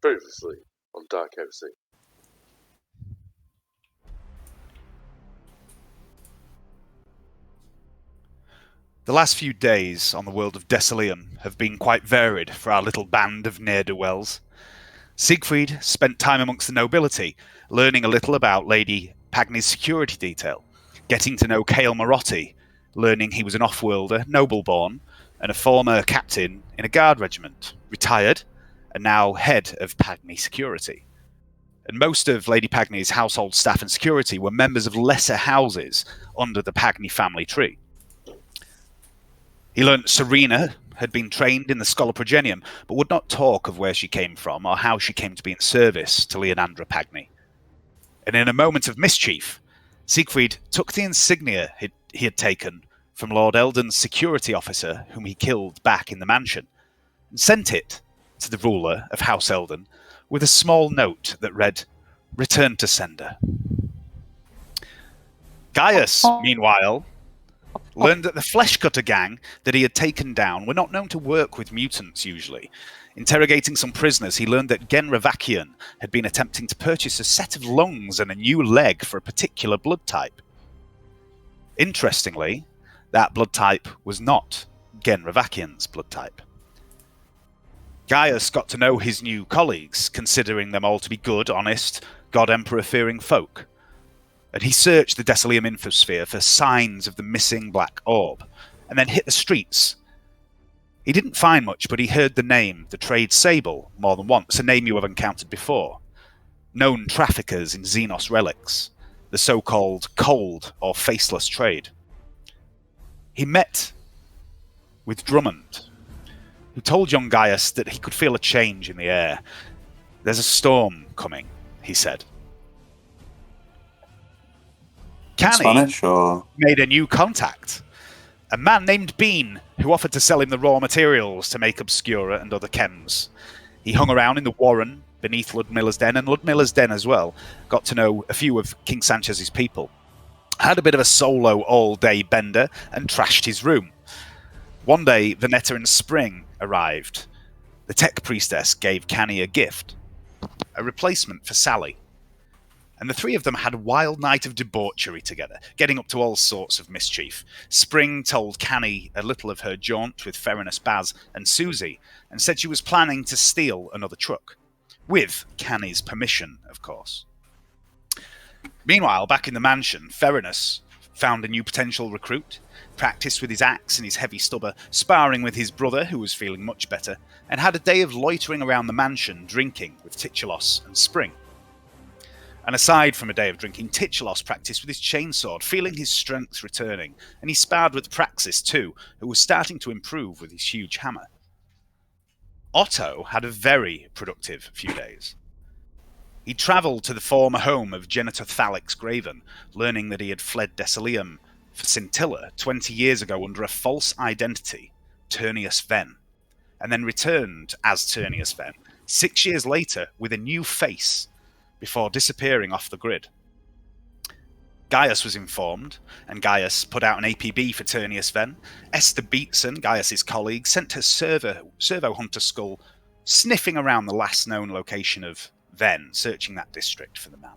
Previously on Dark Heresy. The last few days on the world of Desilium have been quite varied for our little band of ne'er-do-wells. Siegfried spent time amongst the nobility, learning a little about Lady Pagny's security detail, getting to know Cale Marotti, learning he was an off-worlder, noble-born, and a former captain in a guard regiment, retired, and now head of Pagny Security. And most of Lady Pagny's household staff and security were members of lesser houses under the Pagny family tree. He learnt Serena had been trained in the Scholar Progenium, but would not talk of where she came from or how she came to be in service to Leonandra Pagny. And in a moment of mischief, Siegfried took the insignia he had taken from Lord Eldon's security officer, whom he killed back in the mansion, and sent it to the ruler of House Eldon with a small note that read, "Return to sender." Gaius, meanwhile, learned that the Fleshcutter gang that he had taken down were not known to work with mutants usually. Interrogating some prisoners, he learned that Genravakian had been attempting to purchase a set of lungs and a new leg for a particular blood type. Interestingly, that blood type was not Genravakian's blood type. Gaius got to know his new colleagues, considering them all to be good, honest, God-Emperor-fearing folk. And he searched the Desilium infosphere for signs of the missing black orb, and then hit the streets. He didn't find much, but he heard the name, the Trade Sable, more than once, a name you have encountered before. Known traffickers in Xenos relics, the so-called cold or faceless trade. He met with Drummond, who told young Gaius that he could feel a change in the air. "There's a storm coming," he said. Canny Spanish, or made a new contact, a man named Bean, who offered to sell him the raw materials to make Obscura and other chems. He hung around in the Warren beneath Ludmilla's den, and Ludmilla's den as well, got to know a few of King Sanchez's people. Had a bit of a solo all-day bender and trashed his room. One day, Venetta and Spring arrived. The tech priestess gave Canny a gift, a replacement for Sally. And the three of them had a wild night of debauchery together, getting up to all sorts of mischief. Spring told Canny a little of her jaunt with Ferinus Baz and Susie, and said she was planning to steal another truck. With Canny's permission, of course. Meanwhile, back in the mansion, Ferinus found a new potential recruit, practiced with his axe and his heavy stubber, sparring with his brother, who was feeling much better, and had a day of loitering around the mansion, drinking with Titulos and Spring. And aside from a day of drinking, Titulos practiced with his chainsword, feeling his strength returning, and he sparred with Praxis too, who was starting to improve with his huge hammer. Otto had a very productive few days. He travelled to the former home of Genitor Thalix Graven, learning that he had fled Desilium for Scintilla 20 years ago under a false identity, Turnius Ven, and then returned as Turnius Ven 6 years later with a new face, before disappearing off the grid. Gaius was informed, and Gaius put out an APB for Turnius Ven. Esther Beatson, Gaius's colleague, sent her servo hunter skull sniffing around the last known location of Ven, searching that district for the man.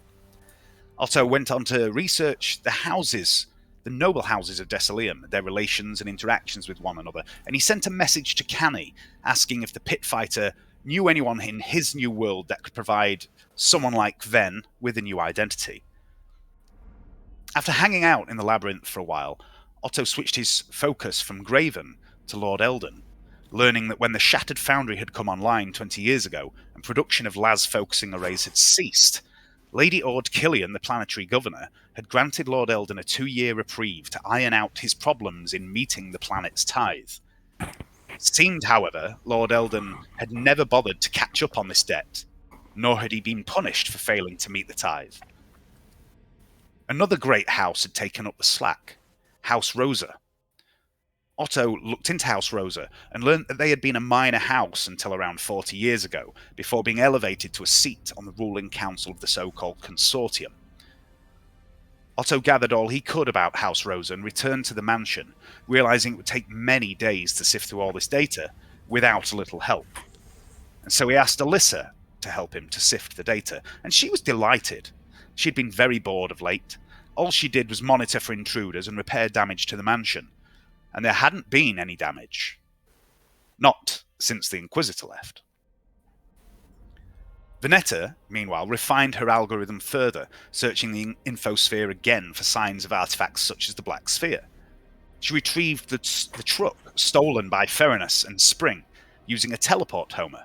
Otto went on to research the houses, the noble houses of Desilium, their relations and interactions with one another, and he sent a message to Canny asking if the pit fighter knew anyone in his new world that could provide someone like Ven with a new identity. After hanging out in the labyrinth for a while, Otto switched his focus from Graven to Lord Eldon, learning that when the Shattered Foundry had come online 20 years ago and production of las-focusing arrays had ceased, Lady Ord Killian, the planetary governor, had granted Lord Eldon a 2-year reprieve to iron out his problems in meeting the planet's tithe. It seemed, however, Lord Eldon had never bothered to catch up on this debt, nor had he been punished for failing to meet the tithe. Another great house had taken up the slack, House Rosa. Otto looked into House Rosa and learned that they had been a minor house until around 40 years ago, before being elevated to a seat on the ruling council of the so-called Consortium. Otto gathered all he could about House Rosa and returned to the mansion, realizing it would take many days to sift through all this data without a little help. And so he asked Alyssa to help him to sift the data, and she was delighted. She'd been very bored of late. All she did was monitor for intruders and repair damage to the mansion, and there hadn't been any damage. Not since the Inquisitor left. Venetta, meanwhile, refined her algorithm further, searching the infosphere again for signs of artifacts such as the Black Sphere. She retrieved the truck stolen by Ferinus and Spring, using a teleport homer.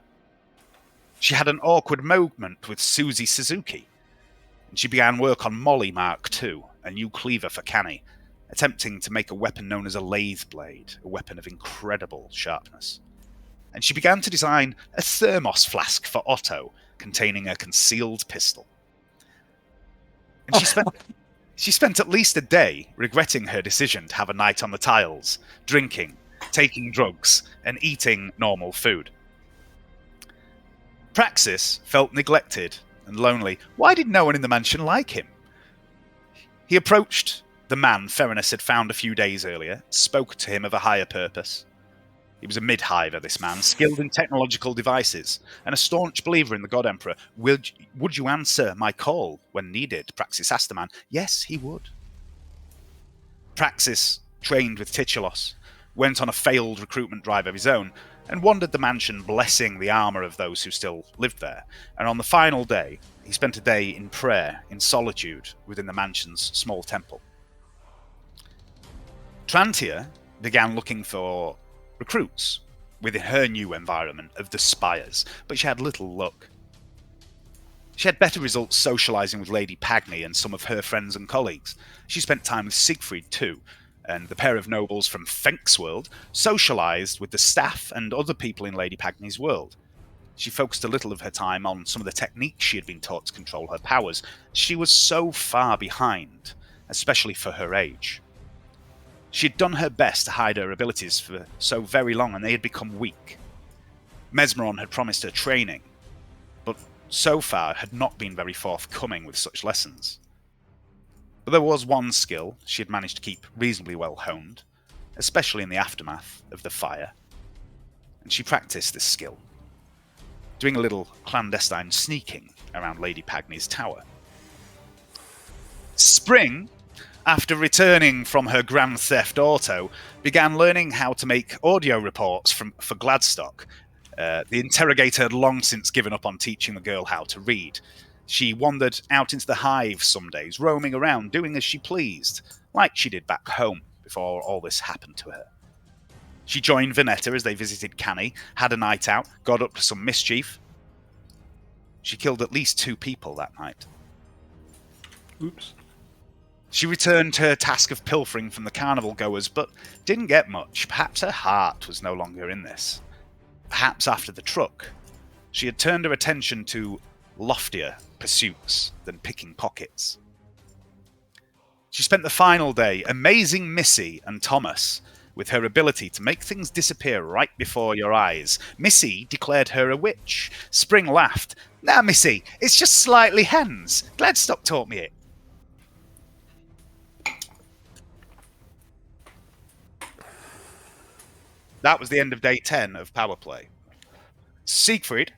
She had an awkward moment with Susie Suzuki, and she began work on Molly Mark II, a new cleaver for Canny, attempting to make a weapon known as a lathe blade, a weapon of incredible sharpness. And she began to design a thermos flask for Otto, containing a concealed pistol. And she spent at least a day regretting her decision to have a night on the tiles, drinking, taking drugs, and eating normal food. Praxis felt neglected and lonely. Why did no one in the mansion like him? He approached the man Ferinus had found a few days earlier, spoke to him of a higher purpose. He was a mid-hiver, this man, skilled in technological devices, and a staunch believer in the God Emperor. Would you answer my call when needed? Praxis asked the man. Yes, he would. Praxis trained with Titulos, went on a failed recruitment drive of his own, and wandered the mansion blessing the armour of those who still lived there. And on the final day, he spent a day in prayer, in solitude, within the mansion's small temple. Trantia began looking for recruits within her new environment of the Spires, but she had little luck. She had better results socialising with Lady Pagny and some of her friends and colleagues. She spent time with Siegfried too, and the pair of nobles from Fenk's world socialised with the staff and other people in Lady Pagny's world. She focused a little of her time on some of the techniques she had been taught to control her powers. She was so far behind, especially for her age. She had done her best to hide her abilities for so very long, and they had become weak. Mesmeron had promised her training, but so far had not been very forthcoming with such lessons. But there was one skill she had managed to keep reasonably well honed, especially in the aftermath of the fire, and she practiced this skill, doing a little clandestine sneaking around Lady Pagny's tower. Spring, after returning from her Grand Theft Auto, began learning how to make audio reports for Gladstock. The interrogator had long since given up on teaching the girl how to read. She wandered out into the hive some days, roaming around, doing as she pleased, like she did back home before all this happened to her. She joined Venetta as they visited Canny, had a night out, got up to some mischief. She killed at least 2 people that night. Oops. She returned to her task of pilfering from the carnival goers, but didn't get much. Perhaps her heart was no longer in this. Perhaps after the truck, she had turned her attention to loftier pursuits than picking pockets. She spent the final day amazing Missy and Thomas with her ability to make things disappear right before your eyes. Missy declared her a witch. Spring laughed. Nah, Missy, it's just slightly hens. Gladstock taught me it. That was the end of day 10 of Power Play. Siegfried?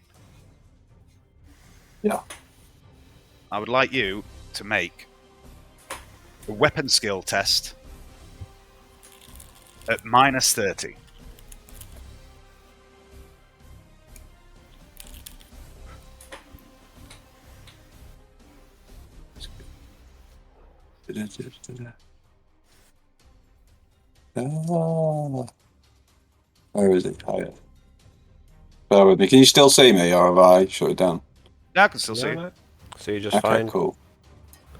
Yeah. I would like you to make a weapon skill test at -30. Where is it? Higher. Bear with me. Can you still see me, or have I shut it down? Yeah, I can still see it. Mate. So you're just Okay, fine. cool.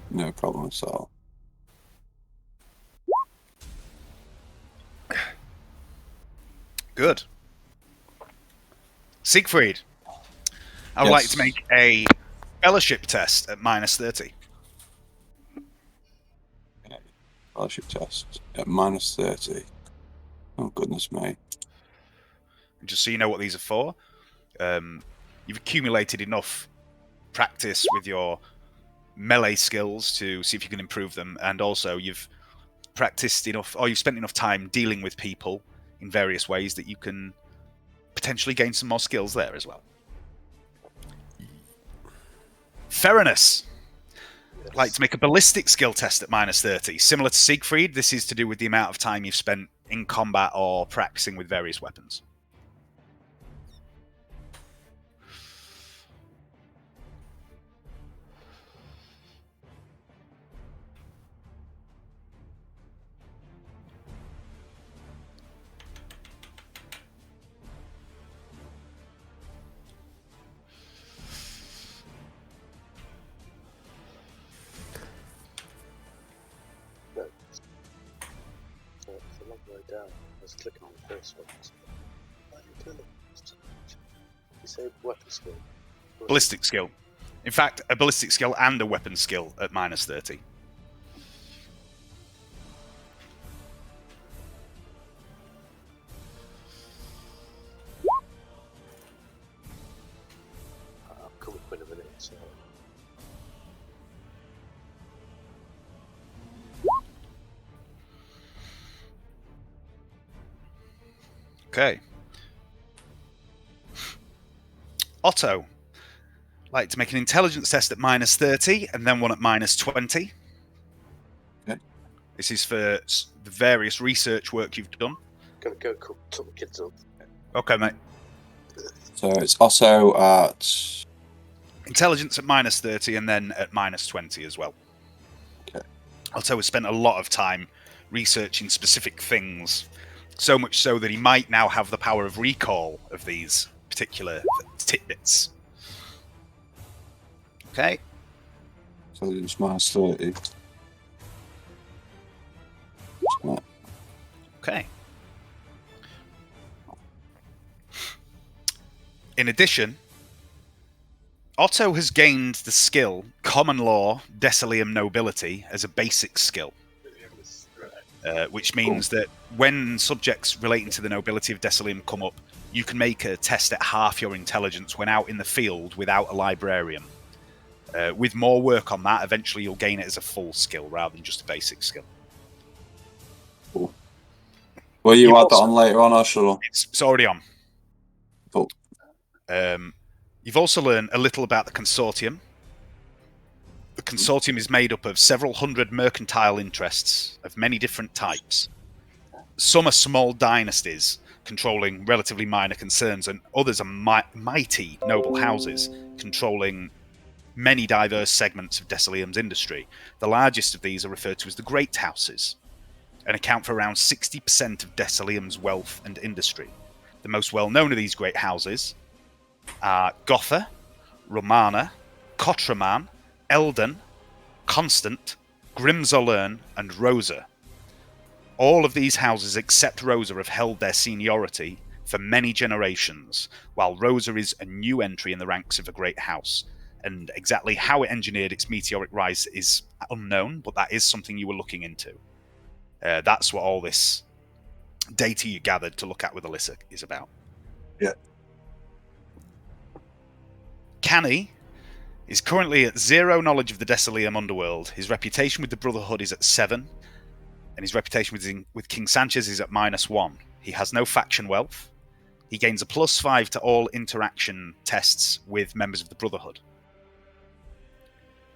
No problem at all. Good. Siegfried, I would like to make a fellowship test at -30. Fellowship test at -30. Oh, goodness me. Just so you know what these are for, you've accumulated enough practice with your melee skills to see if you can improve them, and also you've practiced enough, or you've spent enough time dealing with people in various ways that you can potentially gain some more skills there as well. Theranos. Yes. Like to make a ballistic skill test at -30. Similar to Siegfried, this is to do with the amount of time you've spent in combat or practicing with various weapons. No. So it's a long way down. I was clicking on the first one. Why are you doing it? You say weapon skill. Ballistic skill. In fact, a ballistic skill and a weapon skill at -30. I'll come up in a minute. So. Okay. Otto. Like to make an intelligence test at -30 and then one at -20. Okay. This is for the various research work you've done. Gonna go cook some kids up. Okay, mate. So it's Otto at... Intelligence at -30 and then at -20 as well. Okay. Otto has spent a lot of time researching specific things, so much so that he might now have the power of recall of these particular tidbits. Okay. Intelligence -30. Okay. In addition, Otto has gained the skill Common Law Decilium Nobility as a basic skill, which means that when subjects relating to the nobility of Decilium come up, you can make a test at half your intelligence when out in the field without a librarian. With more work on that, eventually you'll gain it as a full skill rather than just a basic skill. Cool. Will you You've add that also- on later on, or shall I? It's already on. Cool. You've also learned a little about the Consortium. The Consortium is made up of several hundred mercantile interests of many different types. Some are small dynasties controlling relatively minor concerns, and others are mighty noble houses controlling many diverse segments of Decilium's industry. The largest of these are referred to as the Great Houses and account for around 60% of Decilium's wealth and industry. The most well-known of these great houses are Gotha, Romana, Kotraman, Eldon, Constant, Grimzolern, and Rosa. All of these houses except Rosa have held their seniority for many generations, while Rosa is a new entry in the ranks of a great house. And exactly how it engineered its meteoric rise is unknown, but that is something you were looking into. That's what all this data you gathered to look at with Alyssa is about. Yeah. Canny is currently at 0 knowledge of the Decilium underworld. His reputation with the Brotherhood is at 7, and his reputation with King Sanchez is at -1. He has no faction wealth. He gains a +5 to all interaction tests with members of the Brotherhood.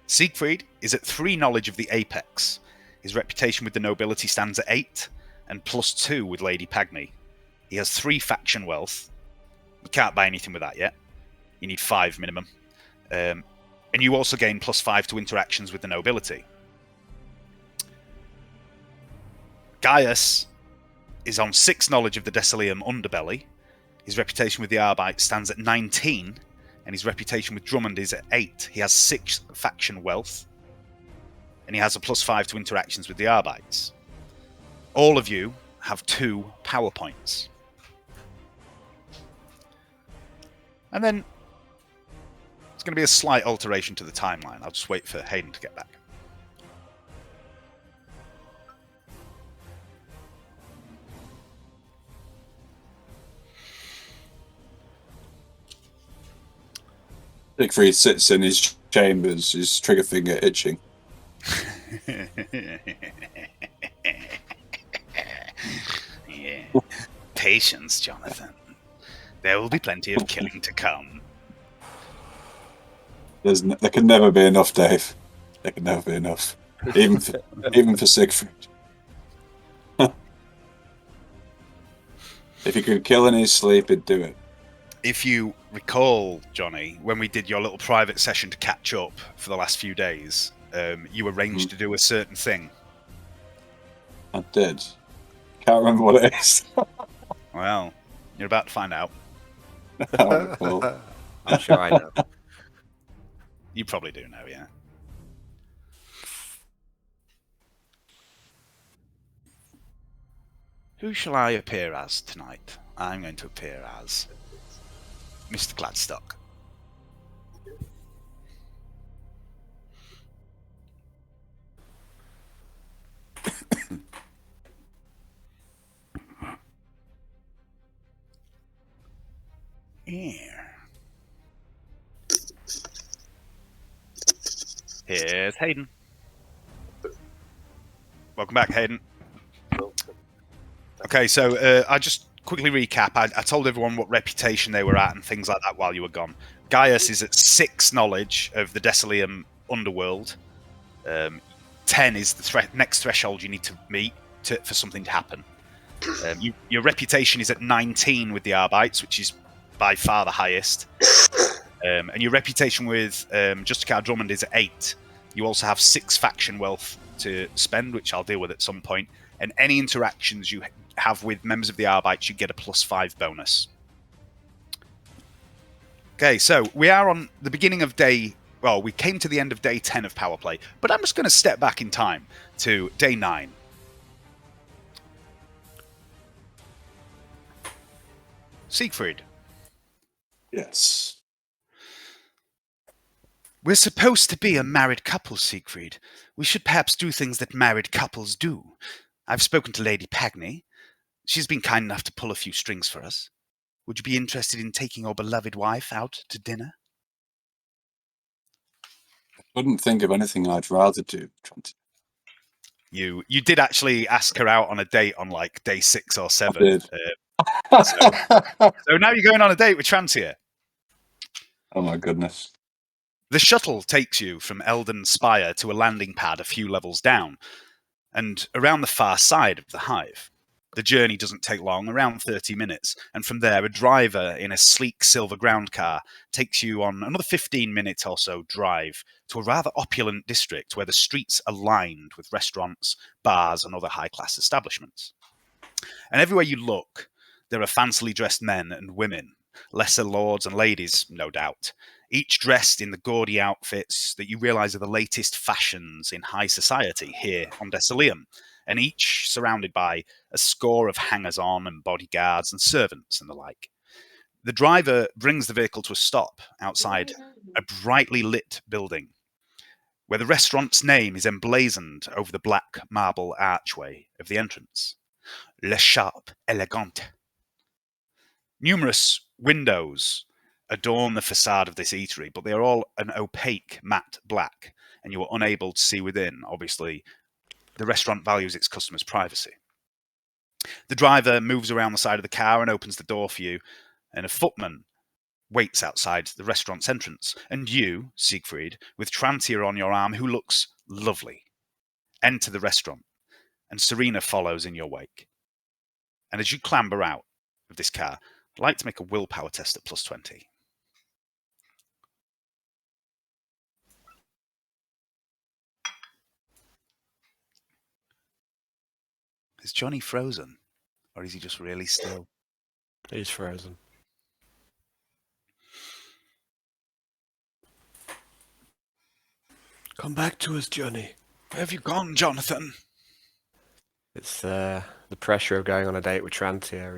Siegfried is at 3 knowledge of the Apex. His reputation with the nobility stands at 8, and +2 with Lady Pagny. He has 3 faction wealth. You can't buy anything with that yet. You need 5 minimum. And you also gain +5 to interactions with the nobility. Gaius is on 6 knowledge of the Decilium underbelly. His reputation with the Arbite stands at 19, and his reputation with Drummond is at 8. He has 6 faction wealth, and he has a +5 to interactions with the Arbites. All of you have 2 power points. And then it's going to be a slight alteration to the timeline. I'll just wait for Hayden to get back. Siegfried sits in his chambers, his trigger finger itching. Yeah. Patience, Jonathan. There will be plenty of killing to come. There can never be enough, Dave. There can never be enough, even for Siegfried. If he could kill in his sleep, he'd do it. If you recall, Johnny, when we did your little private session to catch up for the last few days, you arranged to do a certain thing. I did. Can't remember what it is. Well, you're about to find out. Oh, cool. I'm sure I know. You probably do know, yeah. Who shall I appear as tonight? I'm going to appear as Mr. Gladstock. Here. Here's Hayden. Welcome back, Hayden. Okay, so I just quickly recap. I told everyone what reputation they were at and things like that while you were gone. Gaius is at 6 knowledge of the Decilium underworld. 10 is the next threshold you need to meet for something to happen. Your reputation is at 19 with the Arbites, which is by far the highest. And your reputation with Justicar Drummond is at 8. You also have 6 faction wealth to spend, which I'll deal with at some point. And any interactions you have with members of the Arbites, you get a +5 bonus. Okay, so we are on the beginning of day... Well, we came to the end of day 10 of Power Play, but I'm just going to step back in time to day 9. Siegfried. Yes. We're supposed to be a married couple, Siegfried. We should perhaps do things that married couples do. I've spoken to Lady Pagny. She's been kind enough to pull a few strings for us. Would you be interested in taking your beloved wife out to dinner? I couldn't think of anything I'd rather do. You did actually ask her out on a date on like day 6 or 7. I did. So now you're going on a date with Trantia. Oh my goodness. The shuttle takes you from Eldon Spire to a landing pad a few levels down, and around the far side of the hive. The journey doesn't take long, around 30 minutes, and from there a driver in a sleek silver ground car takes you on another 15-minute or so drive to a rather opulent district where the streets are lined with restaurants, bars, and other high-class establishments. And everywhere you look, there are fancily dressed men and women, lesser lords and ladies, no doubt, each dressed in the gaudy outfits that you realise are the latest fashions in high society here on Decilium, and each surrounded by a score of hangers-on and bodyguards and servants and the like. The driver brings the vehicle to a stop outside a brightly lit building, where the restaurant's name is emblazoned over the black marble archway of the entrance. Le Charpe Elegante. Numerous windows adorn the facade of this eatery, but they are all an opaque matte black, and you are unable to see within. Obviously, the restaurant values its customers' privacy. The driver moves around the side of the car and opens the door for you, and a footman waits outside the restaurant's entrance. And you, Siegfried, with Trantia on your arm, who looks lovely, enter the restaurant, and Serena follows in your wake. And as you clamber out of this car, I'd like to make a willpower test at +20. Is Johnny frozen? Or is he just really still? He's frozen. Come back to us, Johnny. Where have you gone, Jonathan? It's the pressure of going on a date with Trantia.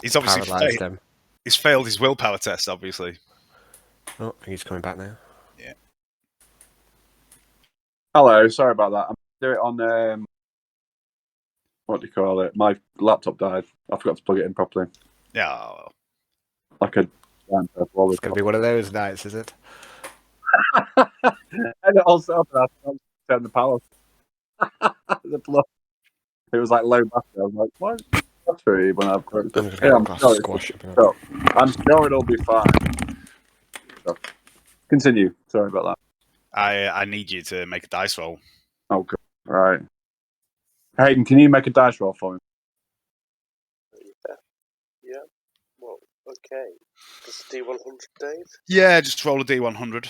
He's obviously paralysed him. He's failed his willpower test, obviously. Oh, I think he's coming back now. Yeah. Hello, sorry about that. I'm doing it on what do you call it? My laptop died. I forgot to plug it in properly. Yeah. Well. Like a It's going to be one of those nights, is it? And also, I turned the power. The plug. It was like low battery. I was like, why is the battery when I've got it? I'm sure it'll be fine. So, Continue. Sorry about that. I need you to make a dice roll. Oh, good. Right. Hayden, can you make a dice roll for me? Yeah. Well, okay. Does D100, Dave? Yeah, just roll a D100.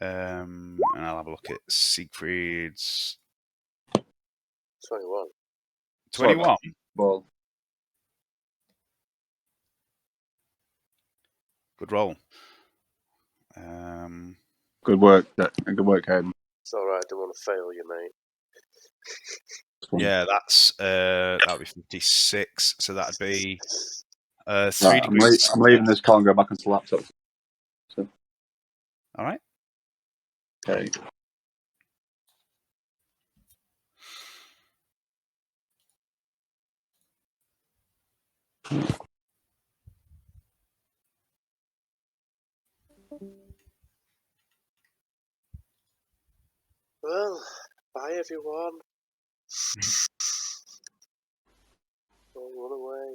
And I'll have a look at Siegfried's 21. 21. Well, Good roll. good work. Good work, Hayden. It's alright, I don't want to fail you, mate. Yeah, that's that'd be 56. So that'd be 3 Right, degrees. I'm leaving this call and go back onto the laptop. So, All right. okay. Well, bye everyone. Don't run away.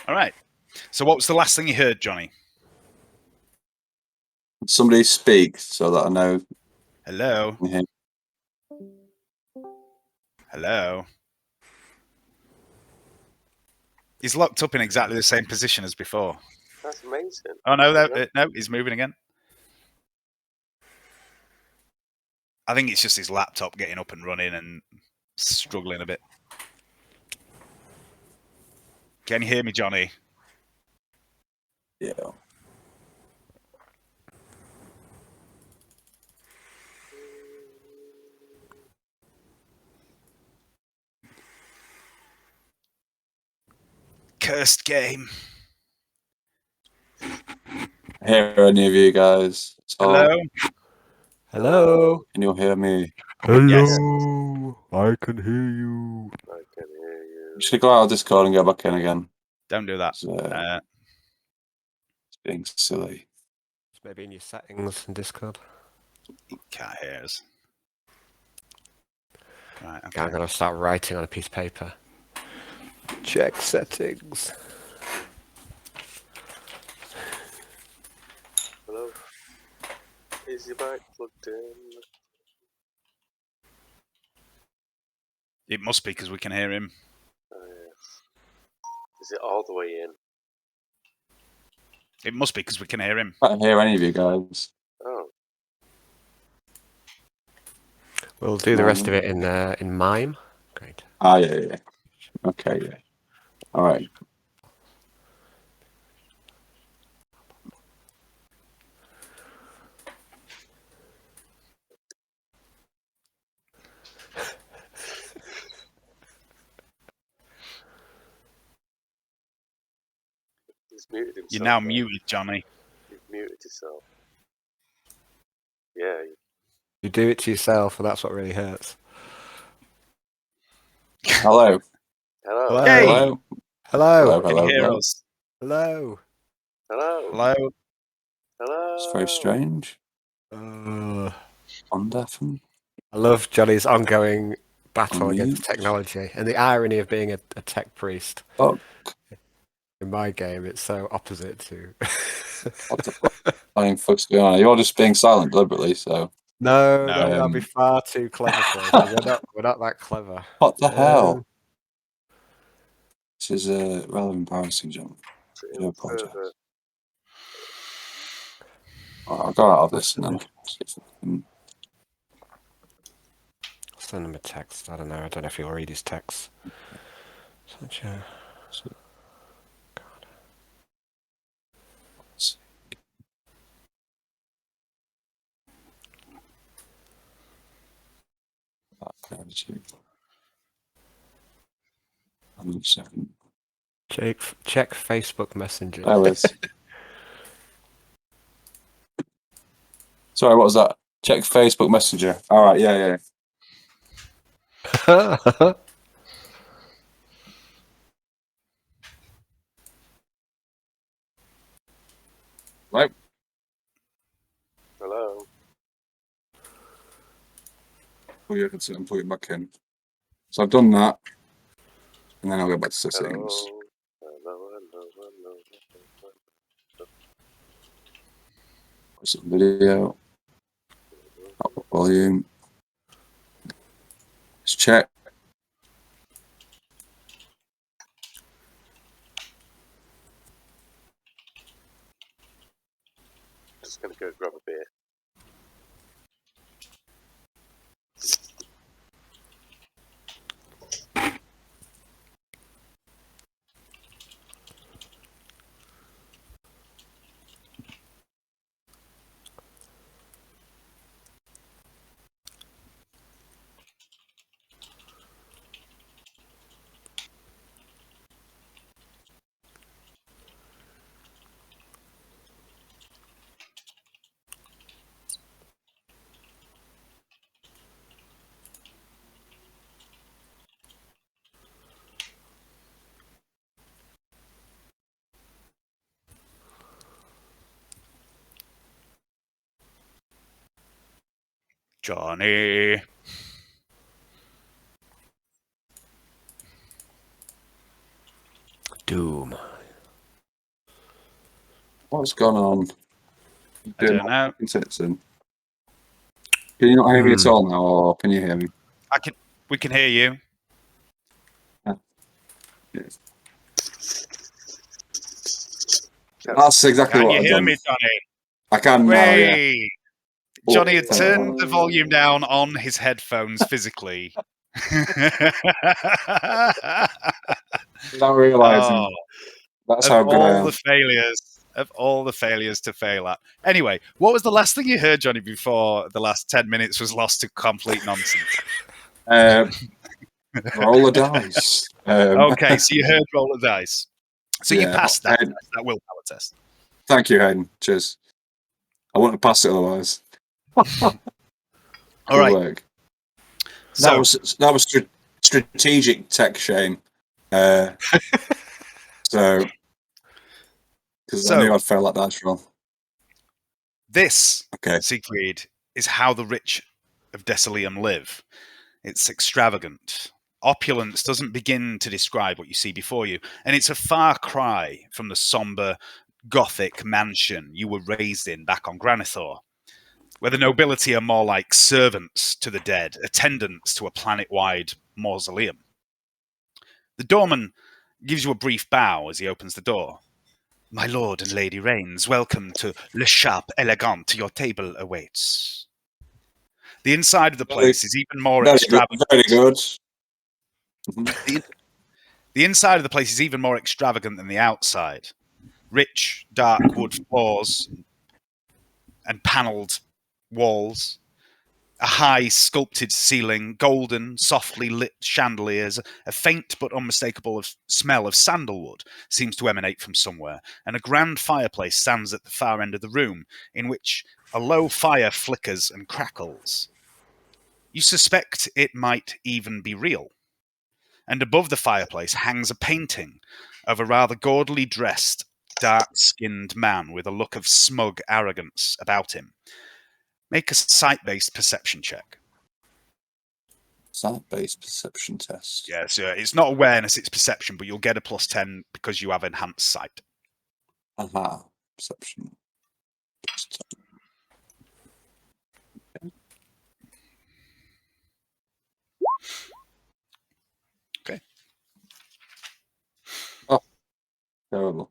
All right. So what was the last thing you heard, Johnny? Somebody speak so that I know. Hello. Yeah. Hello. He's locked up in exactly the same position as before. That's amazing. Oh no, he's moving again. I think it's just his laptop getting up and running and struggling a bit. Can you hear me, Johnny? Yeah. Cursed game. Hear any of you guys? Hello. Hello. Can you hear me? Hello. Yes. I can hear you. I can hear you. I'm just gonna go out of Discord and go back in again. Don't do that. It's being silly. It's maybe in your settings in Discord. He can't hear us. Right. Okay, I'm Okay. going to start writing on a piece of paper. Check settings. Hello? Is your mic plugged in? It must be because we can hear him. Oh, yes. Is it all the way in? It must be because we can hear him. I can't hear any of you guys. Oh, We'll do the rest of it in mime. Great. Ah, yeah. Okay, yeah. All right. he's muted himself. You're now though. muted, Johnny. You've muted yourself. Yeah. You do it to yourself, and that's what really hurts. Hello. Hello. Hey! Hello. Hello. Can you hear Hello. us? Hello. Hello. Hello. Hello. It's very strange. I Undeafened. love Johnny's ongoing battle against Unmute. technology and the irony of being a tech priest. Oh, In my game, it's so opposite to. what the fuck? I mean, fuck's going on? You're just being silent deliberately, so. No, No. that'd be far too clever for us. We're not that clever. What the hell? This is rather embarrassing, John. I do apologise. Further. I'll go out of this and then see if I can. Send him a text. I don't know if he'll read his texts. Such a. One second. Check Facebook Messenger. There it is. Sorry, what was that? Check Facebook Messenger. All right, yeah. Right. Hello. Oh yeah, that's it. I'm putting it back in. So I've done that, and then I'll go back to Hello, settings. hello. Put some video. Output volume. Let's check. Just gonna go grab a beer. Johnny. Doom. What's gone on? I don't know. Can you not hear me at all now, or can you hear me? We can hear you. Yes. That's exactly Can what you I've hear done. me, Johnny? I can now, yeah. Way. Johnny had Oh. turned the volume down on his headphones physically. Without realising. Oh, That's of how good I all am. the failures to fail at. Anyway, what was the last thing you heard, Johnny, before the last 10 minutes was lost to complete nonsense? Roll the dice. Okay, so you heard roll the dice. So you Yeah, passed that Hayden. that willpower test. Thank you, Hayden. Cheers. I wouldn't have passed it otherwise. All Good right. work. So That was strategic tech, Shane. So because I knew I'd fail that dice roll. this, Okay. Siegfried, is how the rich of Decilium live. It's extravagant. Opulence doesn't begin to describe what you see before you, and it's a far cry from the somber, Gothic mansion you were raised in back on Granithor, where the nobility are more like servants to the dead, attendants to a planet-wide mausoleum. The doorman gives you a brief bow as he opens the door. My lord and lady Rains, welcome to Le Charpe Elegant. Your table awaits. The inside of the place is even more extravagant. Very good. The inside of the place is even more extravagant than the outside. Rich, dark wood floors and panelled walls, a high sculpted ceiling, golden, softly lit chandeliers, a faint but unmistakable smell of sandalwood seems to emanate from somewhere, and a grand fireplace stands at the far end of the room, in which a low fire flickers and crackles. You suspect it might even be real. And above the fireplace hangs a painting of a rather gaudily dressed, dark-skinned man with a look of smug arrogance about him. Make a sight-based perception check. Sight-based perception test. Yeah, so it's not awareness, it's perception, but you'll get a +10 because you have enhanced sight. Aha. Perception. Okay. Oh, terrible.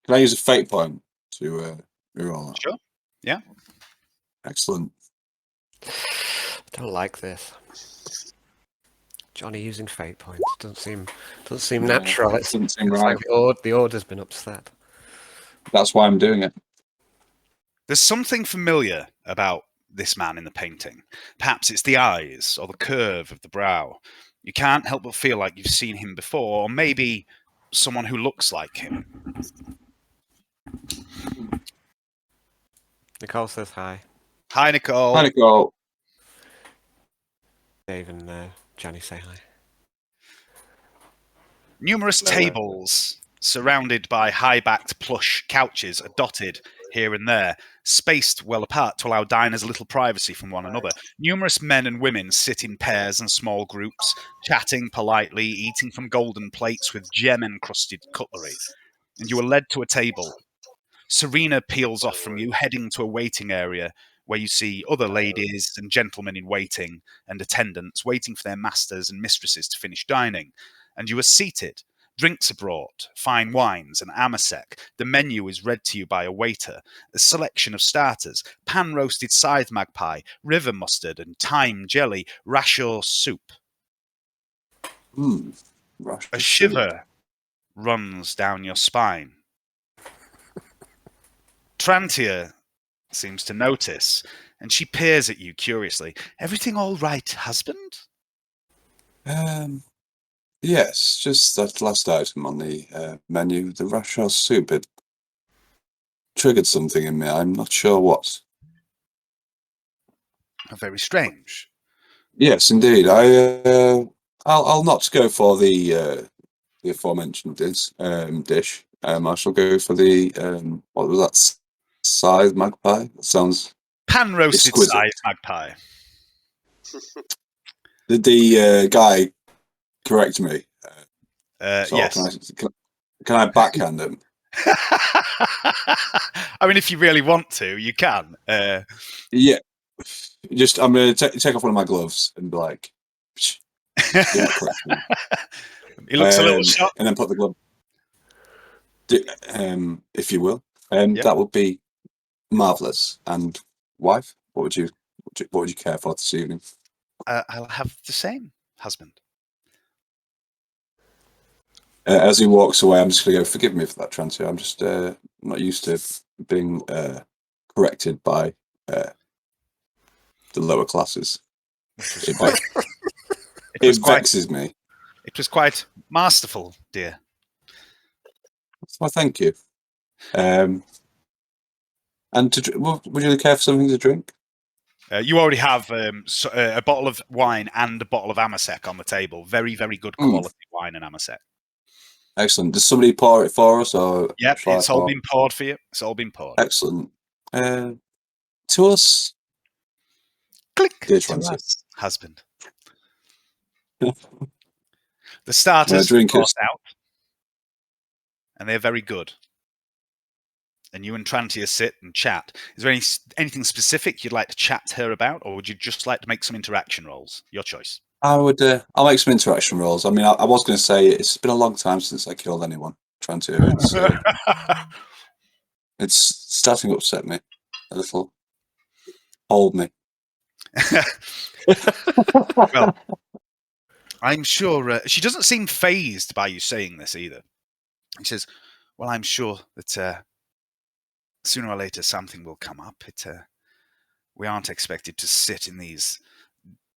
Can I use a fate point to reroll that? Sure. Yeah. Excellent. I don't like this. Johnny using fate points doesn't seem natural. It doesn't seem it's right. like the order's been upset. That's why I'm doing it. There's something familiar about this man in the painting. Perhaps it's the eyes or the curve of the brow. You can't help but feel like you've seen him before, or maybe someone who looks like him. Nicole says hi. Hi, Nicole. Hi, Nicole. Dave and Johnny say hi. Numerous tables surrounded by high-backed plush couches are dotted here and there, spaced well apart to allow diners a little privacy from one another. Numerous men and women sit in pairs and small groups, chatting politely, eating from golden plates with gem-encrusted cutlery. And you are led to a table. Serena peels off from you, heading to a waiting area where you see other ladies and gentlemen in waiting and attendants waiting for their masters and mistresses to finish dining. And you are seated. Drinks are brought, fine wines and amasec. The menu is read to you by a waiter. A selection of starters, pan-roasted scythe magpie, river mustard and thyme jelly, rasher soup. A shiver runs down your spine. Trantia seems to notice, and she peers at you curiously. Everything all right, husband? Yes, just that last item on the menu, the rasher soup. It triggered something in me. I'm not sure what. Very strange. Yes, indeed. I'll not go for the aforementioned dish. I shall go for the what was that? Scythe magpie. That sounds Pan-roasted exquisite. scythe magpie. Did the guy correct me? Yes. Can I backhand him? I mean, if you really want to, you can. Yeah. Just I'm gonna take off one of my gloves and be like, yeah, correct me. He looks a little shocked. And then put the glove. If you will. Yep. That would be marvelous. And wife, what would you care for this evening? I'll have the same, husband. As he walks away, I'm just going to go, forgive me for that, Trantia. I'm just not used to being corrected by the lower classes. It vexes me. It was quite masterful, dear. Well, thank you. And would you care for something to drink? You already have a bottle of wine and a bottle of amasec on the table. Very, very good quality wine and amasec. Excellent. Does somebody pour it for us? Or yep, it's all been poured for you. It's all been poured. Excellent. To us. Click to us, husband. The starters are brought out, and they're very good. And you and Trantia sit and chat. Is there anything specific you'd like to chat to her about, or would you just like to make some interaction rolls? Your choice. I'll make some interaction rolls. I mean, I was going to say it's been a long time since I killed anyone. Trantia, it's starting to upset me a little. Hold me. Well, I'm sure she doesn't seem fazed by you saying this either. She says, well, I'm sure that sooner or later something will come up. We aren't expected to sit in these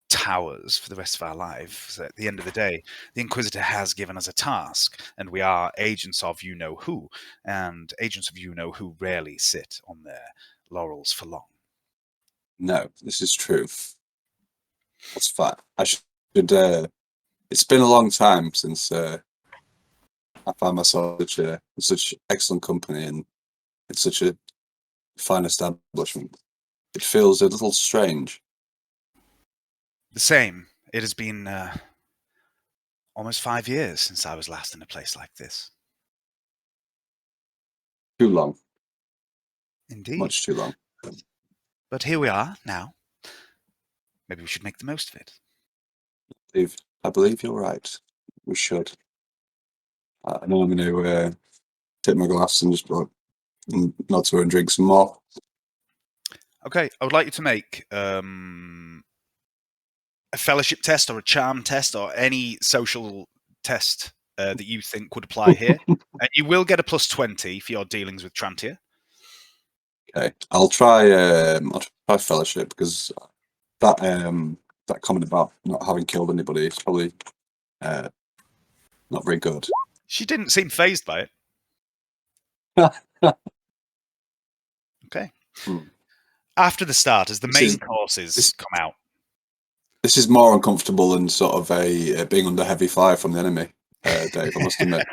towers for the rest of our lives. At the end of the day, the Inquisitor has given us a task, and we are agents of you-know-who, and agents of you-know-who rarely sit on their laurels for long. No, this is true. That's fact. I should. It's been a long time since I found myself in such excellent company and in such a fine establishment. It feels a little strange. The same. It has been almost 5 years since I was last in a place like this. Too long. Indeed. Much too long. But here we are now. Maybe we should make the most of it. I believe you're right. We should. I know I'm going to take my glass and just nod to her and drink some more. Okay, I would like you to make a fellowship test or a charm test or any social test that you think would apply here. And you will get a plus 20 for your dealings with Trantia. Okay, I'll try fellowship because that comment about not having killed anybody is probably not very good. She didn't seem fazed by it. Okay. After the start, as the main courses come out. This is more uncomfortable than sort of being under heavy fire from the enemy, Dave, I must admit.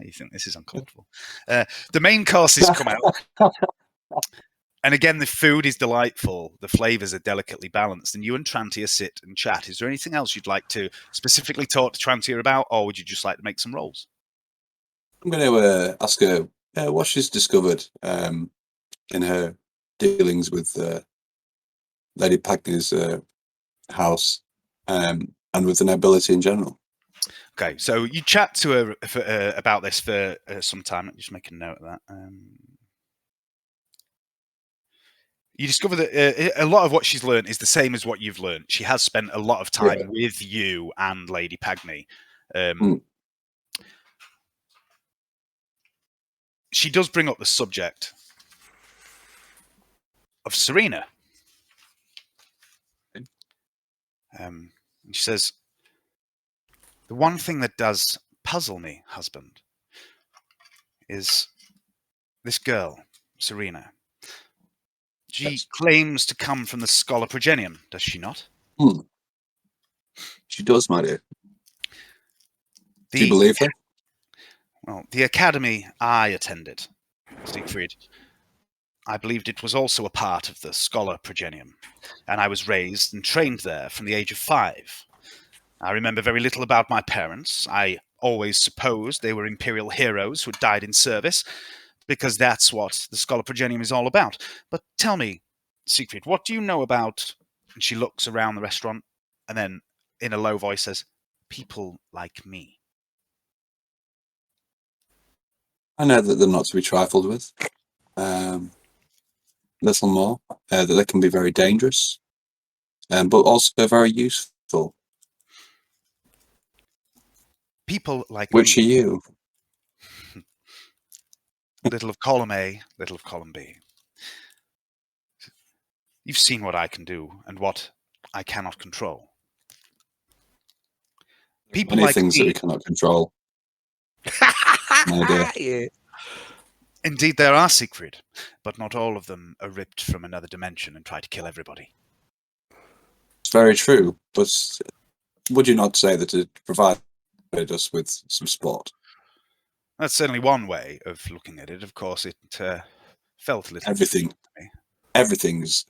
You think this is uncomfortable. The main courses come out. And again, the food is delightful. The flavors are delicately balanced. And you and Trantia sit and chat. Is there anything else you'd like to specifically talk to Trantia about? Or would you just like to make some rolls? I'm going to ask her what she's discovered in her dealings with Lady Pagny's house and with the nobility in general. Okay, so you chat to her about this for some time. Let me just make a note of that. You discover that a lot of what she's learned is the same as what you've learned. She has spent a lot of time with you and Lady Pagny. She does bring up the subject of Serena. And she says, the one thing that does puzzle me, husband, is this girl, Serena. She claims to come from the Scholar Progenium, does she not? She does, my dear. Do you believe her? Well, the academy I attended, Siegfried, I believed it was also a part of the Scholar Progenium, and I was raised and trained there from the age of 5. I remember very little about my parents. I always supposed they were Imperial heroes who had died in service, because that's what the Scholar Progenium is all about. But tell me, Siegfried, what do you know about... And she looks around the restaurant, and then, in a low voice, says, people like me. I know that they're not to be trifled with. Little more. That they can be very dangerous, but also very useful. People like Which me. are you? Little of column A, little of column B. You've seen what I can do and what I cannot control. People Many like things that me. we cannot control. My dear. Yeah. Indeed, there are, Siegfried, but not all of them are ripped from another dimension and try to kill everybody. It's very true, but would you not say that it provided us with some sport? That's certainly one way of looking at it. Of course, it felt a little Everything. to me. Everything's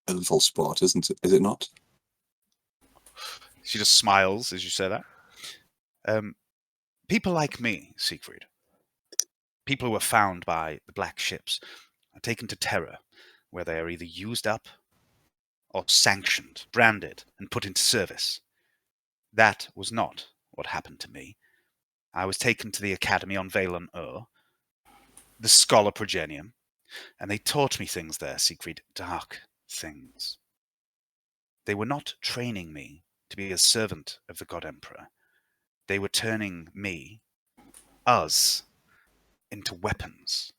a little sport, isn't it? Is it not? She just smiles as you say that. People like me, Siegfried, people who are found by the black ships, are taken to Terra, where they are either used up or sanctioned, branded, and put into service. That was not what happened to me. I was taken to the academy on Valon Ur, the Scholar Progenium, and they taught me things there, Siegfried, dark things. They were not training me to be a servant of the God Emperor. They were turning me, us, into weapons.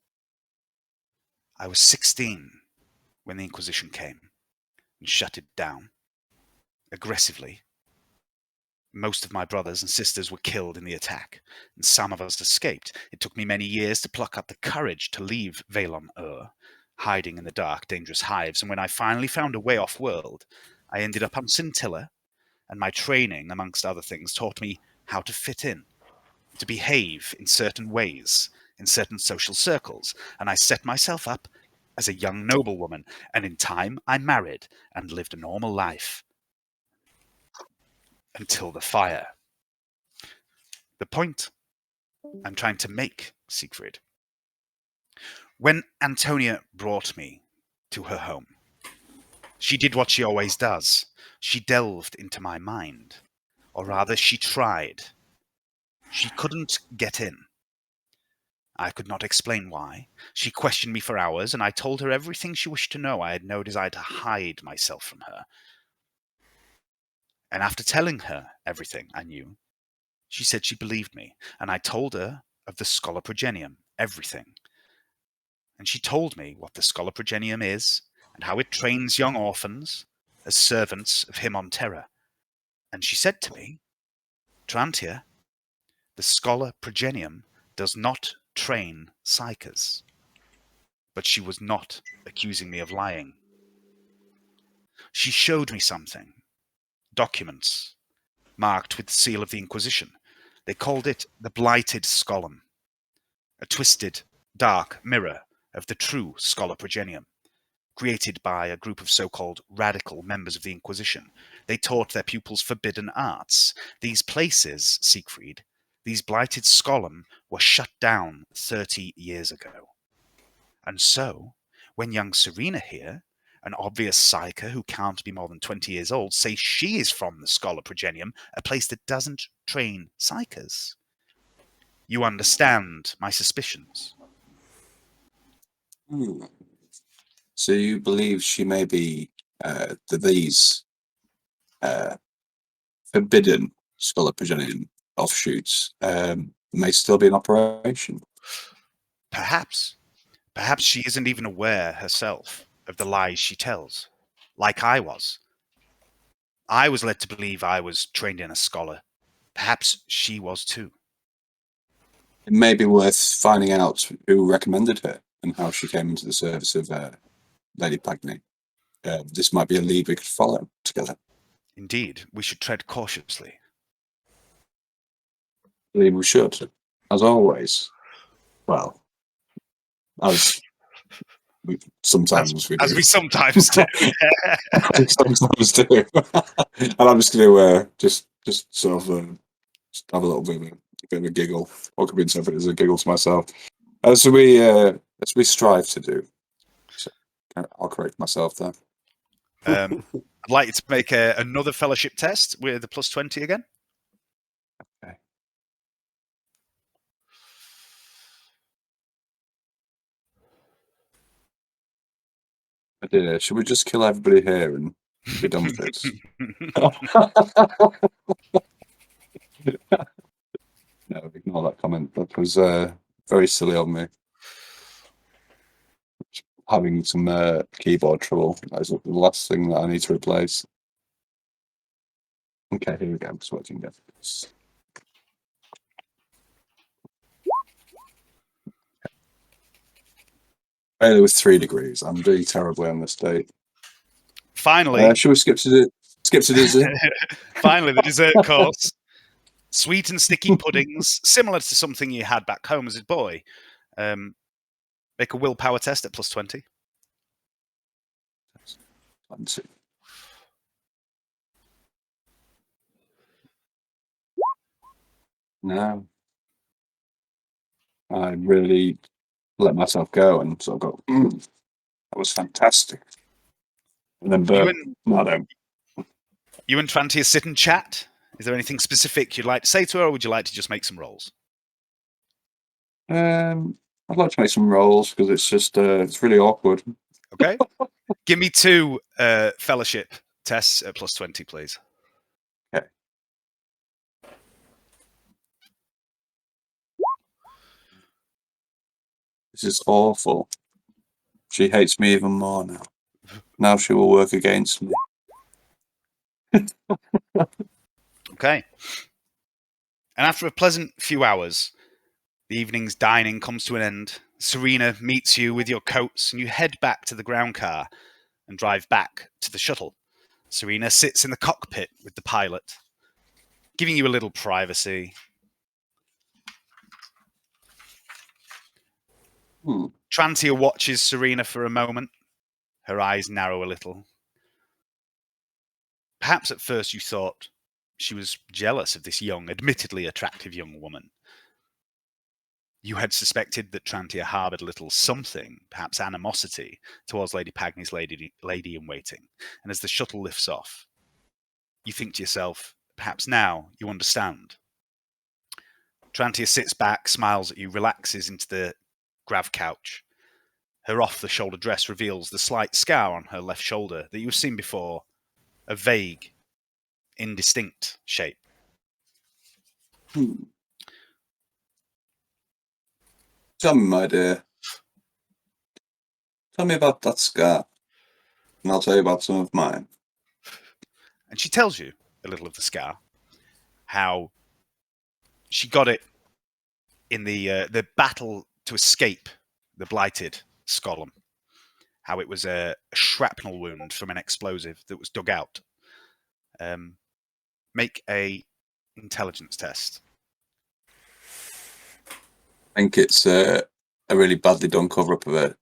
I was 16 when the Inquisition came and shut it down aggressively. Most of my brothers and sisters were killed in the attack, and some of us escaped. It took me many years to pluck up the courage to leave Valon Ur, hiding in the dark, dangerous hives, and when I finally found a way off-world, I ended up on Scintilla, and my training, amongst other things, taught me how to fit in, to behave in certain ways, in certain social circles, and I set myself up as a young noblewoman, and in time I married and lived a normal life. Until the fire. The point I'm trying to make, Siegfried. When Antonia brought me to her home, she did what she always does. She delved into my mind. Or rather, she tried. She couldn't get in. I could not explain why. She questioned me for hours, and I told her everything she wished to know. I had no desire to hide myself from her. And after telling her everything I knew, she said she believed me, and I told her of the Scholar Progenium, everything. And she told me what the Scholar Progenium is, and how it trains young orphans as servants of him on Terra. And she said to me, Trantia, the Scholar Progenium does not train psychers. But she was not accusing me of lying. She showed me something, documents, marked with the seal of the Inquisition, They called it the Blighted Scolum, a twisted, dark mirror of the true Schola Progenium, created by a group of so-called radical members of the Inquisition. They taught their pupils forbidden arts. These places, Siegfried, these Blighted Scolum, were shut down 30 years ago. And so, when young Serena here, an obvious psyker who can't be more than 20 years old, says she is from the Schola Progenium, a place that doesn't train psykers, you understand my suspicions. So you believe she may be these forbidden Scholar Progenian offshoots may still be in operation? Perhaps. Perhaps she isn't even aware herself of the lies she tells, like I was. I was led to believe I was trained in a scholar. Perhaps she was too. It may be worth finding out who recommended her and how she came into the service of Lady Pagny. This might be a lead we could follow together. Indeed, we should tread cautiously. I believe we should, as always. Well, as we sometimes we do. As we sometimes do. Sometimes do. And I'm just going to just sort of just have a little bit of a giggle. What could be interpreted as a giggle to myself, as we strive to do. So, I'll correct myself there. I'd like you to make another fellowship test with the plus 20 again. Okay. I did it. Should we just kill everybody here and be done with this? No, ignore that comment. That was very silly of me. Having some keyboard trouble. That is the last thing that I need to replace. Okay, here we go. Switching this. Failure with 3 degrees. I'm doing terribly on this date. Finally, should we skip to dessert? finally, the dessert course. Sweet and sticky puddings, similar to something you had back home as a boy. Make a willpower test at plus 20. No. I really let myself go and sort of go, that was fantastic. And then You and Trantia sit and chat. Is there anything specific you'd like to say to her, or would you like to just make some rolls? I'd like to make some rolls because it's just it's really awkward. Okay. Give me 2 fellowship tests at plus 20, please. Okay. This is awful. She hates me even more now. Now she will work against me. Okay. And after a pleasant few hours, the evening's dining comes to an end. Serena meets you with your coats, and you head back to the ground car and drive back to the shuttle. Serena sits in the cockpit with the pilot, giving you a little privacy. Trantia watches Serena for a moment. Her eyes narrow a little. Perhaps at first you thought she was jealous of this young, admittedly attractive young woman. You had suspected that Trantia harboured a little something, perhaps animosity, towards Lady Pagny's lady-in-waiting. And as the shuttle lifts off, you think to yourself, perhaps now you understand. Trantia sits back, smiles at you, relaxes into the grav couch. Her off-the-shoulder dress reveals the slight scar on her left shoulder that you've seen before, a vague, indistinct shape. Tell me, my dear. Tell me about that scar, and I'll tell you about some of mine. And she tells you a little of the scar, how she got it in the battle to escape the Blighted Scolum, how it was a shrapnel wound from an explosive that was dug out. Make a intelligence test I think it's a really badly done cover-up of a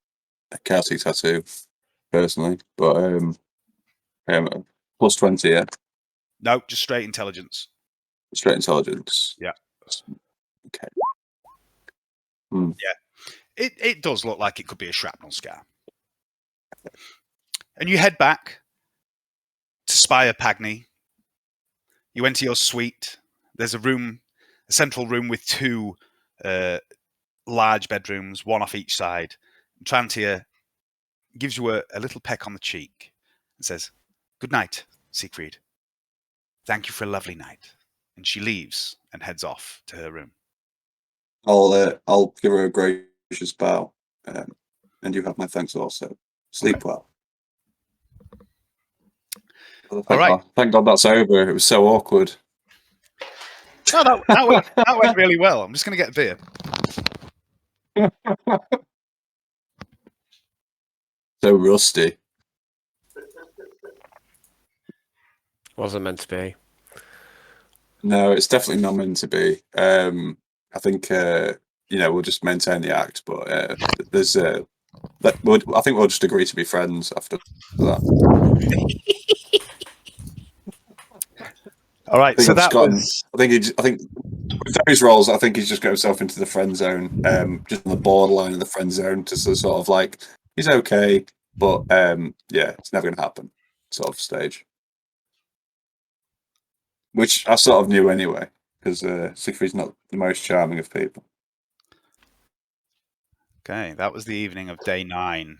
Kelsey tattoo, personally. But plus 20, yeah. No, just straight intelligence. Straight intelligence. Yeah. Okay. It does look like it could be a shrapnel scar. And you head back to Spire Pagny. You enter your suite. There's a central room with two large bedrooms, one off each side. And Trantia gives you a little peck on the cheek and says, "Good night, Siegfried. Thank you for a lovely night." And she leaves and heads off to her room. I'll give her a gracious bow, and you have my thanks also. Sleep well. Well, All right. Thank God that's over. It was so awkward. No, that went really well. I'm just going to get a beer. So rusty. Wasn't meant to be. No, it's definitely not meant to be. I think we'll just maintain the act, but there's I think we'll just agree to be friends after that. All right, so that was. I think with those roles, I think he's just got himself into the friend zone, just on the borderline of the friend zone, to sort of like he's okay, but it's never going to happen, sort of stage. Which I sort of knew anyway, because Siegfried's not the most charming of people. Okay, that was the evening of day 9.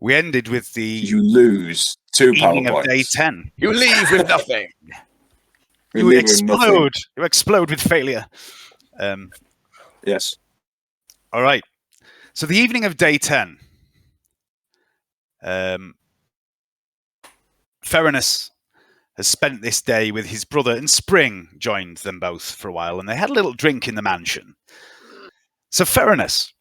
We ended with the You lose 2 power evening of points. day 10. You leave with nothing. You explode. You explode with failure. Yes. All right. So the evening of day 10. Ferinus has spent this day with his brother, and Spring joined them both for a while, and they had a little drink in the mansion. So Ferinus,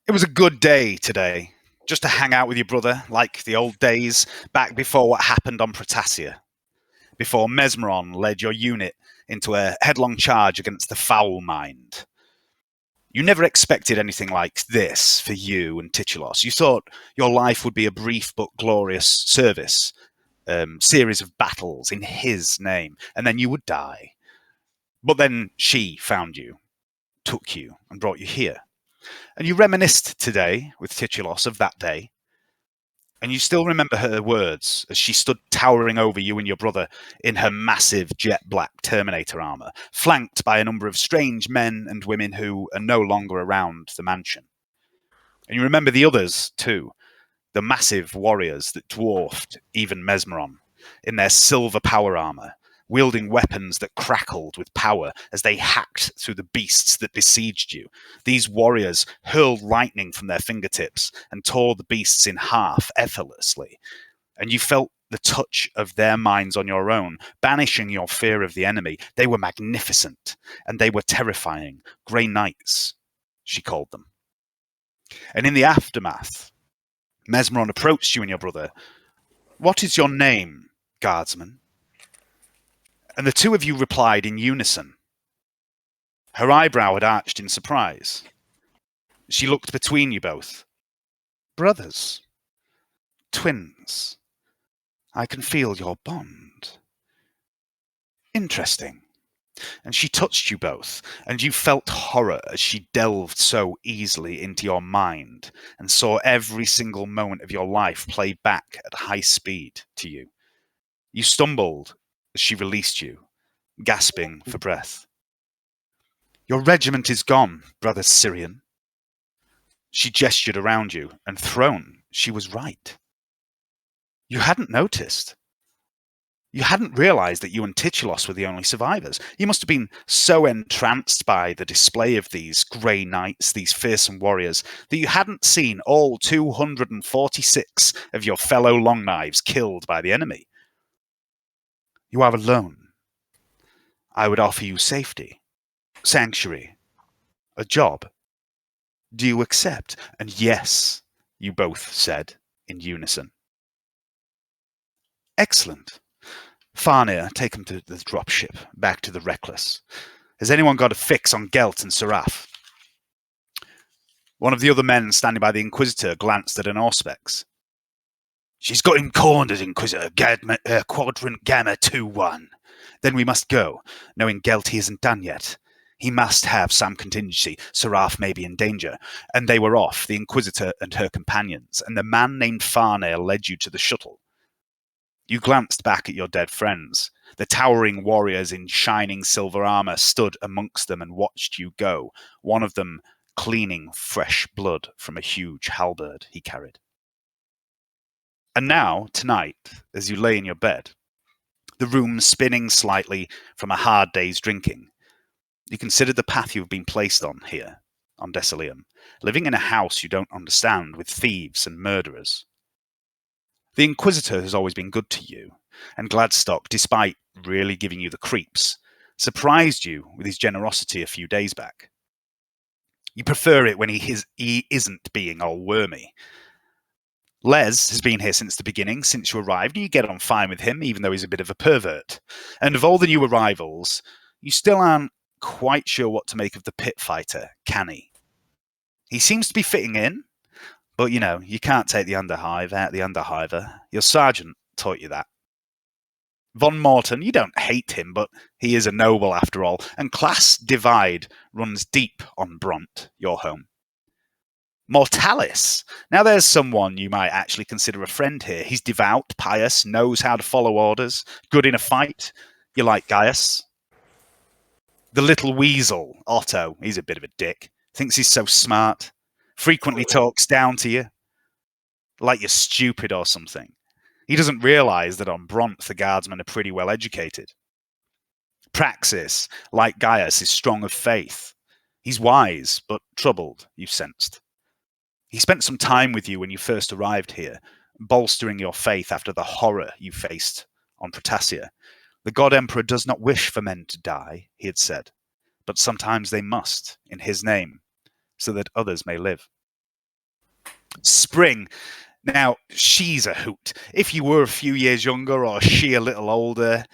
it was a good day today, just to hang out with your brother, like the old days, back before what happened on Protasia, before Mesmeron led your unit into a headlong charge against the Foul Mind. You never expected anything like this for you and Titulos. You thought your life would be a brief but glorious service, series of battles in his name, and then you would die. But then she found you, took you, and brought you here. And you reminisced today with Titulos of that day, and you still remember her words as she stood towering over you and your brother in her massive jet-black Terminator armor, flanked by a number of strange men and women who are no longer around the mansion. And you remember the others, too, the massive warriors that dwarfed even Mesmeron, in their silver power armor, wielding weapons that crackled with power as they hacked through the beasts that besieged you. These warriors hurled lightning from their fingertips and tore the beasts in half effortlessly. And you felt the touch of their minds on your own, banishing your fear of the enemy. They were magnificent, and they were terrifying. Grey Knights, she called them. And in the aftermath, Mesmeron approached you and your brother. "What is your name, guardsman?" And the two of you replied in unison. Her eyebrow had arched in surprise. She looked between you both. "Brothers. Twins. I can feel your bond. Interesting." And she touched you both, and you felt horror as she delved so easily into your mind and saw every single moment of your life play back at high speed to you. You stumbled as she released you, gasping for breath. "Your regiment is gone, brother Syrian." She gestured around you, and thrown, she was right. You hadn't noticed. You hadn't realized that you and Titulos were the only survivors. You must have been so entranced by the display of these grey knights, these fearsome warriors, that you hadn't seen all 246 of your fellow long knives killed by the enemy. You are alone. I would offer you safety, sanctuary, a job. Do you accept? And yes, you both said in unison. Excellent. Farnir, take him to the dropship, back to the Reckless. Has anyone got a fix on Gelt and Seraph? One of the other men standing by the Inquisitor glanced at an Auspex. She's got him cornered, Inquisitor. Quadrant Gamma 2-1. Then we must go, knowing Gelt he isn't done yet. He must have some contingency. Seraph may be in danger. And they were off, the Inquisitor and her companions, and the man named Farnail led you to the shuttle. You glanced back at your dead friends. The towering warriors in shining silver armor stood amongst them and watched you go, one of them cleaning fresh blood from a huge halberd he carried. And now, tonight, as you lay in your bed, the room spinning slightly from a hard day's drinking, you consider the path you've been placed on here, on Desilium, living in a house you don't understand with thieves and murderers. The Inquisitor has always been good to you, and Gladstock, despite really giving you the creeps, surprised you with his generosity a few days back. You prefer it when he isn't being all wormy. Les has been here since the beginning, since you arrived, and you get on fine with him, even though he's a bit of a pervert. And of all the new arrivals, you still aren't quite sure what to make of the pit fighter, Canny. He seems to be fitting in, but you know, you can't take the underhive out the underhiver. Your sergeant taught you that. Von Morton, you don't hate him, but he is a noble after all, and class divide runs deep on Bront, your home. Mortalis. Now there's someone you might actually consider a friend here. He's devout, pious, knows how to follow orders, good in a fight. You like Gaius. The little weasel, Otto, he's a bit of a dick. Thinks he's so smart. Frequently talks down to you. Like you're stupid or something. He doesn't realise that on Bront the guardsmen are pretty well educated. Praxis, like Gaius, is strong of faith. He's wise, but troubled, you've sensed. He spent some time with you when you first arrived here, bolstering your faith after the horror you faced on Protassia. The God Emperor does not wish for men to die, he had said, but sometimes they must, in his name, so that others may live. Spring. Now, she's a hoot. If you were a few years younger or she a little older,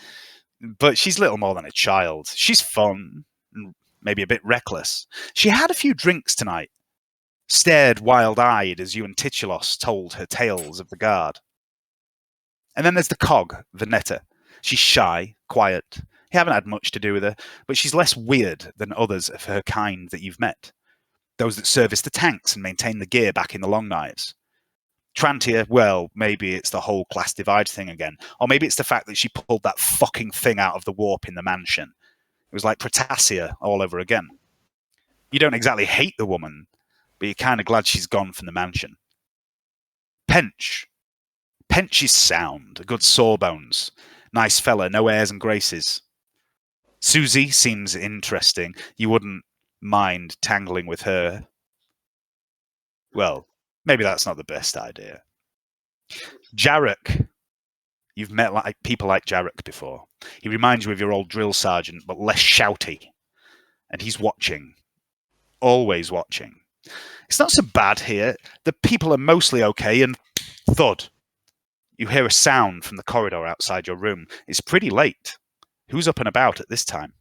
but she's little more than a child. She's fun, and maybe a bit reckless. She had a few drinks tonight, stared wild-eyed as you and Titulos told her tales of the guard. And then there's the cog, Venetta. She's shy, quiet. You haven't had much to do with her, but she's less weird than others of her kind that you've met. Those that service the tanks and maintain the gear back in the Long Knives. Trantia, well, maybe it's the whole class divide thing again. Or maybe it's the fact that she pulled that fucking thing out of the warp in the mansion. It was like Protassia all over again. You don't exactly hate the woman, but you're kind of glad she's gone from the mansion. Pench. Pench is sound, a good sawbones. Nice fella, no airs and graces. Susie seems interesting. You wouldn't mind tangling with her. Well, maybe that's not the best idea. Jarek. You've met people like Jarek before. He reminds you of your old drill sergeant, but less shouty. And he's watching. Always watching. It's not so bad here. The people are mostly okay, and thud. You hear a sound from the corridor outside your room. It's pretty late. Who's up and about at this time?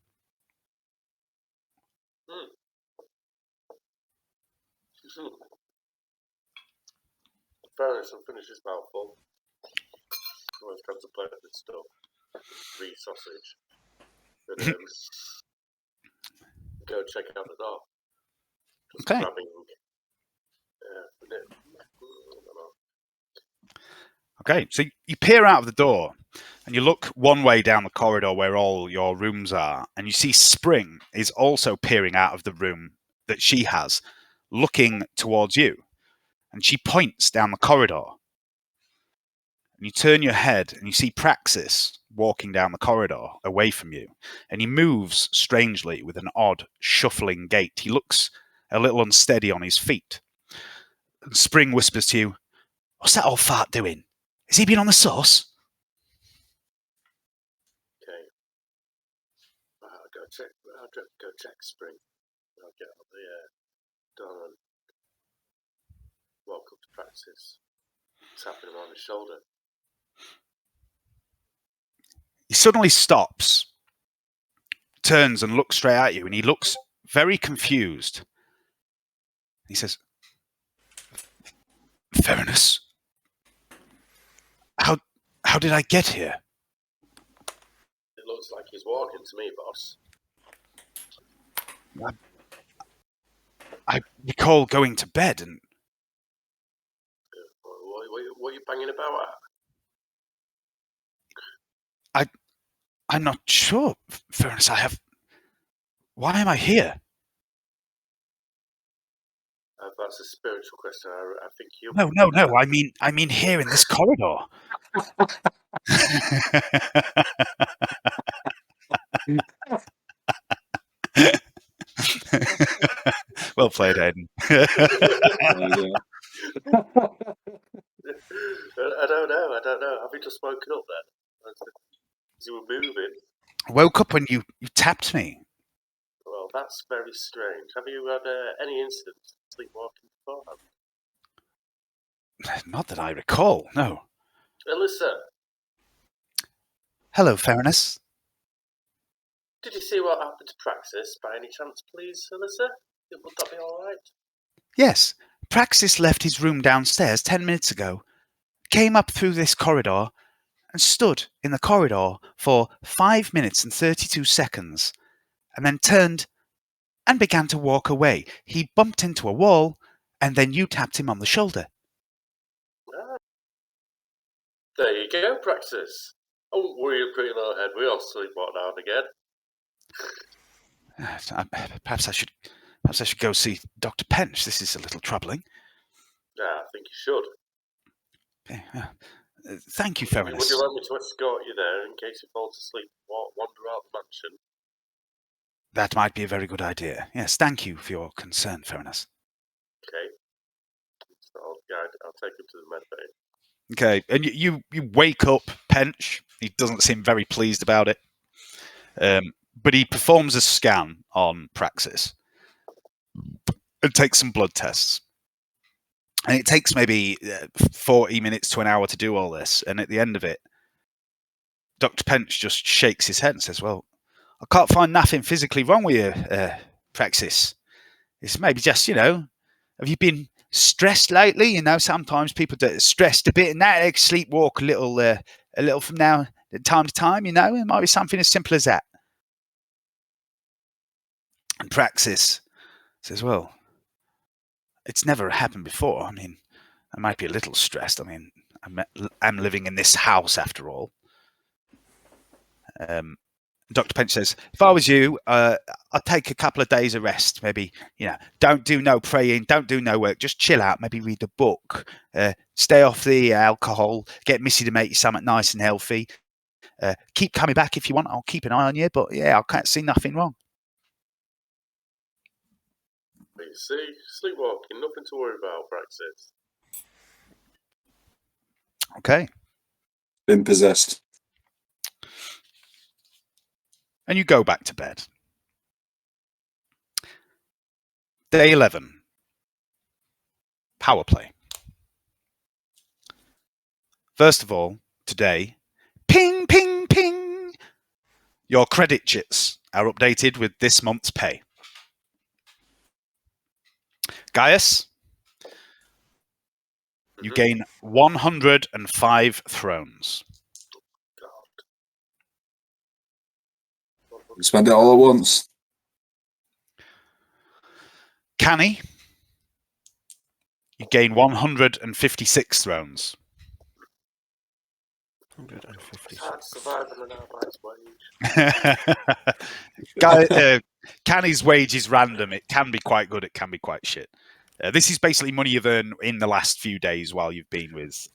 Fairness, I'll finish this mouthful. I was contemplating this stuff. Free sausage. But, go check out the door. Just Okay. grabbing. Okay, so you peer out of the door and you look one way down the corridor where all your rooms are, and you see Spring is also peering out of the room that she has, looking towards you. And she points down the corridor. And you turn your head and you see Praxis walking down the corridor away from you. And he moves strangely with an odd, shuffling gait. He looks a little unsteady on his feet. And Spring whispers to you, "What's that old fart doing? Has he been on the sauce?" Okay. I'll go check Spring. I'll get on the door and walk up to Praxis, tapping him on the shoulder. He suddenly stops, turns and looks straight at you, and he looks very confused. He says, "Fairness, how did I get here?" It looks like he's walking to me, boss. I recall going to bed, and What are you banging about at? I'm not sure. Fairness, why am I here? That's a spiritual question. I think you. No. I mean here in this corridor. Well played, Aiden. Yeah. I don't know. Have you just woken up then? As you were moving? I woke up when you tapped me. Well, that's very strange. Have you had any incidents sleepwalking beforehand? Not that I recall, no. Alyssa, Hello, Fairness. did you see what happened to Praxis by any chance, please, Alyssa? Would that be alright? Yes, Praxis left his room downstairs 10 minutes ago, came up through this corridor, and stood in the corridor for 5 minutes and 32 seconds, and then turned and began to walk away. He bumped into a wall, and then you tapped him on the shoulder. Ah. There you go, Praxis. Oh, we're pretty low head. We all sleepwalk now and again. Perhaps I should go see Dr. Pench. This is a little troubling. Yeah, I think you should. Okay, thank you, Would Fairness. you like me to escort you there in case you fall asleep or wander out the mansion? That might be a very good idea. Yes, thank you for your concern, Fairness. Okay. So I'll take him to the med bay. Okay, and you wake up Pench. He doesn't seem very pleased about it. But he performs a scan on Praxis and takes some blood tests. And it takes maybe 40 minutes to an hour to do all this. And at the end of it, Dr. Pench just shakes his head and says, "Well, I can't find nothing physically wrong with you, Praxis. It's maybe just, have you been stressed lately? Sometimes people get stressed a bit and that they sleepwalk a little from time to time, It might be something as simple as that." And Praxis says, "Well, it's never happened before. I mean, I might be a little stressed. I mean, I'm living in this house after all." Dr. Pench says, "If I was you, I'd take a couple of days of rest. Maybe, don't do no praying, don't do no work. Just chill out. Maybe read a book. Stay off the alcohol. Get Missy to make you something nice and healthy. Keep coming back if you want. I'll keep an eye on you. But yeah, I can't see nothing wrong." You see, sleepwalking, nothing to worry about, Praxis. Okay. Been possessed. And you go back to bed. Day 11. Power play. First of all, today, ping, ping, ping. Your credit chits are updated with this month's pay. Gaius, you gain 105 thrones. Spend it all at once. Canny, you gain 156 thrones. 156. It's hard to survive on an hour's wage. Canny's wage is random. It can be quite good. It can be quite shit. This is basically money you've earned in the last few days while you've been with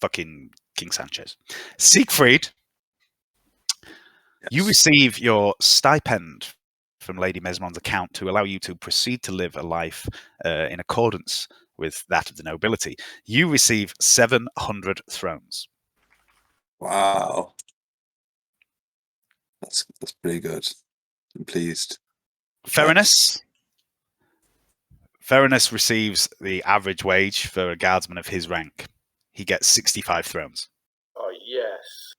fucking King Sanchez. Siegfried, you receive your stipend from Lady Mesmon's account to allow you to proceed to live a life in accordance with that of the nobility. You receive 700 thrones. Wow. That's pretty good. I'm pleased. Fairness receives the average wage for a guardsman of his rank. He gets 65 thrones. Oh, yes.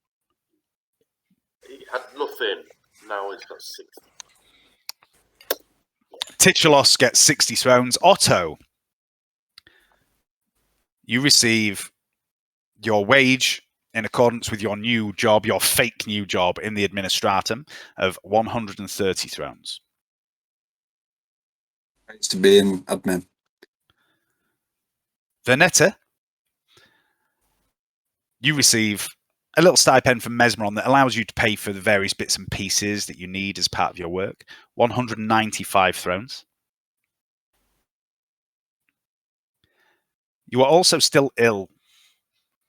Had nothing. Now he's got 60. Titulos gets 60 thrones. Otto, you receive your wage in accordance with your new job, your fake new job in the administratum of 130 thrones. It's to be in admin. Vernetta, you receive a little stipend from Mesmeron that allows you to pay for the various bits and pieces that you need as part of your work. 195 thrones. You are also still ill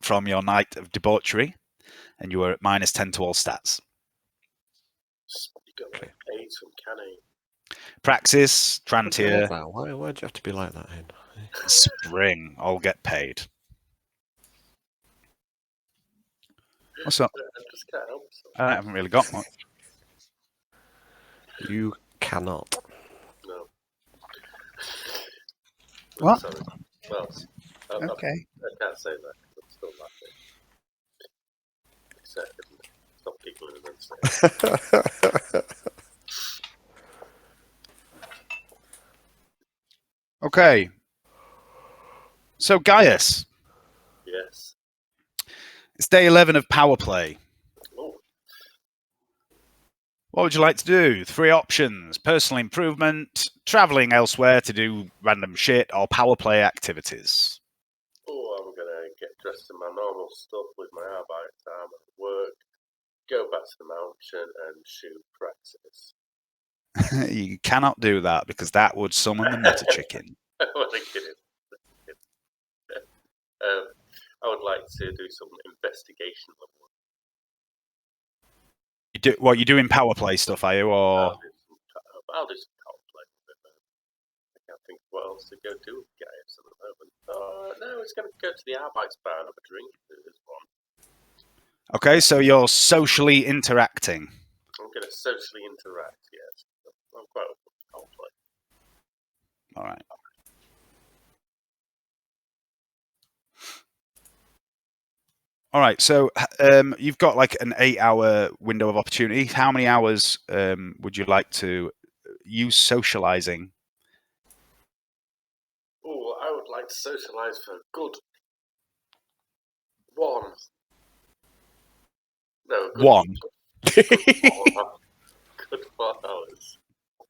from your night of debauchery, and you are at -10 to all stats. You got like 8 from Canny. Praxis, I love Trantier, that. Why'd you have to be like that, Hen? Spring all get paid. What's up? I just can't help myself. I haven't really got much. You cannot. No. What? Sorry. Well, Okay. I can't say that because I'm still laughing. Except stop giggling and then say it. Okay. So, Gaius, Yes. it's day 11 of Power Play. Oh, What would you like to do? 3 options: personal improvement, traveling elsewhere to do random shit, or Power Play activities. I'm gonna get dressed in my normal stuff with my arbeit time at work, go back to the mountain and shoot Praxis. You cannot do that because that would summon the meta chicken. I wasn't kidding. I would like to do some investigation level. You doing Power Play stuff, are you? Or I'll do some power play. I can't think of what else to go do with Gaius at the moment. No, it's going to go to the Arbeits bar and have a drink. There's one. okay, so you're socially interacting. I'm going to socially interact, yes. I'm quite open to power play. All right. All right, so you've got like an 8-hour window of opportunity. How many hours would you like to use socializing? Oh, I would like to socialise for a good 1. No, good 1. Good 4 hours.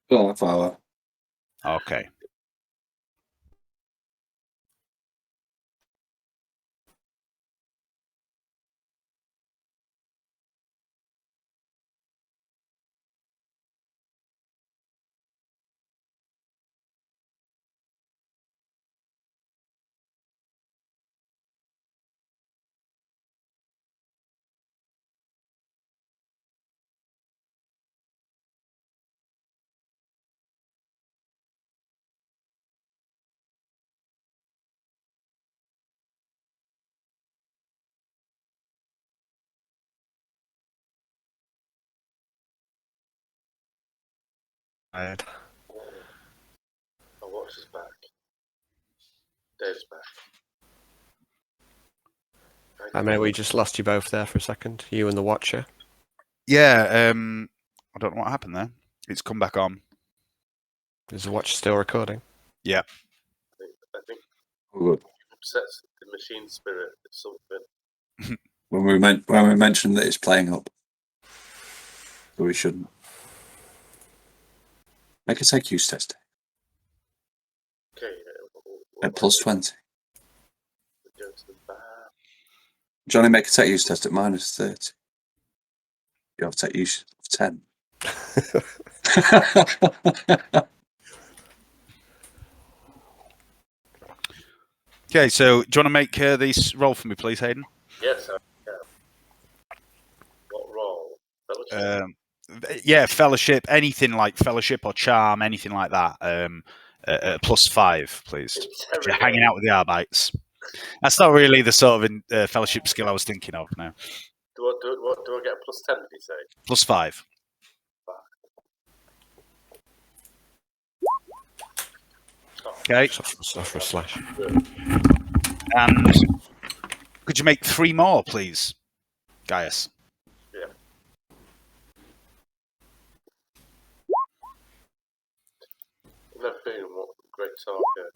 12 hour. Okay. Tired. Our watch is back. Dave's back. I mean, we just lost you both there for a second. You and the Watcher. Yeah, I don't know what happened there. It's come back on. Is the Watcher still recording? Yeah. I think Good. upsets the machine spirit. It's something. When we mentioned that it's playing up, but we shouldn't. Make a tech use test Okay. at +20. Go to the bar. Johnny, make a tech use test at -30. You have tech use of 10. Okay, so do you want to make this roll for me, please, Hayden? Yes, I can. What role? Fellowship? Yeah, fellowship, anything like fellowship or charm, anything like that. +5, please. If you're hanging out with the Arbeits. That's not really the sort of fellowship skill I was thinking of now. Do I get a +10, did you say? +5. Okay. Suffer a slash. And could you make 3 more, please, Gaius? Yeah. great talker.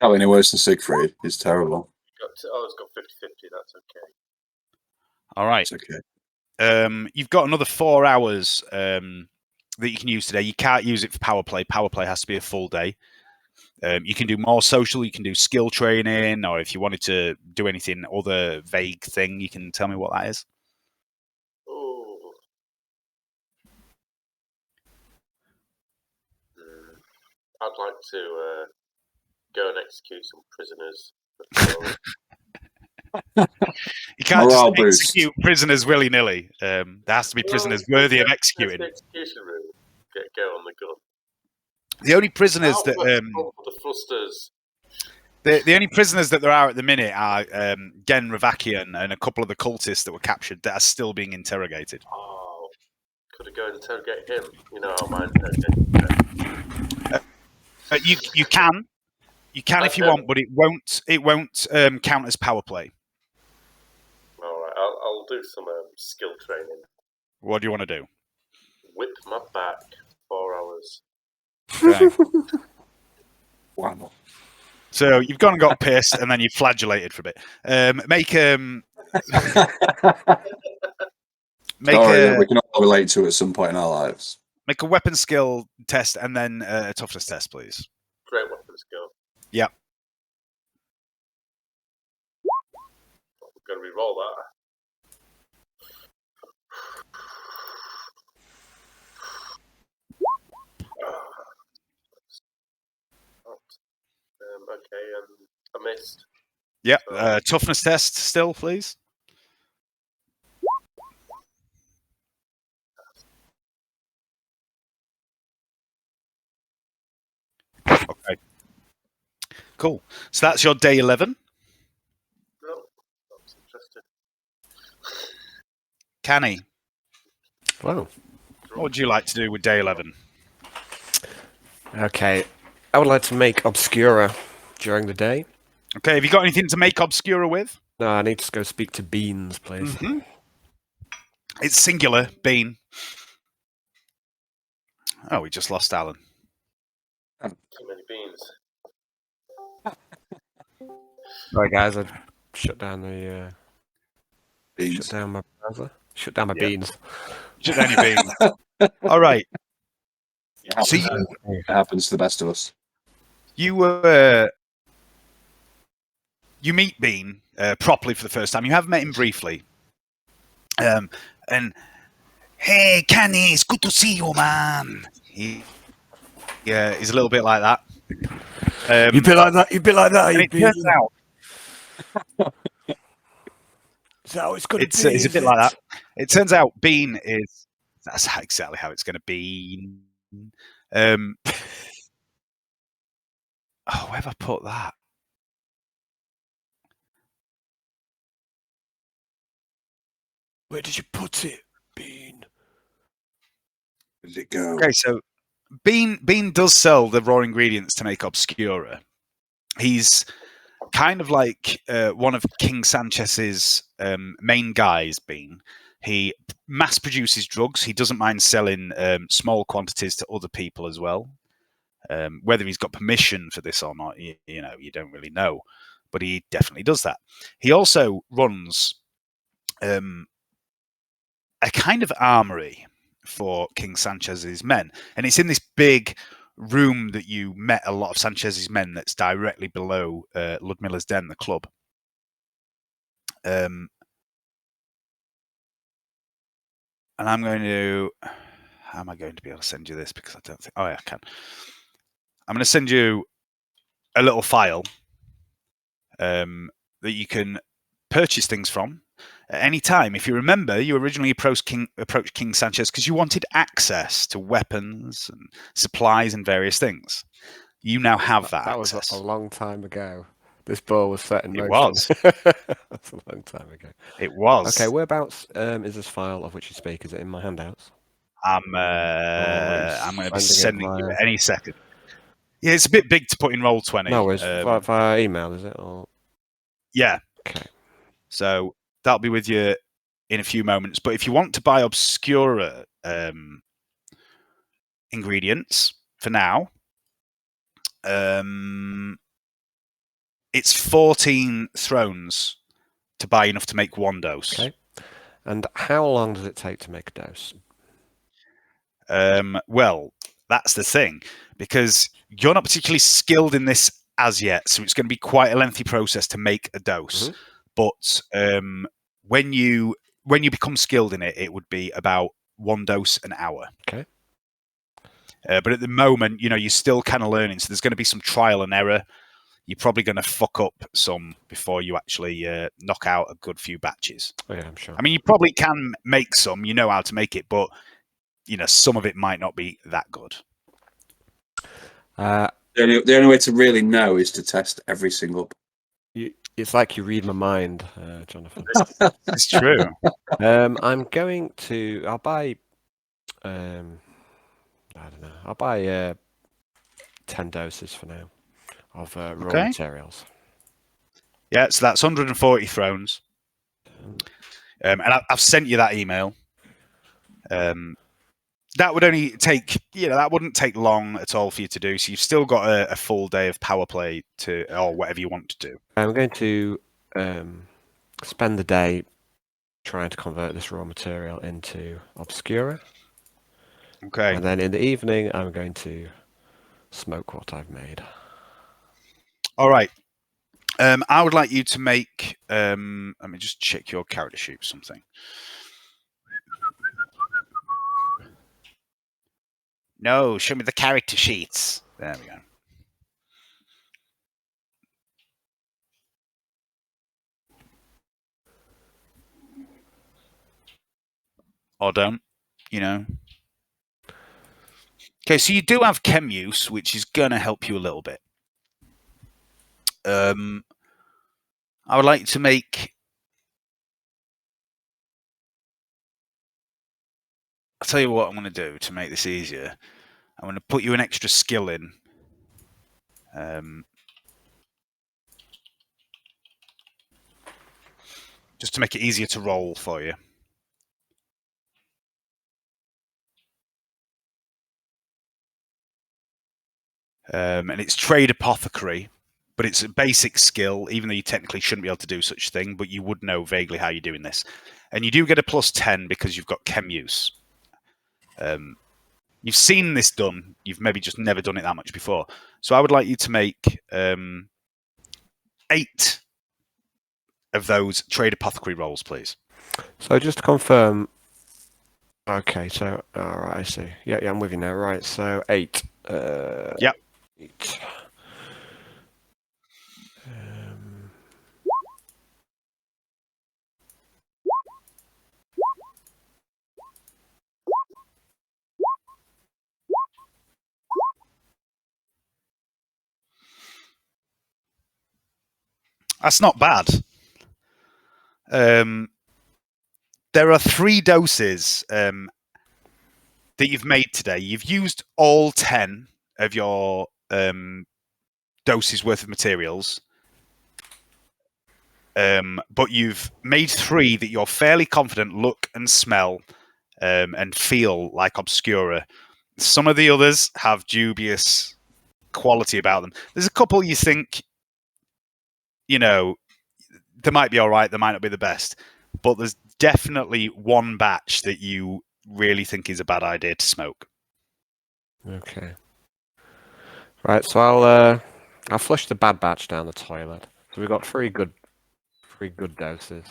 Not any worse than Siegfried. He's terrible. It's got 50-50. That's okay. All right. It's okay. You've got another 4 hours that you can use today. You can't use it for power play. Power play has to be a full day. You can do more social. You can do skill training, or if you wanted to do anything other vague thing, you can tell me what that is. Oh. I'd like to go and execute some prisoners. You can't Morale just boost. execute prisoners willy-nilly. There has to be prisoners worthy of executing. The execution room. Go on the gun. The only prisoners that the thrusters. the only prisoners that there are at the minute are Gen Ravakian and a couple of the cultists that were captured that are still being interrogated. Oh, could have go and interrogate him. You know how mine. You can if you want, but it won't count as power play. All right, I'll do some skill training. What do you want to do? Whip my back 4 hours. Okay. Wow. So you've gone and got pissed, and then you flagellated for a bit. Make Sorry, we can all relate to it at some point in our lives. Make a weapon skill test and then a toughness test, please. Great weapon skill. Yep. We're going to re-roll that. Okay, I missed. Yep. Toughness test still, please. Okay. Cool. So that's your day 11. No, that's interesting. Canny, Wow. what would you like to do with day 11? Okay. I would like to make Obscura during the day. Okay, have you got anything to make Obscura with? No, I need to go speak to Beans, please. Mm-hmm. It's singular, Bean. Oh, we just lost Alan. Too many beans. Sorry, guys. I shut down the. Beans. Shut down my browser. Shut down my beans. Shut down your beans. All right. So It happens to the best of us. you meet Bean properly for the first time. You have met him briefly. And hey, Canny, it's good to see you, man. He's a little bit like that. You be like that. You be like that. And it turns out So it's good. it's a bit like that. It turns out Bean is. That's exactly how it's going to be. Oh, where have I put that? Where did you put it, Bean? Where did it go? Okay, so Bean does sell the raw ingredients to make Obscura. He's kind of like one of King Sanchez's main guys, Bean. He mass produces drugs. He doesn't mind selling small quantities to other people as well. Whether he's got permission for this or not, you don't really know. But he definitely does that. He also runs a kind of armory for King Sanchez's men. And it's in this big room that you met a lot of Sanchez's men that's directly below Ludmilla's Den, the club. And I'm going to... How am I going to be able to send you this? Because I don't think... Oh, yeah, I can. I'm going to send you a little file that you can purchase things from at any time. If you remember, you originally approached King Sanchez because you wanted access to weapons and supplies and various things. You now have that That was access. a long time ago. This ball was set in motion. It was. That's a long time ago. It was. Okay, whereabouts is this file of which you speak? Is it in my handouts? I'm going to be sending you via... any second. Yeah, it's a bit big to put in Roll20. No, it's via email, is it? Or... Yeah. Okay. So that'll be with you in a few moments. But if you want to buy Obscura ingredients, for now. It's 14 thrones to buy enough to make one dose. Okay. And how long does it take to make a dose? Well, that's the thing, because you're not particularly skilled in this as yet, so it's going to be quite a lengthy process to make a dose. But when you become skilled in it, it would be about one dose an hour. Okay. But at the moment, you're still kind of learning, so there's going to be some trial and error. You're probably going to fuck up some before you actually knock out a good few batches. Oh, yeah, I'm sure. I mean, you probably can make some, you know how to make it, but some of it might not be that good. The only way to really know is to test every single. It's like you read my mind, Jonathan. It's true. I'm going to. I'll buy. I don't know. I'll buy 10 doses for now of raw materials. Yeah, so that's 140 thrones. And I've sent you that email. That would only take, that wouldn't take long at all for you to do. So you've still got a full day of power play or whatever you want to do. I'm going to spend the day trying to convert this raw material into Obscura. Okay. And then in the evening, I'm going to smoke what I've made. All right. I would like you to make. Let me just check your character sheet or something. No, show me the character sheets. There we go. Or don't, Okay, so you do have chem use, which is going to help you a little bit. I would like to make. I'll tell you what I'm going to do to make this easier. I'm going to put you an extra skill in. Just to make it easier to roll for you. And it's trade apothecary, but it's a basic skill, even though you technically shouldn't be able to do such a thing, but you would know vaguely how you're doing this. And you do get a +10 because you've got chem use. You've seen this done. You've maybe just never done it that much before. So I would like you to make 8 of those trade apothecary rolls, please. So just to confirm. Okay, so all right, I see. Yeah, I'm with you now. Right, so 8. Yep. 8. That's not bad. There are 3 doses that you've made today. You've used all 10 of your doses worth of materials. But you've made 3 that you're fairly confident look and smell and feel like Obscura. Some of the others have dubious quality about them. There's a couple you think, they might be all right, they might not be the best. But there's definitely one batch that you really think is a bad idea to smoke. Okay. Right, so I'll flush the bad batch down the toilet. So we've got 3 good doses.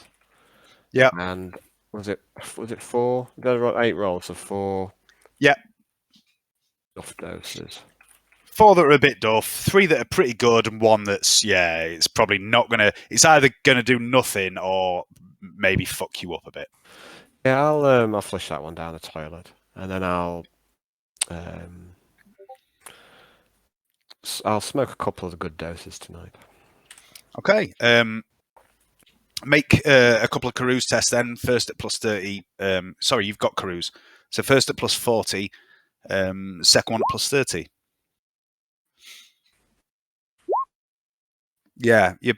Yeah. And was it 4? We got 8 rolls, so 4. Yeah. Duff doses. 4 that are a bit duff, 3 that are pretty good, and 1 that's it's probably not gonna. It's either gonna do nothing or maybe fuck you up a bit. Yeah, I'll flush that one down the toilet, and then I'll smoke a couple of the good doses tonight. Okay. Make a couple of Carews tests then. First at +30. Sorry, you've got Carews. So first at +40. Second one at +30. Yeah, you're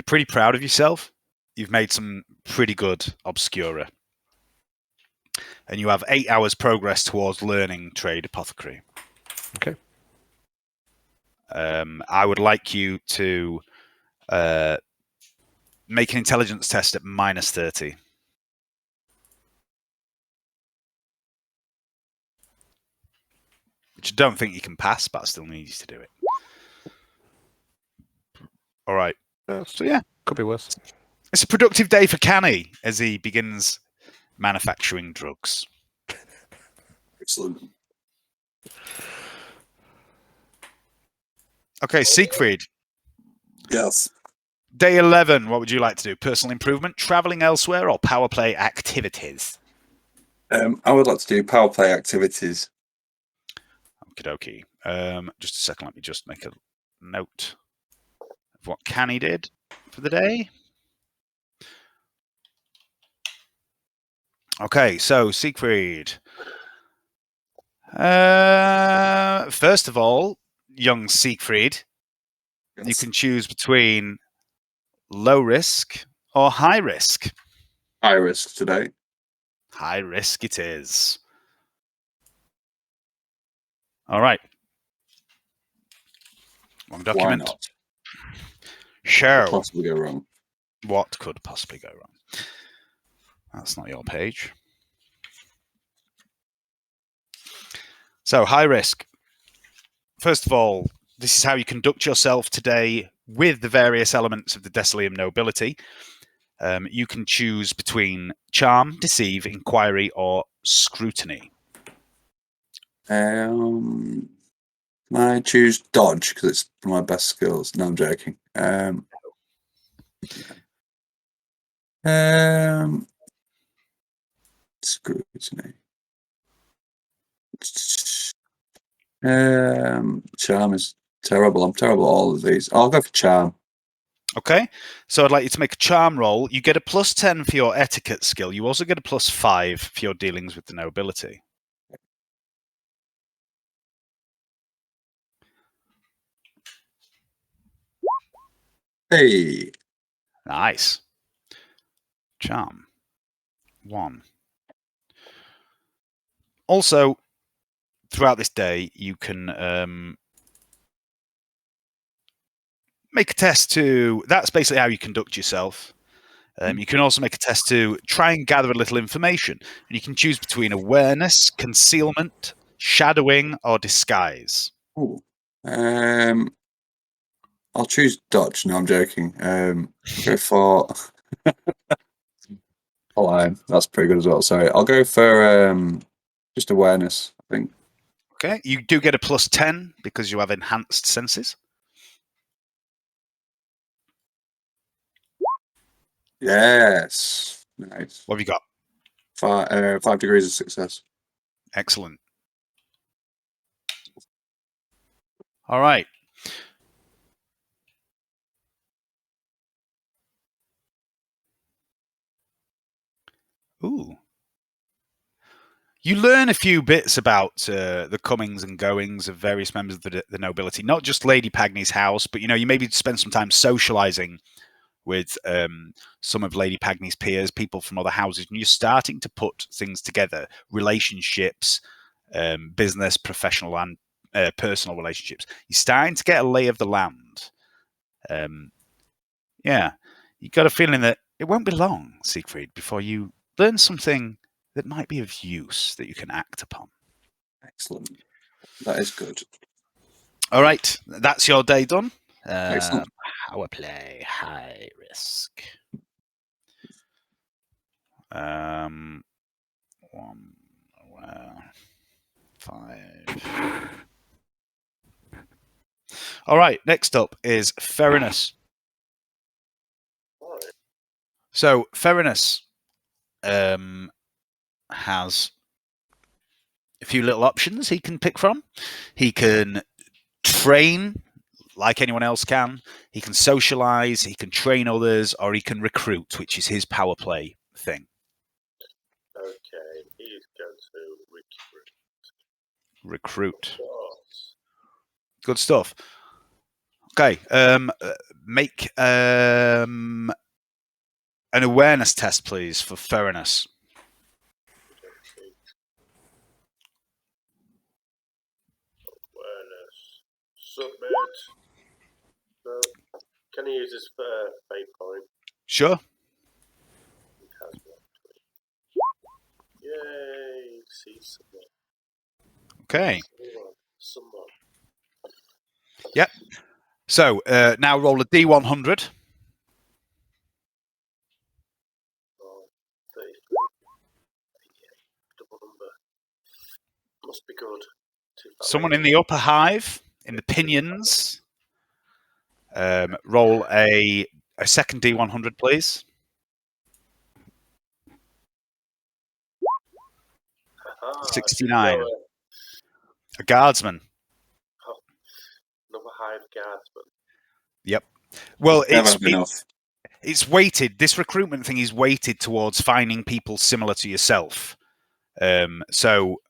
pretty proud of yourself. You've made some pretty good Obscura. And you have 8 hours progress towards learning trade apothecary. Okay. I would like you to make an intelligence test at -30. Which I don't think you can pass, but I still need you to do it. All right. So yeah, Could be worse. it's a productive day for Canny as he begins manufacturing drugs. Excellent. Okay, Siegfried. Yes. Day 11, what would you like to do? Personal improvement, traveling elsewhere, or power play activities? I would like to do power play activities. Okie dokie. Just a second, let me just make a note of what Canny did for the day. Okay, so Siegfried. First of all, young Siegfried, Yes. you can choose between low risk or high risk. High risk today. High risk it is. All right. Wrong document. Why not? Show. What could possibly go wrong? What could possibly go wrong? That's not your page. So, high risk. First of all, this is how you conduct yourself today with the various elements of the Decilium nobility. You can choose between charm, deceive, inquiry, or scrutiny. Can I choose dodge because it's one of my best skills? No, I'm joking. Scrutiny. Charm is terrible. I'm terrible at all of these. I'll go for charm. Okay, so I'd like you to make a charm roll. You get a +10 for your etiquette skill. You also get a +5 for your dealings with the nobility. Hey. Nice. Charm. 1. Also, throughout this day, you can make a test to... That's basically how you conduct yourself. You can also make a test to try and gather a little information. And you can choose between awareness, concealment, shadowing, or disguise. Ooh. I'll choose dodge. No, I'm joking. Go for... Oh, that's pretty good as well. Sorry. I'll go for just awareness, I think. Okay, you do get a +10 because you have enhanced senses. Yes. Nice. What have you got? 5 degrees of success. Excellent. All right. Ooh. You learn a few bits about the comings and goings of various members of the nobility, not just Lady Pagny's house, but you maybe spend some time socializing with some of Lady Pagny's peers, people from other houses, and you're starting to put things together, relationships, business, professional, and personal relationships. You're starting to get a lay of the land. Yeah, you got a feeling that it won't be long, Siegfried, before you learn something that might be of use that you can act upon. Excellent. That is good. All right, that's your day done. Excellent. Power play, high risk. 1, 5. All right, next up is Ferinus. All right. So Ferinus has a few little options he can pick from. He can train like anyone else can. He can socialize, he can train others, or he can recruit, which is his power play thing. Okay, he's going to Recruit. recruit. Good stuff. Okay, make an awareness test, please, for Ferinus. Awareness. Submit. Can he use his fate point? Sure. He has one. Yay! See someone. Okay. Someone. Yep. So now roll a D100. Oh, 33. Double number. Must be good. Someone in the upper hive, in the pinions. Roll a second D100, please. Aha, 69. A guardsman. Another hive guardsman. Yep. Well, Never enough. it's weighted. This recruitment thing is weighted towards finding people similar to yourself. So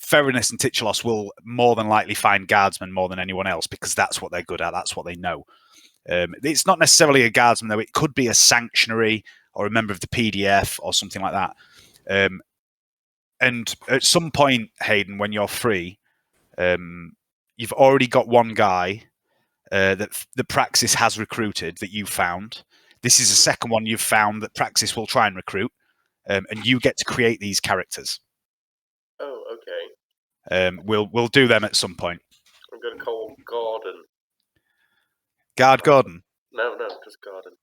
Ferinus and Titulos will more than likely find guardsmen more than anyone else because that's what they're good at. That's what they know. It's not necessarily a guardsman, though. It could be a sanctuary or a member of the PDF or something like that. And at some point, Hayden, when you're free, you've already got one guy that the Praxis has recruited that you found. This is the second one you've found that Praxis will try and recruit, and you get to create these characters. Oh, okay. We'll do them at some point. I'm going to call him Gordon. Guard Gordon. No, just Gordon.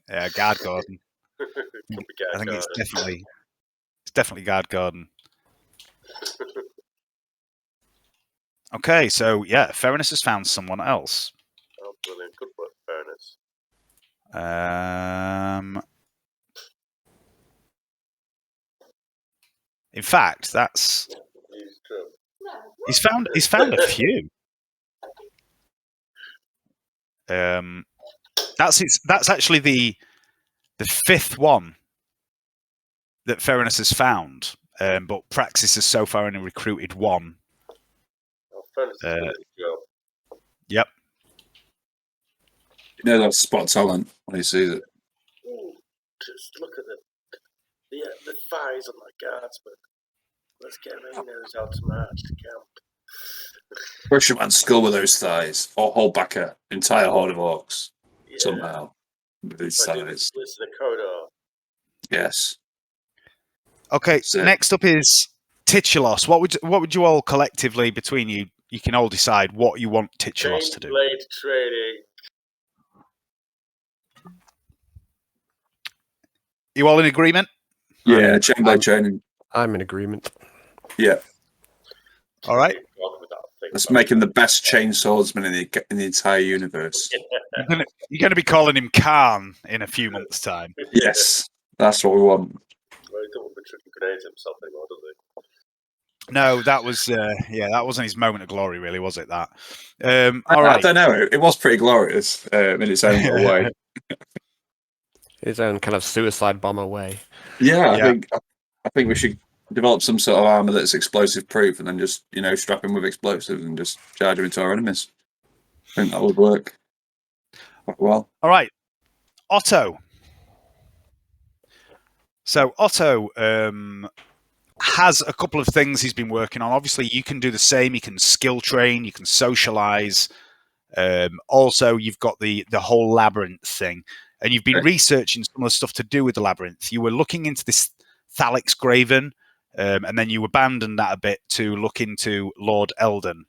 Yeah, Guard Gordon. I think it's definitely Guard Gordon. Okay, so yeah, Ferinus has found someone else. Oh, brilliant. Good work, Ferinus. In fact, that's he's found a few. That's actually the fifth one that Ferinus has found, but Praxis has so far only recruited one. Oh, Ferinus is doing a good job. Yep. You know that's spot talent when he sees it. Ooh, just look at the thighs on my guardsman. Let's get Rhinos out to march to camp. Push a man's skull with those thighs, or hold back an entire horde of orcs somehow with these thighs. Listen, the corridor. Yes. Okay. Next up is Titulos. What would you all collectively between you? You can all decide what you want Titulos to do. Blade training. You all in agreement? Yeah, chainblade training. I'm in agreement. Yeah. All right. Let's make him the best chain swordsman in the entire universe. You're going to be calling him Khan in a few months' time. Yes, that's what we want. Well, he don't want to be tricking grenades himself anymore, does he? No, that was that wasn't his moment of glory, really, was it? That. All right. I don't know. It was pretty glorious in its own little way. His own kind of suicide bomber way. Yeah, I think we should develop some sort of armor that's explosive proof, and then just strap him with explosives and just charge him into our enemies. I think that would work quite well. All right, Otto. So Otto has a couple of things he's been working on. Obviously, you can do the same. You can skill train. You can socialize. Also, you've got the whole labyrinth thing, and you've been researching some of the stuff to do with the labyrinth. You were looking into this Thalix Graven, and then you abandoned that a bit to look into Lord Eldon.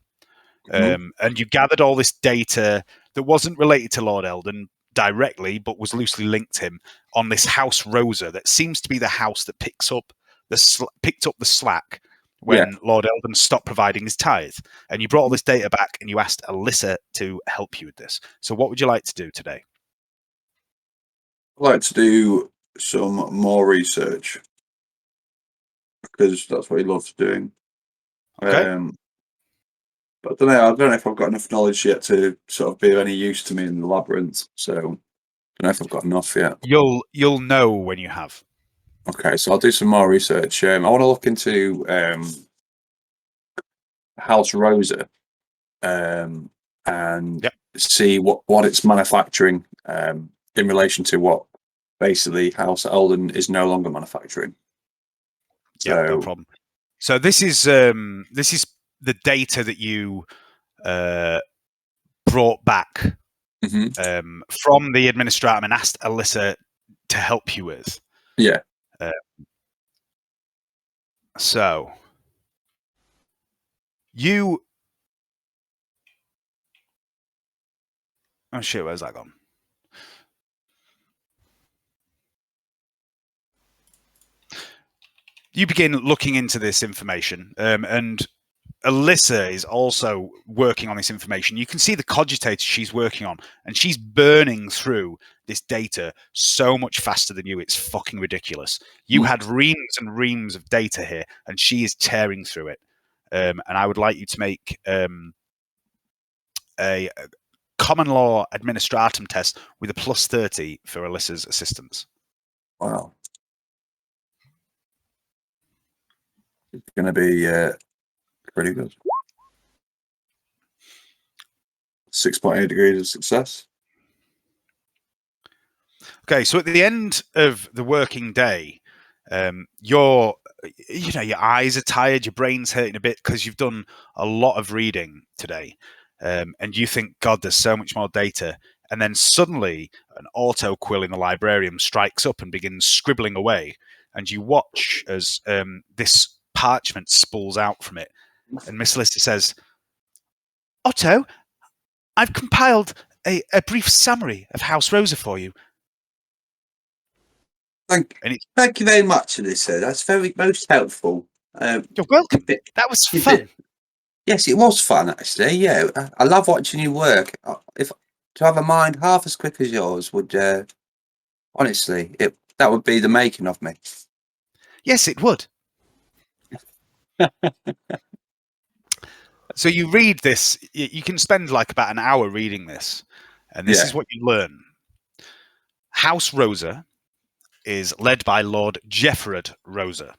And you gathered all this data that wasn't related to Lord Eldon directly, but was loosely linked to him on this House Rosa that seems to be the house that picked up the slack when Lord Eldon stopped providing his tithe. And you brought all this data back and you asked Alyssa to help you with this. So what would you like to do today? I'd like to do some more research because that's what he loves doing. Okay. But I don't know if I've got enough knowledge yet to sort of be of any use to me in the labyrinth. So I don't know if I've got enough yet. You'll know when you have. Okay, so I'll do some more research. I want to look into House Rosa and see what it's manufacturing in relation to what basically House Eldon is no longer manufacturing. Yeah, no problem. So this is the data that you brought back from the administratum and asked Alyssa to help you with. Yeah. So you. Oh shit! Where's that gone? You begin looking into this information, and Alyssa is also working on this information. You can see the cogitator she's working on, and she's burning through this data so much faster than you. It's fucking ridiculous. You had reams and reams of data here, and she is tearing through it. And I would like you to make a common law administratum test with a +30 for Alyssa's assistance. Wow. It's going to be pretty good. 6.8 degrees of success. Okay, so at the end of the working day, your eyes are tired, your brain's hurting a bit because you've done a lot of reading today, and you think, God, there's so much more data. And then suddenly an auto quill in the librarium strikes up and begins scribbling away, and you watch as this parchment spools out from it. And Miss Alyssa says, Otto, I've compiled a brief summary of House Rosa for you. Thank you very much, Alyssa. That's most helpful. You're welcome. That was fun. Yes, it was fun, actually. Yeah, I love watching you work. If to have a mind half as quick as yours would, honestly, that would be the making of me. Yes, it would. So you read this. You can spend like about an hour reading this, and this is what you learn. House Rosa is led by Lord Jeffrey Rosa.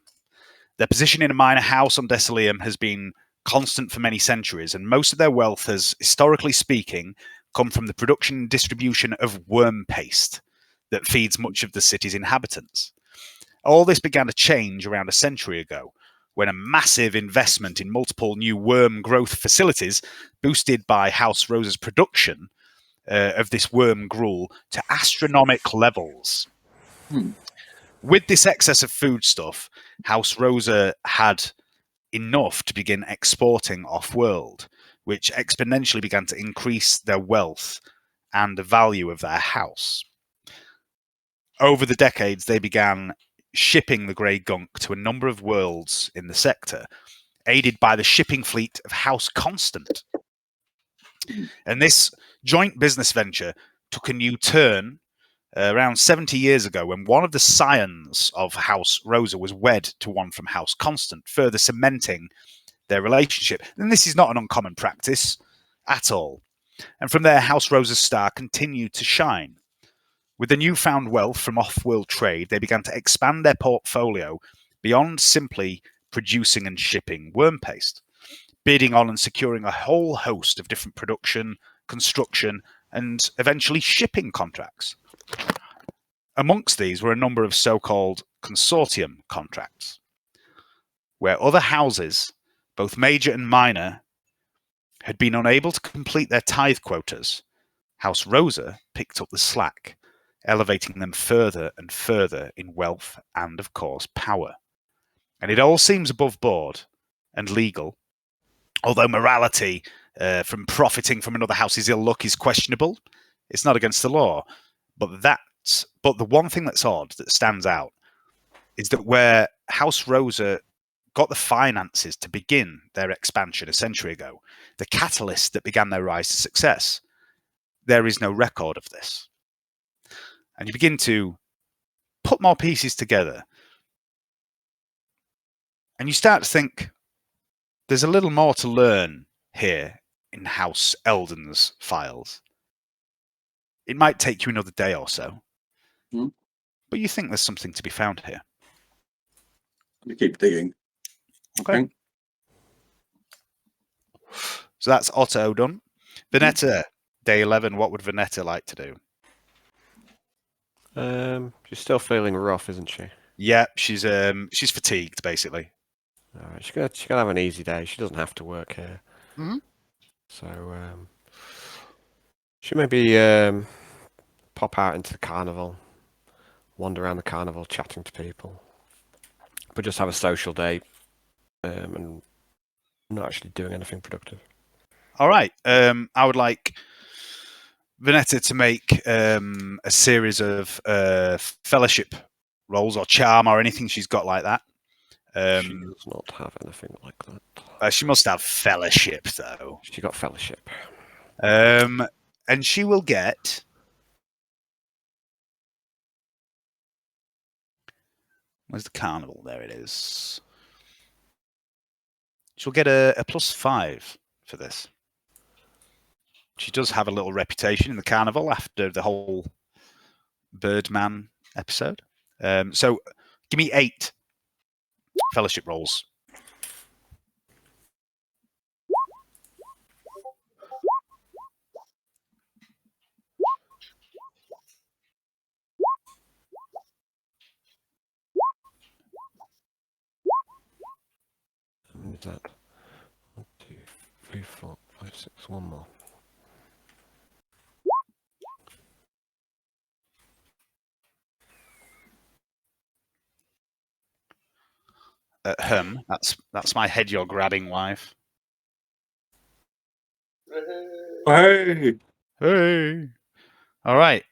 Their position in a minor house on Desilium has been constant for many centuries, and most of their wealth has, historically speaking, come from the production and distribution of worm paste that feeds much of the city's inhabitants. All this began to change around a century ago, when a massive investment in multiple new worm growth facilities, boosted by House Rosa's production of this worm gruel to astronomical levels. With this excess of foodstuff, House Rosa had enough to begin exporting off-world, which exponentially began to increase their wealth and the value of their house. Over the decades, they began shipping the grey gunk to a number of worlds in the sector, aided by the shipping fleet of House Constant. And this joint business venture took a new turn around 70 years ago, when one of the scions of House Rosa was wed to one from House Constant, further cementing their relationship. And this is not an uncommon practice at all. And from there, House Rosa's star continued to shine. With the newfound wealth from off-world trade, they began to expand their portfolio beyond simply producing and shipping worm paste, bidding on and securing a whole host of different production, construction, and eventually shipping contracts. Amongst these were a number of so-called consortium contracts, where other houses, both major and minor, had been unable to complete their tithe quotas. House Rosa picked up the slack, elevating them further and further in wealth and, of course, power. And it all seems above board and legal, although morality from profiting from another house's ill luck is questionable. It's not against the law. But the one thing that's odd, that stands out, is that where House Rosa got the finances to begin their expansion a century ago, the catalyst that began their rise to success, there is no record of this. And you begin to put more pieces together, and you start to think there's a little more to learn here in House Eldon's files. It might take you another day or so, but you think there's something to be found here. You keep digging. Okay. So that's Otto done. Vanetta, day 11. What would Vanetta like to do? She's still feeling rough, isn't she? Yeah, she's fatigued, basically. All right, she's gonna have an easy day. She doesn't have to work here. Mm-hmm. So Should maybe pop out into the carnival, wander around the carnival, chatting to people, but just have a social day and not actually doing anything productive. All right. I would like Vanetta to make a series of fellowship rolls or charm or anything she's got like that. She does not have anything like that. She must have fellowship, though. She got fellowship. And she will get... Where's the carnival? There it is. She'll get a +5 for this. She does have a little reputation in the carnival after the whole Birdman episode. So give me 8 fellowship rolls. Is that 1, 2, 3, 4, 5, 6? One more. That's my head you're grabbing, wife. Hey. All right.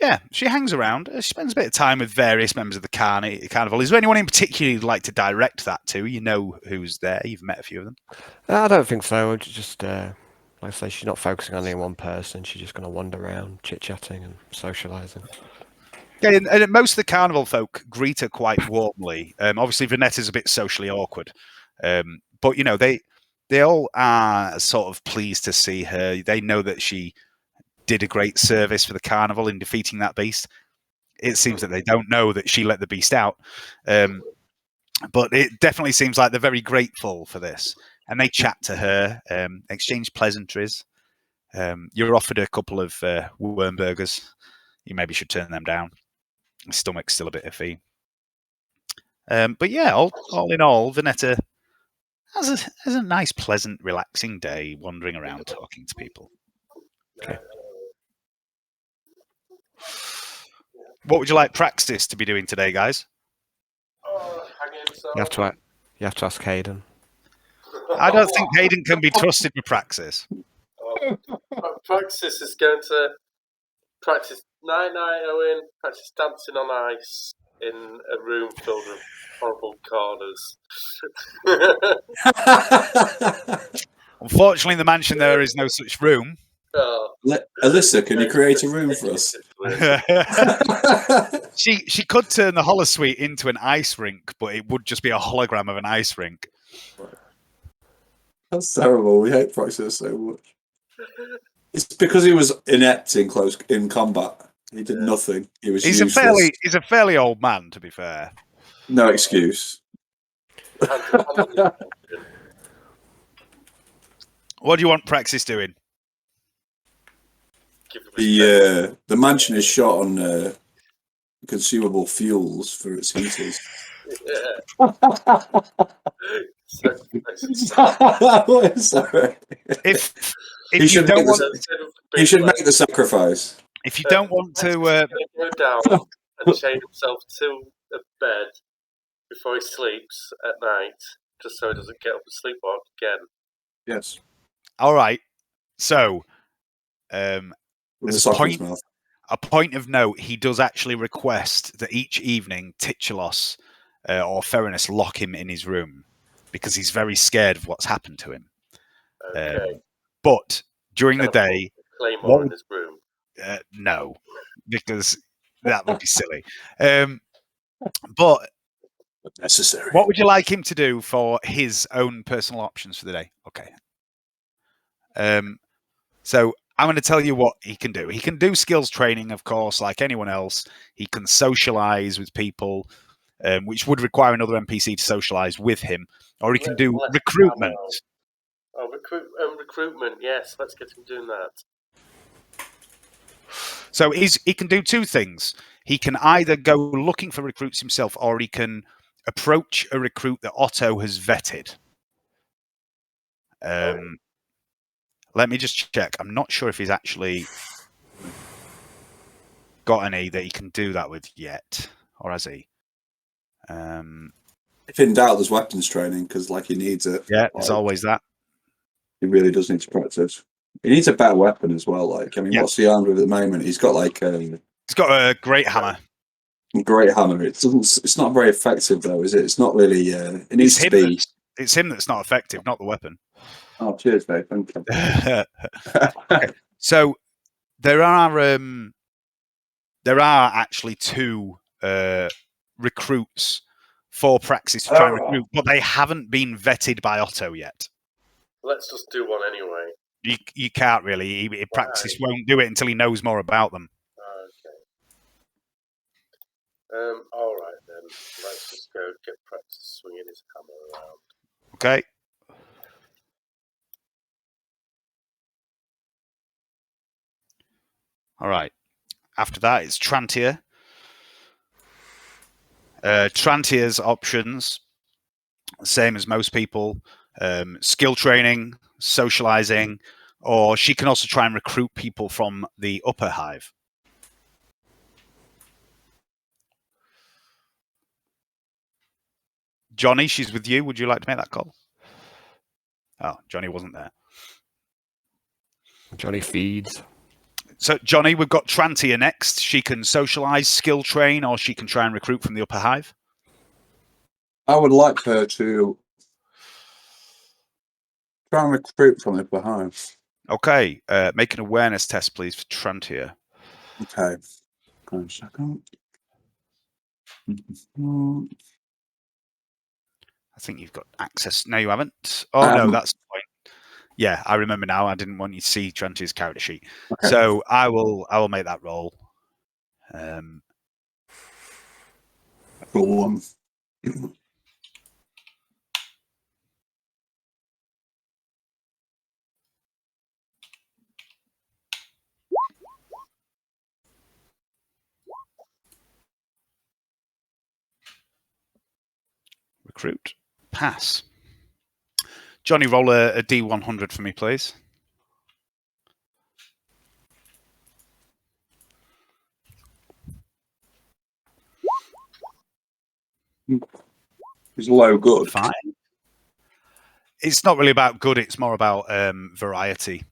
Yeah, she hangs around. She spends a bit of time with various members of the carnival. Is there anyone in particular you'd like to direct that to? You know who's there. You've met a few of them. I don't think so. Just like I say, she's not focusing on any one person. She's just going to wander around, chit-chatting and socialising. Yeah, and most of the carnival folk greet her quite warmly. Obviously, Vanetta's a bit socially awkward, but you know they all are sort of pleased to see her. They know that she did a great service for the carnival in defeating that beast. It seems that they don't know that she let the beast out, but it definitely seems like they're very grateful for this, and they chat to her, exchange pleasantries. You're offered a couple of worm burgers. You maybe should turn them down. My stomach's still a bit iffy. But yeah, all in all, Vanetta has a nice, pleasant, relaxing day wandering around talking to people. Okay. What would you like Praxis to be doing today, guys? You have to ask Hayden. I don't think Hayden can be trusted with Praxis. Praxis is going to practice night-night, Owen. Practice dancing on ice in a room filled with horrible corners. Unfortunately, in the mansion there is no such room. Oh, Alyssa, can you create a room for us? She could turn the holosuite into an ice rink, but it would just be a hologram of an ice rink. That's terrible. We hate Praxis so much. It's because he was inept in combat. He did nothing. He was He's useless. he's a fairly old man, to be fair. No excuse. What do you want Praxis doing? The mansion is shot on consumable fuels for its heaters. Sorry. If He you should don't make want, he should make the sacrifice. if you don't want to, go down and chain himself to a bed before he sleeps at night, just so he doesn't get up and sleepwalk again. Yes. all right. So, With there's a sock in his point- mouth. a point of note: he does actually request that each evening Titulos or Ferinus lock him in his room because he's very scared of what's happened to him. Okay. But during the day, Claymore in his room. no, because that would be silly. But Necessary. what would you like him to do for his own personal options for the day? Okay. So I'm going to tell you what he can do. He can do skills training, of course, like anyone else. He can socialize with people, which would require another NPC to socialize with him, or he can do recruitment. Oh, recruitment, yes. Let's get him doing that. So he can do 2 things. He can either go looking for recruits himself, or he can approach a recruit that Otto has vetted. Let me just check. I'm not sure if he's actually got any that he can do that with yet, or has he? If in doubt, there's weapons training because, like, he needs it. Yeah, there's always that. He really does need to practice. He needs a better weapon as well. Like, I mean, what's he armed with at the moment? He's got like he's got a great hammer. Great hammer. It doesn't. It's not very effective though, is it? It's not really. It needs to be. It's him that's not effective, not the weapon. Oh, cheers, Dave. Thank you. Okay. So there are actually 2 recruits for Praxis to try and recruit, but they haven't been vetted by Otto yet. Let's just do one anyway. You can't really. Praxis won't do it until he knows more about them. Okay. All right then. Let's just go get Praxis swinging his hammer around. Okay. All right. After that, it's Trantier. Trantier's options, same as most people: skill training, socializing, or she can also try and recruit people from the upper hive. Johnny, she's with you. Would you like to make that call? Oh, Johnny wasn't there. Johnny feeds. So, Johnny, we've got Trantier next. She can socialize, skill train, or she can try and recruit from the upper hive. I would like her to try and recruit from the upper hive. Okay. Make an awareness test, please, for Trantier. Okay. Hold on a second. I think you've got access. No, you haven't. Oh, no, that's the point. Yeah, I remember now. I didn't want you to see Trentier's character sheet. Okay. So I will make that roll. For one. Recruit. Pass. Johnny, roll a D100 for me, please. It's low good. Fine. It's not really about good. It's more about variety.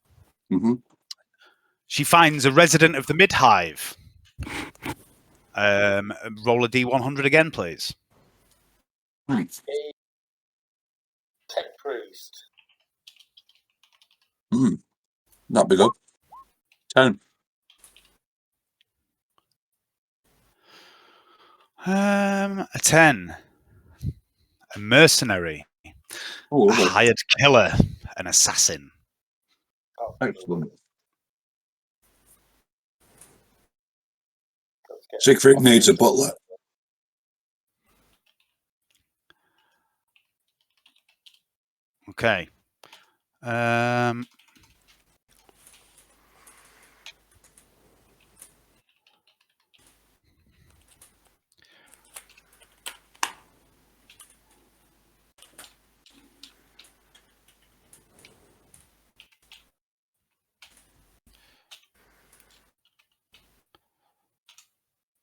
Mm-hmm. She finds a resident of the mid-hive. Roll a D100 again, please. Thanks. Tech priest. That'd be good. 10. A 10. A mercenary. Oh, a hired killer. An assassin. Oh, excellent. Siegfried needs a butler. Okay.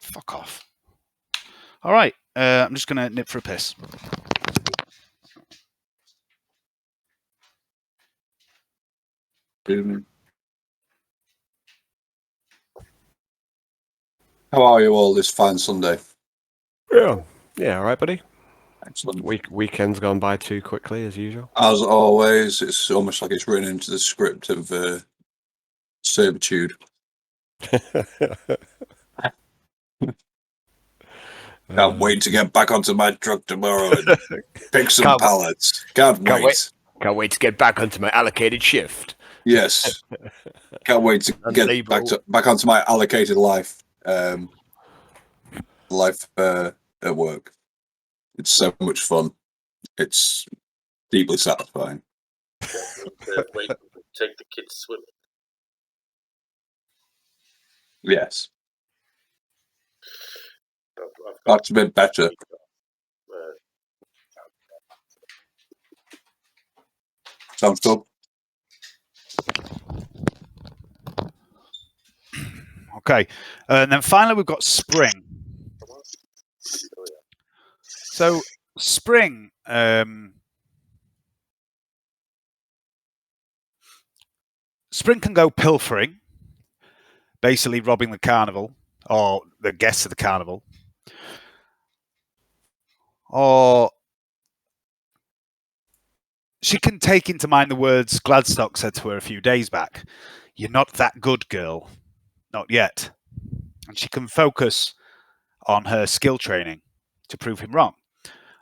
Fuck off. All right. I'm just going to nip for a piss. How are you all this fine Sunday? Yeah, all right, buddy. Excellent. Weekend's gone by too quickly, as usual. As always, it's almost like it's written into the script of servitude. Can't wait to get back onto my truck tomorrow and pick some pallets. Can't wait. Can't wait to get back onto my allocated shift. Yes. Can't wait to get back onto my allocated life. Life at work. It's so much fun. It's deeply satisfying. Wait, take the kids swimming. Yes. That's a bit better. Sounds good. Okay, and then finally we've got Spring. So Spring, Spring can go pilfering, basically robbing the carnival or the guests of the carnival, or she can take into mind the words Gladstock said to her a few days back. You're not that good, girl. Not yet. And she can focus on her skill training to prove him wrong.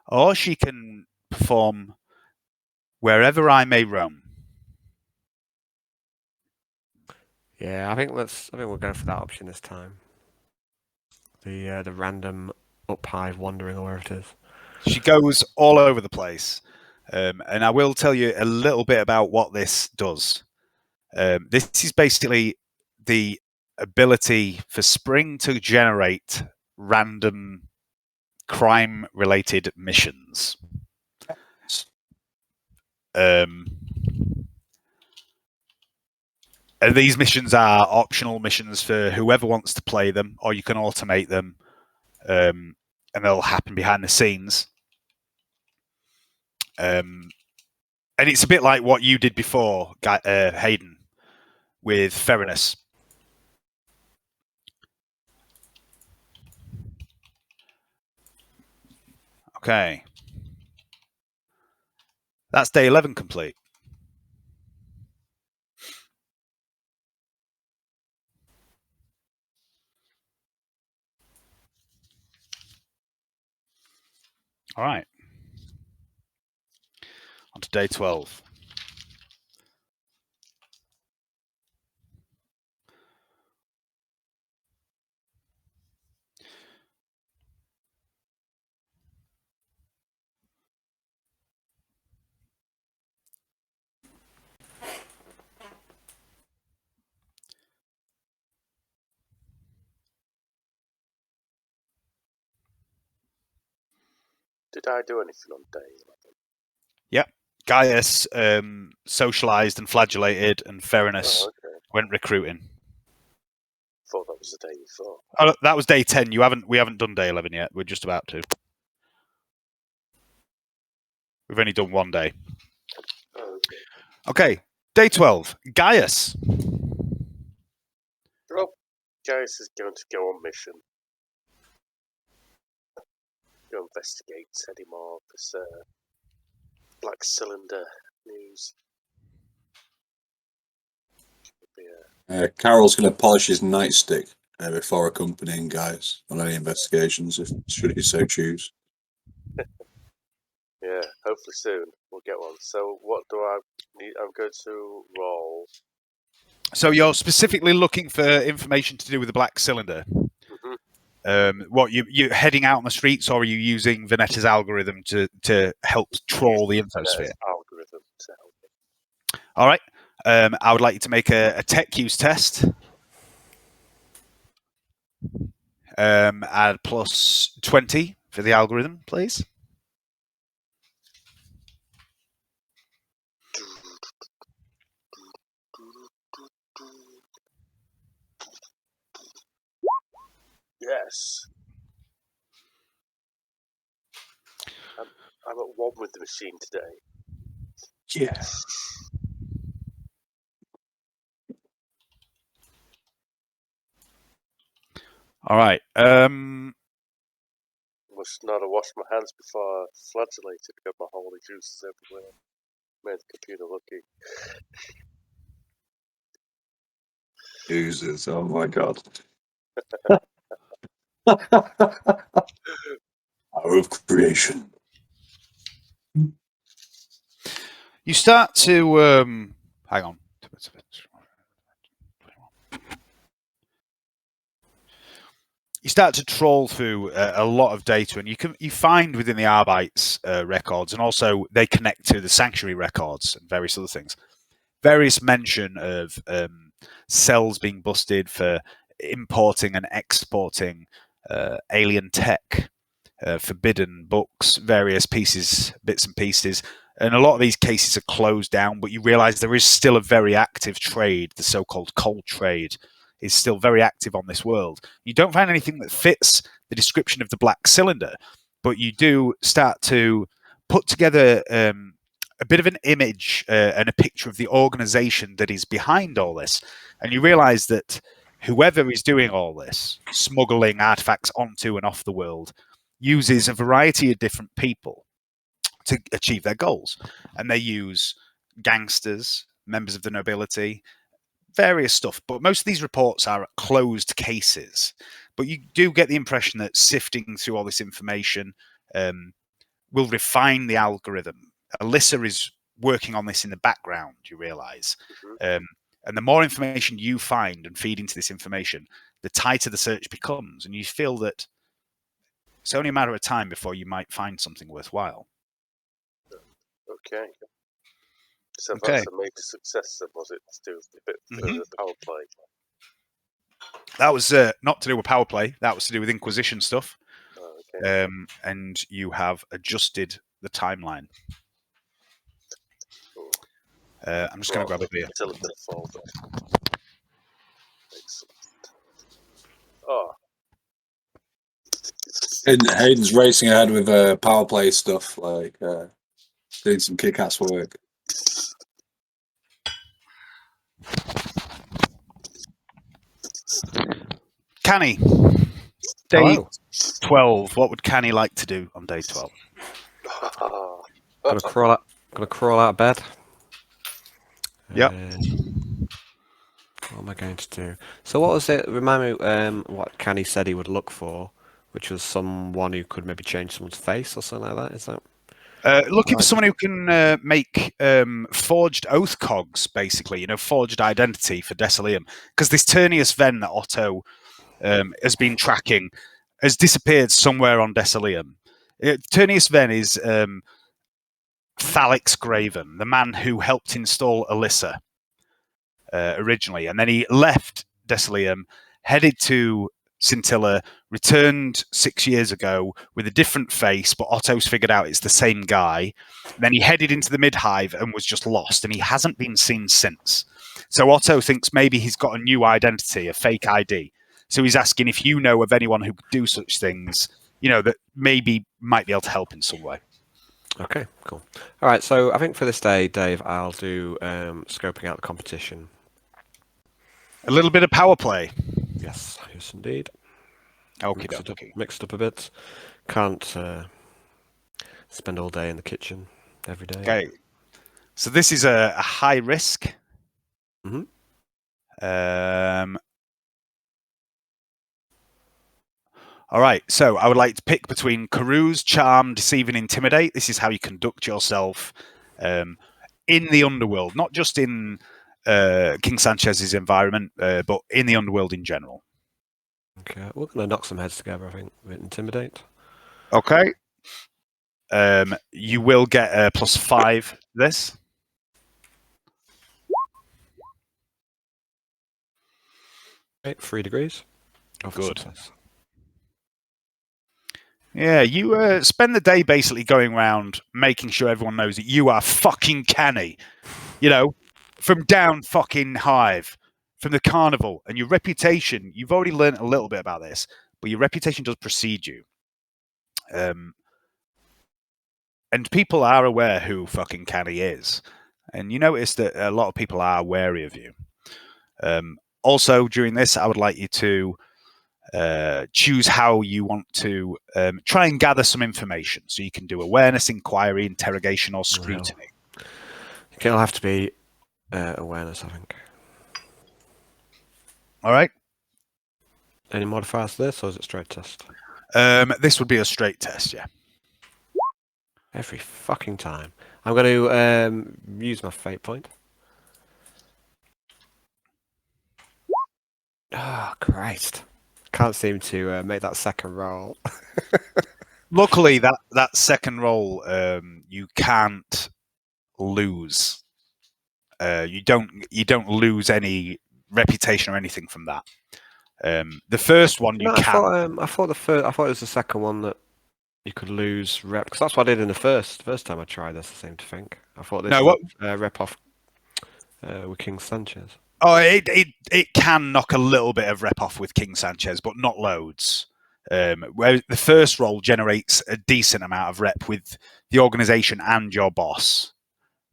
Or she can perform wherever I may roam. Yeah, I think we'll go for that option this time. The random up high wandering or wherever it is. She goes all over the place. And I will tell you a little bit about what this does. This is basically the ability for Spring to generate random crime-related missions. And these missions are optional missions for whoever wants to play them, or you can automate them, and they'll happen behind the scenes. And it's a bit like what you did before, Hayden, with Theranos. Okay. That's day 11 complete. All right. On to day 12. Did I do anything on day 11? Yep. Gaius socialized and flagellated, and Theranos went recruiting. Thought that was the day before. Oh, that was day 10. We haven't done day 11 yet. We're just about to. We've only done one day. Okay. Day 12. Gaius. Well, Gaius is going to go on mission. Go investigate any more of this Black Cylinder news. Carol's going to polish his nightstick before accompanying guys on any investigations, if should he so choose. Yeah, hopefully soon we'll get one. So what do I need? I'm going to roll. So you're specifically looking for information to do with the Black Cylinder. Mm-hmm. What you heading out on the streets, or are you using Venetta's algorithm to help trawl the infosphere? Algorithm to help me. All right. I would like you to make a tech use test. Add plus 20 for the algorithm, please. Yes. I'm at one with the machine today. Yeah. All right. Must not have washed my hands before I flagellated. Got my holy juices everywhere. Made the computer lucky. Jesus, oh my god. Power of creation. You start to hang on. You start to troll through a lot of data, and you find within the Arbites records, and also they connect to the Sanctuary records and various other things. Various mention of cells being busted for importing and exporting alien tech, forbidden books, various bits and pieces. And a lot of these cases are closed down, but you realize there is still a very active trade, the so-called cold trade, is still very active on this world. You don't find anything that fits the description of the Black Cylinder, but you do start to put together a bit of an image and a picture of the organization that is behind all this. And you realize that whoever is doing all this, smuggling artifacts onto and off the world, uses a variety of different people to achieve their goals. And they use gangsters, members of the nobility, various stuff. But most of these reports are closed cases. But you do get the impression that sifting through all this information will refine the algorithm. Alyssa is working on this in the background, you realize. And the more information you find and feed into this information, the tighter the search becomes. And you feel that it's only a matter of time before you might find something worthwhile. Okay. So Okay. that's a major success, then, was it? To do a bit further power play. That was not to do with power play. That was to do with Inquisition stuff. Oh, okay. And you have adjusted the timeline. I'm just going to grab a beer. It's a little bit folder. Excellent. Oh, Hayden's racing ahead with power play stuff, like doing some kick-ass work. Canny, day 12. What would Canny like to do on day 12? Gonna crawl out of bed. Yep. What am I going to do? So what was it? Remind me what Canny said he would look for, which was someone who could maybe change someone's face or something like that. Is that? Looking for someone who can make forged oath cogs, basically, forged identity for Desilium. Because this Ternius Ven that Otto has been tracking has disappeared somewhere on Desilium. Ternius Ven is Thalix Graven, the man who helped install Alyssa originally. And then he left Desilium, headed to Scintilla, returned 6 years ago with a different face, but Otto's figured out it's the same guy. Then he headed into the Midhive and was just lost, and he hasn't been seen since. So Otto thinks maybe he's got a new identity, a fake ID. So he's asking if you know of anyone who could do such things, that maybe might be able to help in some way. Okay, cool. All right, so I think for this day, Dave, I'll do scoping out the competition. A little bit of power play. Yes, indeed. Okay, Mixed up a bit. Can't spend all day in the kitchen every day. Okay. So this is a high risk. Mm-hmm. All right. So I would like to pick between Carouse, Charm, Deceive, and Intimidate. This is how you conduct yourself in the underworld, not just in King Sanchez's environment, but in the underworld in general. Okay, we're going to knock some heads together, I think, with Intimidate. Okay. You will get a +5 this. Okay, 3 degrees. Good. Success. Yeah, you spend the day basically going around making sure everyone knows that you are fucking canny. From down fucking Hive, from the carnival, and your reputation, you've already learned a little bit about this, but your reputation does precede you. And people are aware who fucking Canny is. And you notice that a lot of people are wary of you. Also, during this, I would like you to choose how you want to try and gather some information. So you can do awareness, inquiry, interrogation, or scrutiny. It'll have to be awareness, I think. All right. Any modifiers to this, or is it straight test? This would be a straight test, yeah. Every fucking time. I'm going to use my fate point. Oh, Christ. Can't seem to make that second roll. Luckily, that second roll, you can't lose. You don't lose any reputation or anything from that. The first one you can. I thought it was the second one that you could lose rep, because that's what I did in the first time I tried this. I seem to think I thought this rep off with King Sanchez. Oh, it can knock a little bit of rep off with King Sanchez, but not loads. Where the first role generates a decent amount of rep with the organization and your boss,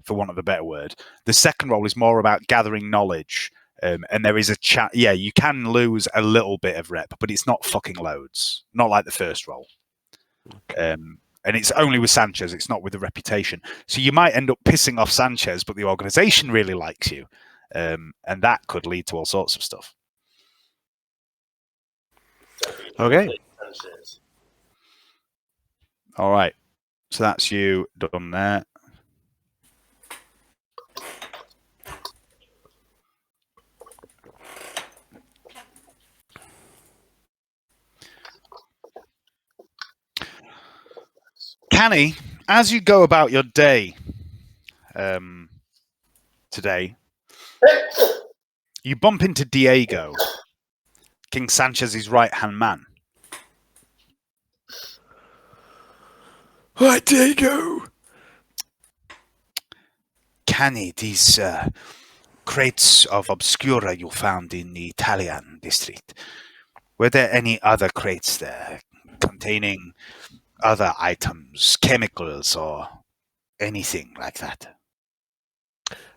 for want of a better word. The second role is more about gathering knowledge, and there is a chat. Yeah, you can lose a little bit of rep, but it's not fucking loads. Not like the first role. And it's only with Sanchez. It's not with the reputation. So you might end up pissing off Sanchez, but the organization really likes you, and that could lead to all sorts of stuff. Okay. All right. So that's you done there. Canny, as you go about your day today, you bump into Diego, King Sanchez's right-hand man. Hi, Diego. Canny, these crates of Obscura you found in the Italian district, were there any other crates there containing other items, chemicals, or anything like that?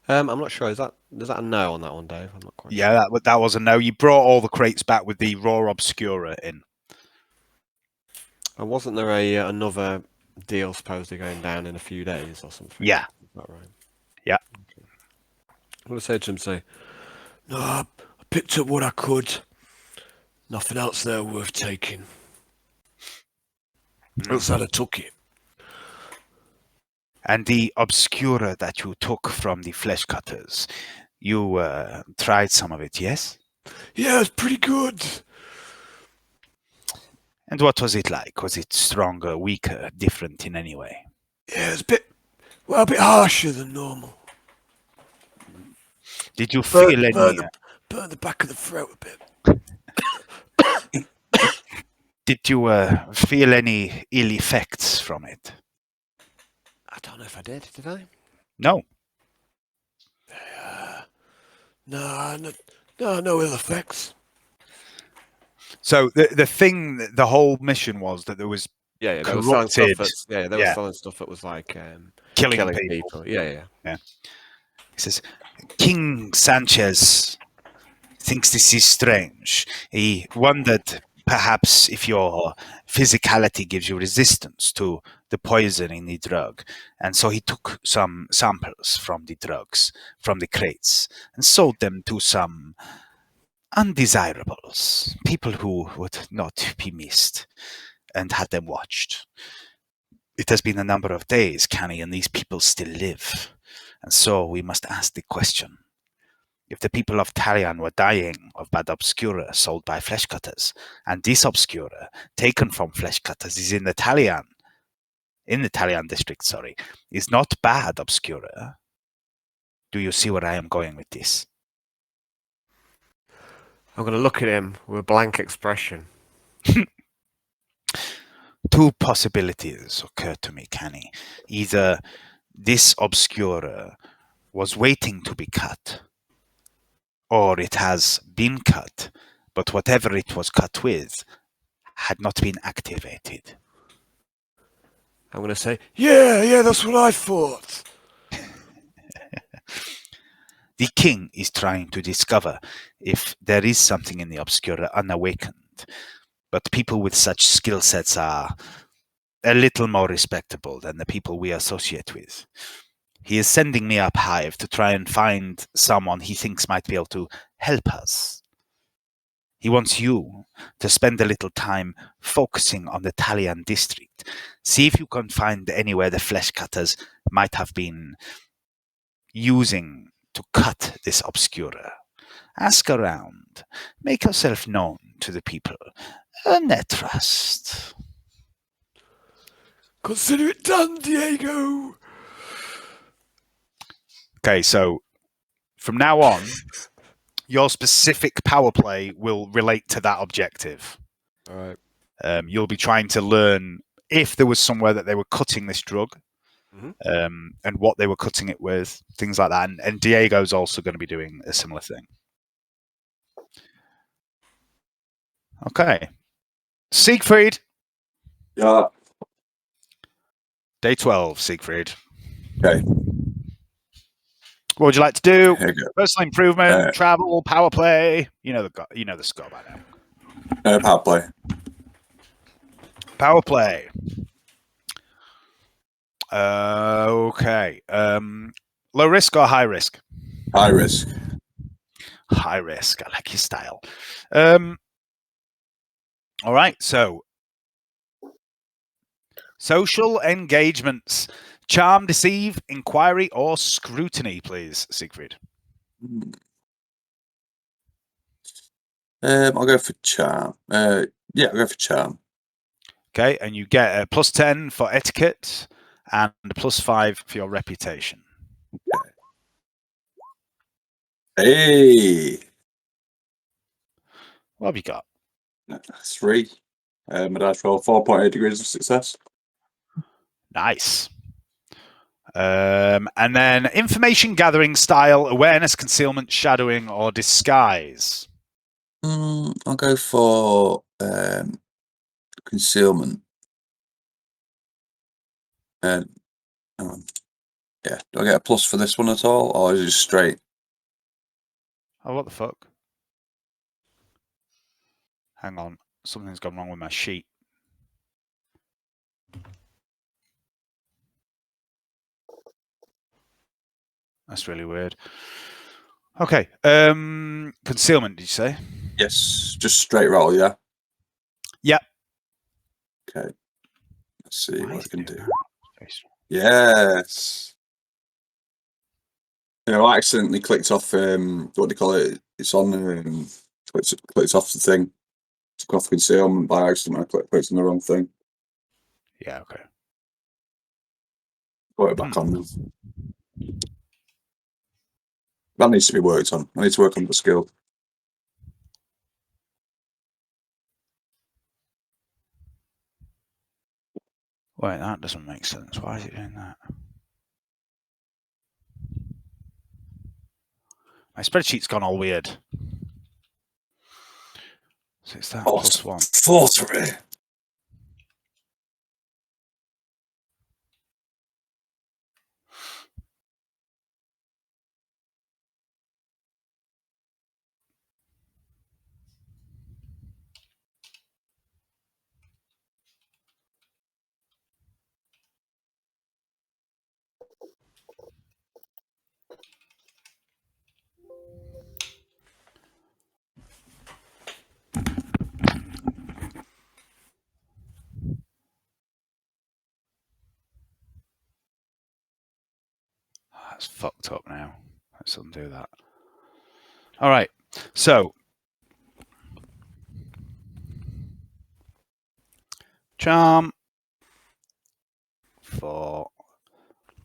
I'm not sure. Is that a no on that one, Dave? I'm not quite sure. Yeah, that was a no. You brought all the crates back with the raw Obscura in. And wasn't there another deal supposedly going down in a few days or something? Yeah. Is that right? Yeah. Okay. I'm going to say to him, no, I picked up what I could. Nothing else there worth taking. Outside I took it. And the Obscura that you took from the flesh cutters, you tried some of it, yes? Yeah, it's pretty good. And what was it like? Was it stronger, weaker, different in any way? Yeah, it's a bit harsher than normal. Did you feel any... Burn the back of the throat a bit. Did you feel any ill effects from it? I don't know if I did I? No. No ill effects. So the whole mission was that there was they corrupted... were selling stuff were selling stuff that was like killing people. Yeah. He says, King Sanchez thinks this is strange. He wondered perhaps if your physicality gives you resistance to the poison in the drug. And so he took some samples from the drugs, from the crates, and sold them to some undesirables, people who would not be missed, and had them watched. It has been a number of days, Canny, and these people still live. And so we must ask the question. If the people of Talion were dying of bad Obscura sold by flesh cutters, and this Obscura taken from flesh cutters is in the Talion district, is not bad Obscura. Do you see where I am going with this? I'm going to look at him with a blank expression. Two possibilities occur to me, Canny. Either this Obscura was waiting to be cut, or it has been cut, but whatever it was cut with had not been activated. I'm going to say, yeah, that's what I thought. The king is trying to discover if there is something in the Obscura unawakened, but people with such skill sets are a little more respectable than the people we associate with. He is sending me up Hive to try and find someone he thinks might be able to help us. He wants you to spend a little time focusing on the Talion district. See if you can find anywhere the flesh cutters might have been using to cut this Obscura. Ask around. Make yourself known to the people. Earn their trust. Consider it done, Diego. Okay, so from now on, your specific power play will relate to that objective. All right. You'll be trying to learn if there was somewhere that they were cutting this drug, and what they were cutting it with, things like that. And Diego's also going to be doing a similar thing. Okay. Siegfried. Yeah. Day 12, Siegfried. Okay. What would you like to do? Here we go. Personal improvement, travel, power play. You know the score by now. Power play. Power play. Okay. Low risk or high risk? High risk. High risk. I like your style. All right. So, social engagements. Charm, deceive, inquiry, or scrutiny, please, Siegfried. I'll go for charm. Yeah, I'll go for charm. Okay, and you get a +10 for etiquette and a +5 for your reputation. Hey, What have you got? 3. My dice roll 4.8 degrees of success. Nice. And then information gathering style, awareness, concealment, shadowing, or disguise. I'll go for concealment. Yeah, do I get a plus for this one at all, or is it just straight? Oh, what the fuck? Hang on. Something's gone wrong with my sheet. That's really weird. Okay. Concealment, did you say? Yes, just straight roll, yeah? Yep. Okay. Let's see what I can do. that? Yes. I accidentally clicked off, what do you call it? It's on, clicked off the thing. Took off concealment by accident. I clicked on the wrong thing. Yeah, okay. Put it back on now. That needs to be worked on. I need to work on the skill. Wait, that doesn't make sense. Why is it doing that? My spreadsheet's gone all weird. So it's that +1. Sorcery. That's fucked up now. Let's undo that. All right. So, charm for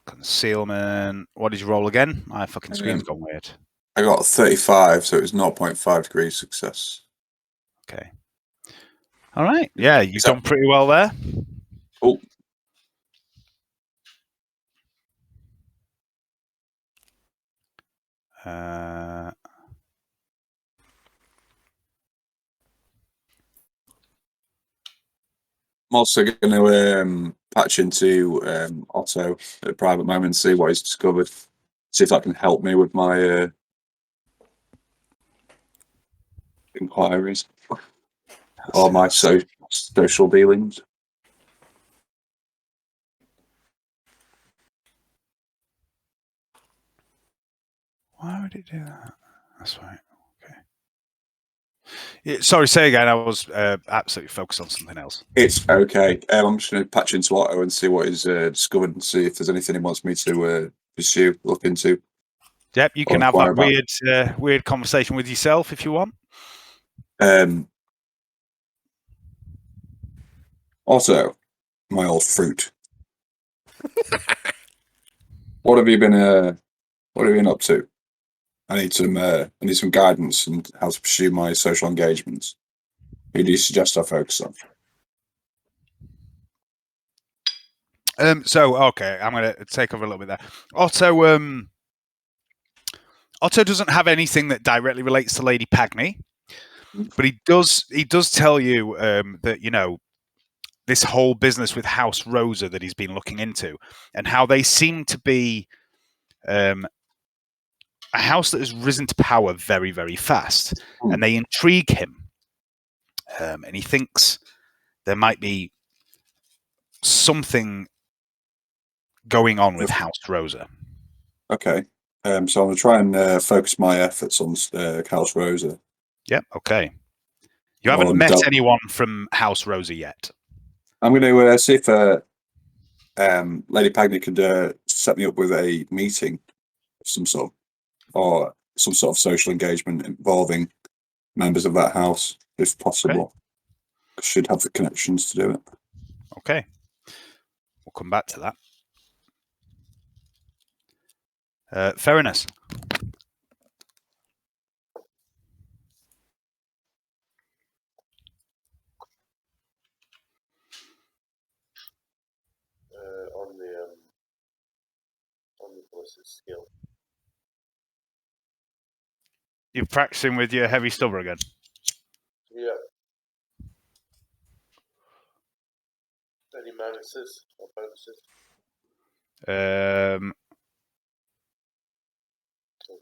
concealment. What did you roll again? My fucking screen's gone weird. I got 35, so it was 0.5 degrees success. Okay. All right. Yeah, you've done pretty well there. Cool. I'm also going to patch into Otto at a private moment and see what he's discovered. See if that can help me with my inquiries or my social dealings. Why would it do that? That's right. Okay. Yeah, sorry, say again. I was absolutely focused on something else. It's okay. I'm just going to patch into Otto and see what he's discovered and see if there's anything he wants me to pursue, look into. Yep, you can have that weird conversation with yourself if you want. Also, my old fruit. What have you been up to? I need some guidance on how to pursue my social engagements. Who do you suggest I focus on? Okay, I'm going to take over a little bit there. Otto doesn't have anything that directly relates to Lady Pagny, But he does tell you that, you know, this whole business with House Rosa that he's been looking into, and how they seem to be a house that has risen to power very, very fast, and they intrigue him. And he thinks there might be something going on with House Rosa. Okay. So I'm going to try and focus my efforts on House Rosa. Yep. Okay. You haven't met anyone from House Rosa yet. I'm going to see if Lady Pagny could set me up with a meeting of some sort, or some sort of social engagement involving members of that house, if possible. Okay. Should have the connections to do it. Okay. We'll come back to that. Fairness. On the ballistic skill. You're practicing with your heavy stubber again? Yeah. Any minuses or bonuses?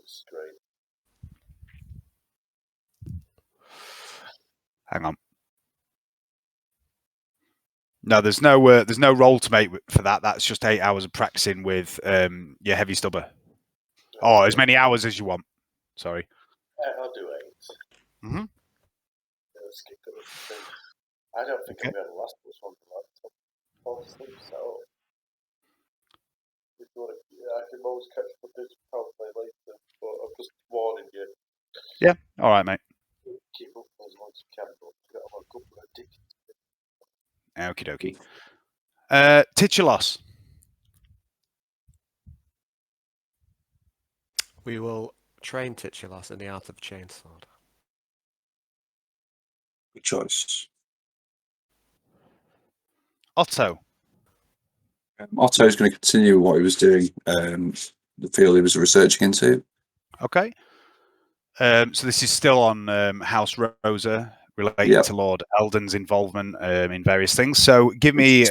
Straight. Hang on. No, there's no roll to make for that. That's just 8 hours of practicing with your heavy stubber. Oh, as many hours as you want. Sorry. I'll do 8. Mm-hmm. Let's skip it. I don't think I'm going to last this one for like top sleep, so if you want to, I can always catch up with this power play later, but I'm just warning you. Yeah, all right, mate. Keep up as long as you can, but you've got to have a couple of addictions. Okie dokie. Titulos. We will train Titulos in the art of chainsword. Good choice. Otto. Otto's going to continue what he was doing, the field he was researching into. Okay. So this is still on House Rosa, relating to Lord Eldon's involvement in various things. So give me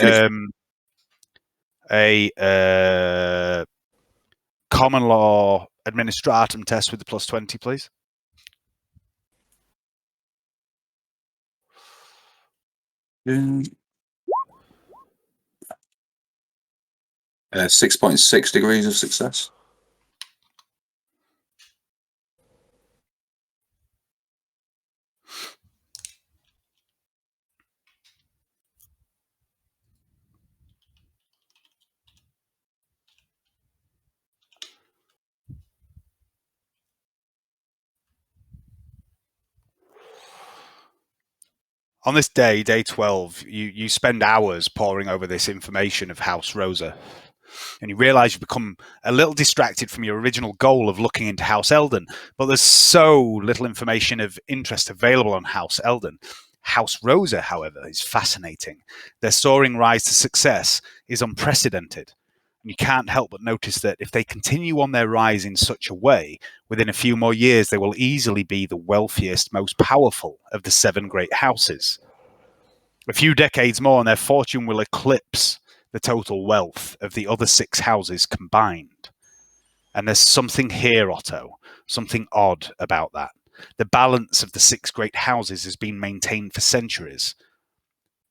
a common law administratum test with the +20, please. Mm. 6.6 degrees of success. On this day, day 12, you spend hours poring over this information of House Rosa. And you realize you've become a little distracted from your original goal of looking into House Eldon. But there's so little information of interest available on House Eldon. House Rosa, however, is fascinating. Their soaring rise to success is unprecedented. And you can't help but notice that if they continue on their rise in such a way, within a few more years, they will easily be the wealthiest, most powerful of the 7 great houses. A few decades more and their fortune will eclipse the total wealth of the other 6 houses combined. And there's something here, Otto, something odd about that. The balance of the 6 great houses has been maintained for centuries.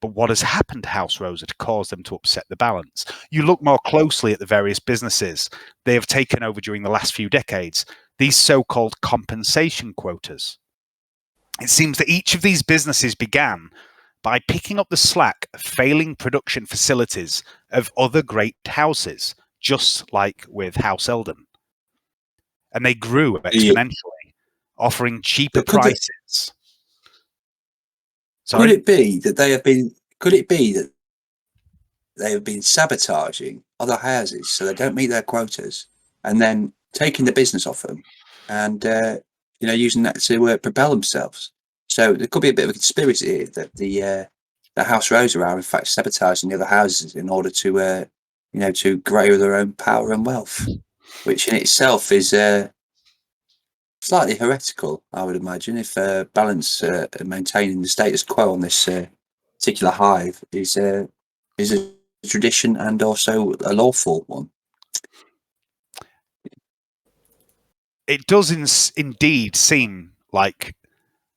But what has happened to House Rosa to cause them to upset the balance? You look more closely at the various businesses they have taken over during the last few decades, these so-called compensation quotas. It seems that each of these businesses began by picking up the slack of failing production facilities of other great houses, just like with House Eldon. And they grew exponentially, offering cheaper prices. Could it be that they have been? Could it be that they have been sabotaging other houses so they don't meet their quotas, and then taking the business off them, and using that to propel themselves? So there could be a bit of a conspiracy here that the House Rosa are in fact sabotaging the other houses in order to to grow their own power and wealth, which in itself is slightly heretical, I would imagine, if balance maintaining the status quo on this particular hive is a tradition and also a lawful one. It does indeed seem like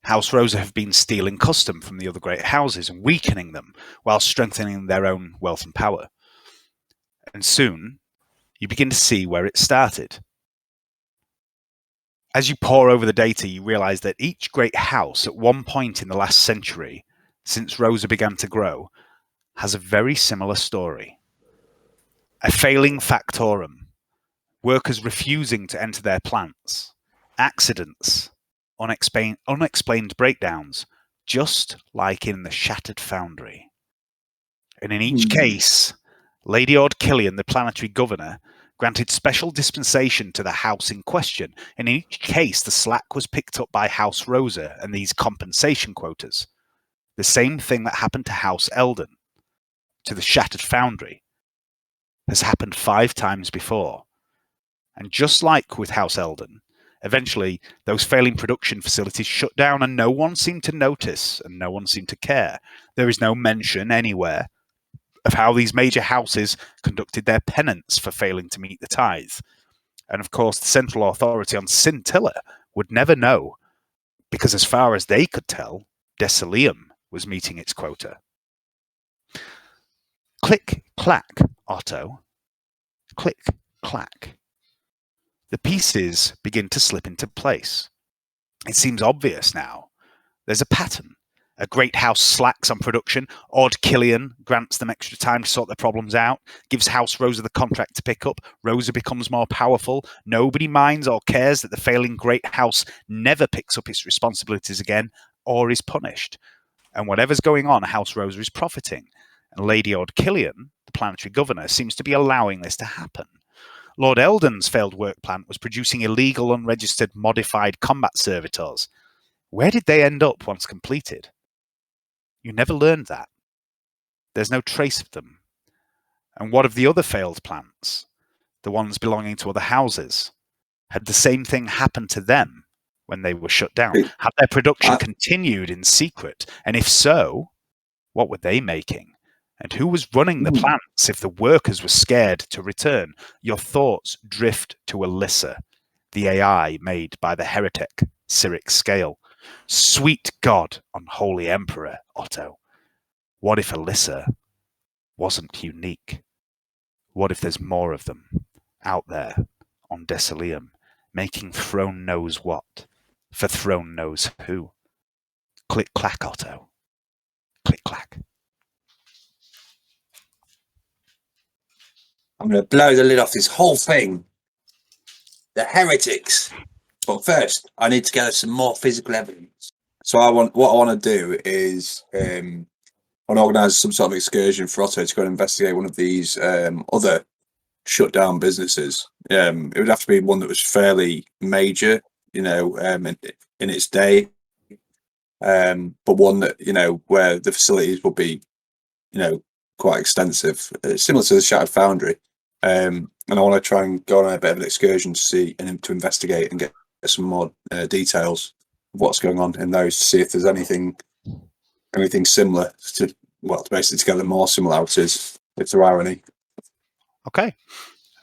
House Rosa have been stealing custom from the other great houses and weakening them while strengthening their own wealth and power. And soon, you begin to see where it started. As you pore over the data, you realize that each great house at one point in the last century, since Rosa began to grow, has a very similar story. A failing factorum, workers refusing to enter their plants, accidents, unexplained breakdowns, just like in the Shattered Foundry. And in each case, Lady Ord Killian, the planetary governor, granted special dispensation to the house in question, and in each case the slack was picked up by House Rosa and these compensation quotas. The same thing that happened to House Eldon, to the Shattered Foundry, has happened 5 times before. And just like with House Eldon, eventually those failing production facilities shut down and no one seemed to notice and no one seemed to care. There is no mention anywhere of how these major houses conducted their penance for failing to meet the tithe. And of course, the central authority on Scintilla would never know, because as far as they could tell, Decilium was meeting its quota. Click, clack, Otto. Click, clack. The pieces begin to slip into place. It seems obvious now. There's a pattern. A great house slacks on production. Ord Killian grants them extra time to sort their problems out, gives House Rosa the contract to pick up. Rosa becomes more powerful. Nobody minds or cares that the failing great house never picks up its responsibilities again or is punished. And whatever's going on, House Rosa is profiting. And Lady Ord Killian, the planetary governor, seems to be allowing this to happen. Lord Eldon's failed work plant was producing illegal, unregistered, modified combat servitors. Where did they end up once completed? You never learned that. There's no trace of them. And what of the other failed plants? The ones belonging to other houses? Had the same thing happened to them when they were shut down? Had their production continued in secret? And if so, what were they making? And who was running the plants if the workers were scared to return? Your thoughts drift to Alyssa, the AI made by the heretic Cyric Scale. Sweet God, unholy Emperor, Otto. What if Alyssa wasn't unique? What if there's more of them out there on Decilium, making throne knows what for throne knows who? Click clack, Otto. Click clack. I'm going to blow the lid off this whole thing. The heretics. But first, I need to gather some more physical evidence. So what I want to do is I want to organise some sort of excursion for Otto to go and investigate one of these other shut down businesses. It would have to be one that was fairly major, in its day, but one that where the facilities would be, quite extensive, similar to the Shattered Foundry. And I want to try and go on a bit of an excursion to see and to investigate and get some more details of what's going on in those, to see if there's anything similar to basically to gather more similarities, if there are any. Okay.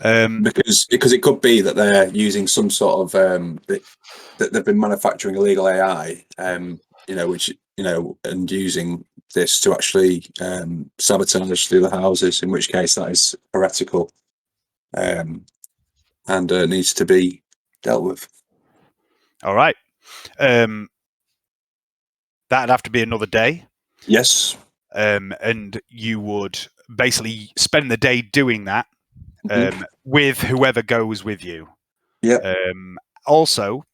Because it could be that they're using some sort of that they've been manufacturing illegal AI, which and using this to actually sabotage the other houses. In which case, that is heretical, and needs to be dealt with. All right. That'd have to be another day. Yes. And you would basically spend the day doing that with whoever goes with you. Yeah. Also,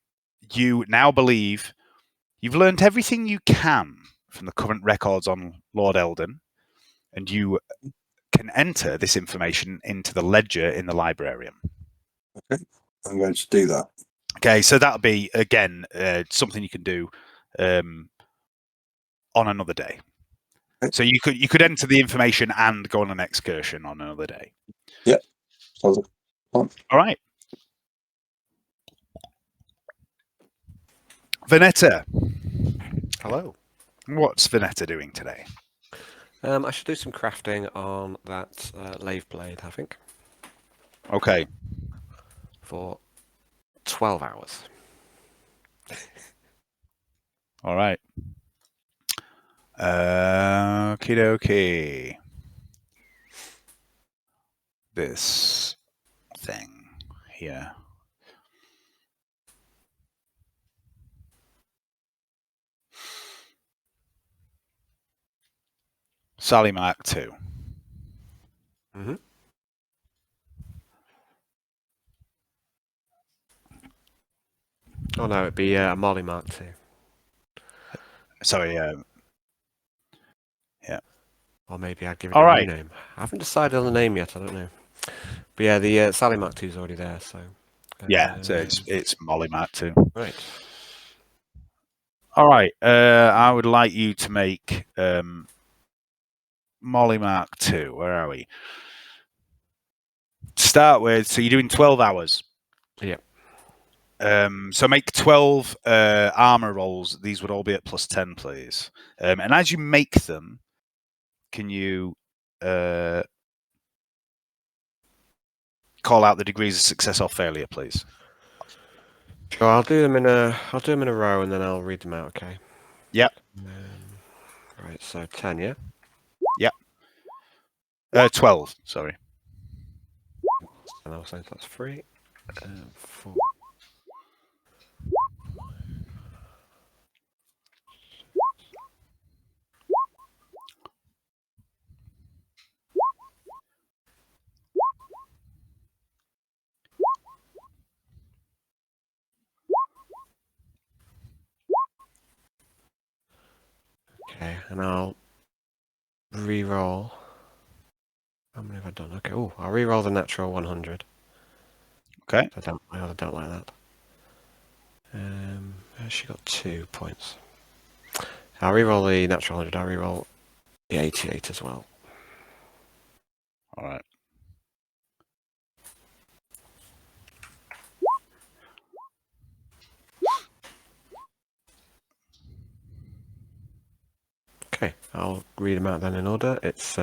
you now believe you've learned everything you can from the current records on Lord Eldon, and you can enter this information into the ledger in the librarium. Okay, I'm going to do that. Okay, so that'll be, again, something you can do on another day. Okay. So you could enter the information and go on an excursion on another day. Yeah. Sounds like fun. All right. Vanetta. Hello. What's Vanetta doing today? I should do some crafting on that lathe blade, I think, Okay. for 12 hours. All right. Okie dokie. This thing here. Sally Mark II. Mm-hmm. Oh no, it'd be a Molly Mark II. Sorry, yeah. Or maybe I'd give it All a right. new name. I haven't decided on the name yet, I don't know. But yeah, the Sally Mark II is already there, so... Yeah, so it's Molly Mark II. Right. All right. I would like you to make Molly Mark II. Where are we? Start with, so you're doing 12 hours. Yep. So make 12 armor rolls. These would all be at +10, please. And as you make them, can you call out the degrees of success or failure, please? Sure, I'll do them in a row and then I'll read them out, okay? Yep. Right, so 10, yeah? 12, sorry. And I'll say that's 3, 4. Okay, and I'll re-roll. How many have I done? Okay, oh, I'll re-roll the natural 100. Okay. I don't like that. She got 2 points. I'll re-roll the natural 100. I'll re-roll the 88 as well. All right. Okay, I'll read them out then in order. It's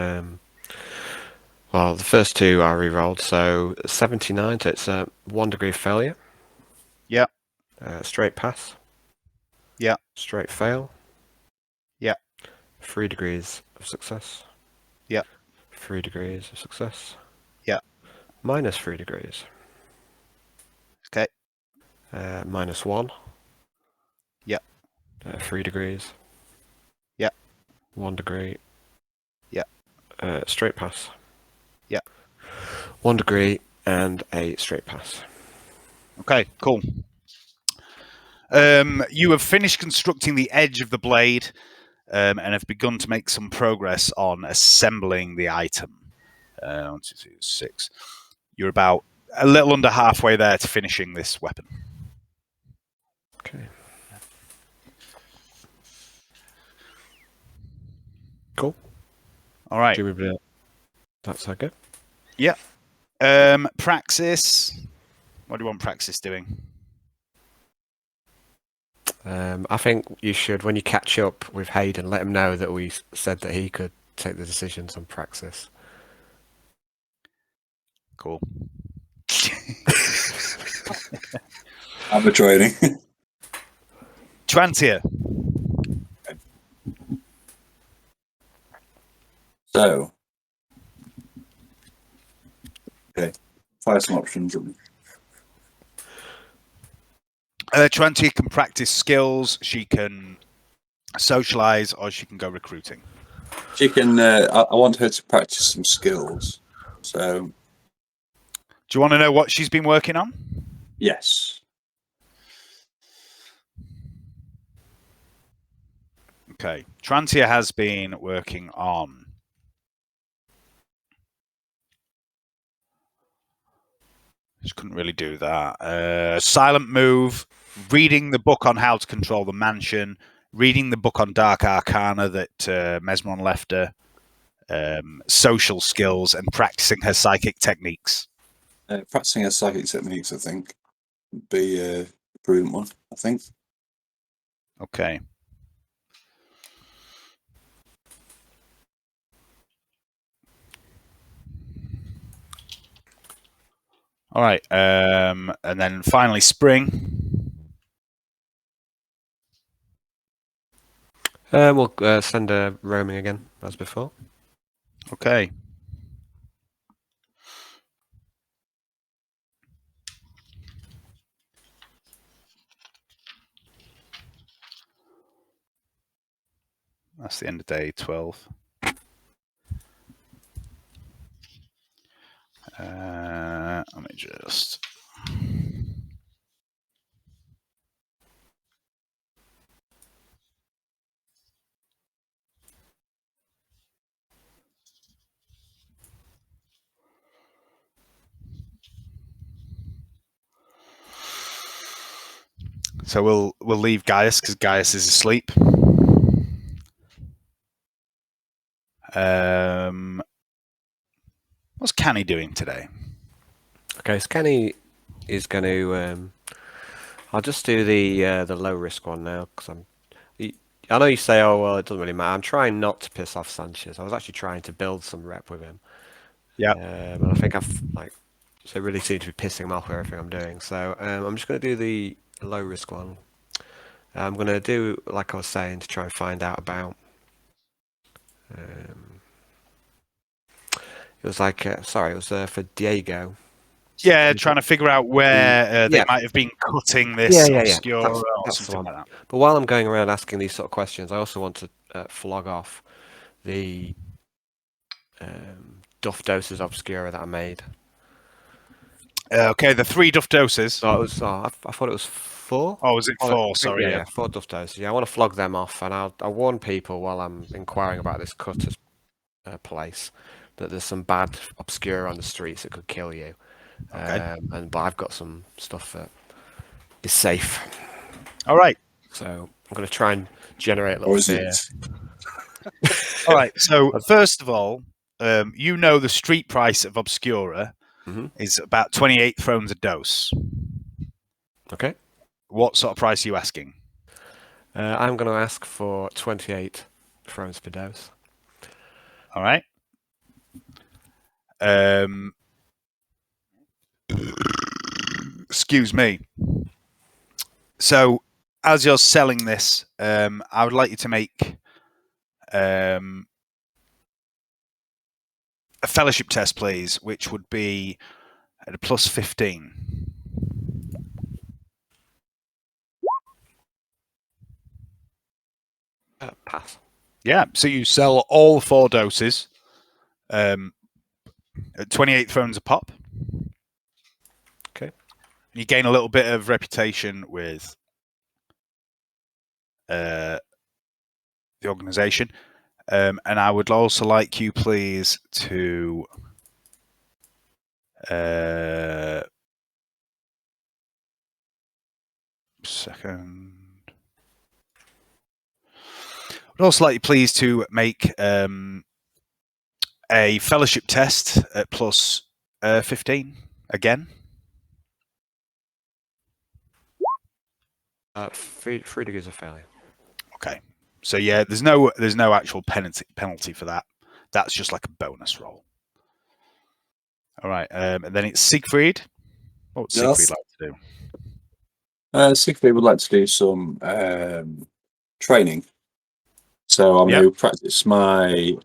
well, the first 2 are re-rolled, so 79. So it's 1 degree of failure. Yeah. Straight pass. Yeah. Straight fail. Yeah. 3 degrees of success. Yeah. 3 degrees of success. Yeah. Minus 3 degrees. Okay. Minus 1. Yeah. 3 degrees. Yeah. 1 degree. Yeah. Straight pass. Yeah. 1 degree and a straight pass. Okay, cool. You have finished constructing the edge of the blade and have begun to make some progress on assembling the item. 1, 2, 3, 6. You're about a little under halfway there to finishing this weapon. Okay. Cool. All right. That's okay. Yeah. Praxis. What do you want Praxis doing? I think you should, when you catch up with Hayden, let him know that we said that he could take the decisions on Praxis. Cool. I'm joining. Trantia. So, okay, fire some options. Trantia can practice skills. She can socialize, or she can go recruiting. She can. I want her to practice some skills. So, do you want to know what she's been working on? Yes. Okay. Trantia has been working on just couldn't really do that. Silent move, reading the book on how to control the mansion, reading the book on Dark Arcana that Mesmeron left her, social skills, and practicing her psychic techniques. Practicing her psychic techniques, I think, would be a brilliant one, I think. Okay. All right. And then finally, spring. We'll send a roaming again, as before. Okay. That's the end of day 12. Let me just. So we'll leave Gaius because Gaius is asleep. What's Canny doing today? Okay, so Kenny is going to. I'll just do the low risk one now because I know you say, oh well, it doesn't really matter. I'm trying not to piss off Sanchez. I was actually trying to build some rep with him. Yeah. And I think so it really seems to be pissing him off with everything I'm doing. So I'm just going to do the low risk one. I'm going to do, like I was saying, to try and find out about. It was like, sorry, it was for Diego. Yeah, trying to figure out where they Yeah. might have been cutting this obscure or That's something the one. like that. But while I'm going around asking these sort of questions, I also want to flog off the Duff Doses Obscura that I made. Okay, the 3 Duff Doses. Oh, it was. I thought it was 4. Oh, was it 4? Sorry, yeah, 4 Duff Doses. Yeah, I want to flog them off, and I'll warn people while I'm inquiring about this cutter's place that there's some bad Obscura on the streets that could kill you. Okay. But I've got some stuff that is safe. All right. So I'm going to try and generate a little Or is fear. it? All right. So first of all, you know the street price of Obscura is about 28 thrones a dose. Okay. What sort of price are you asking? I'm going to ask for 28 thrones per dose. All right. Excuse me. So, as you're selling this, I would like you to make a fellowship test, please, which would be at a plus 15. Pass. Yeah. So you sell all 4 doses at 28 thrones a pop. Okay. You gain a little bit of reputation with the organization. And I would also like you, please, to second. I'd also like you, please, to make a fellowship test at plus 15 again. 3 degrees of failure. Okay. So yeah, there's no actual penalty for that. That's just like a bonus roll. All right. And then it's Siegfried. What would Siegfried like to do? Siegfried would like to do some training. So I'm going to practice my.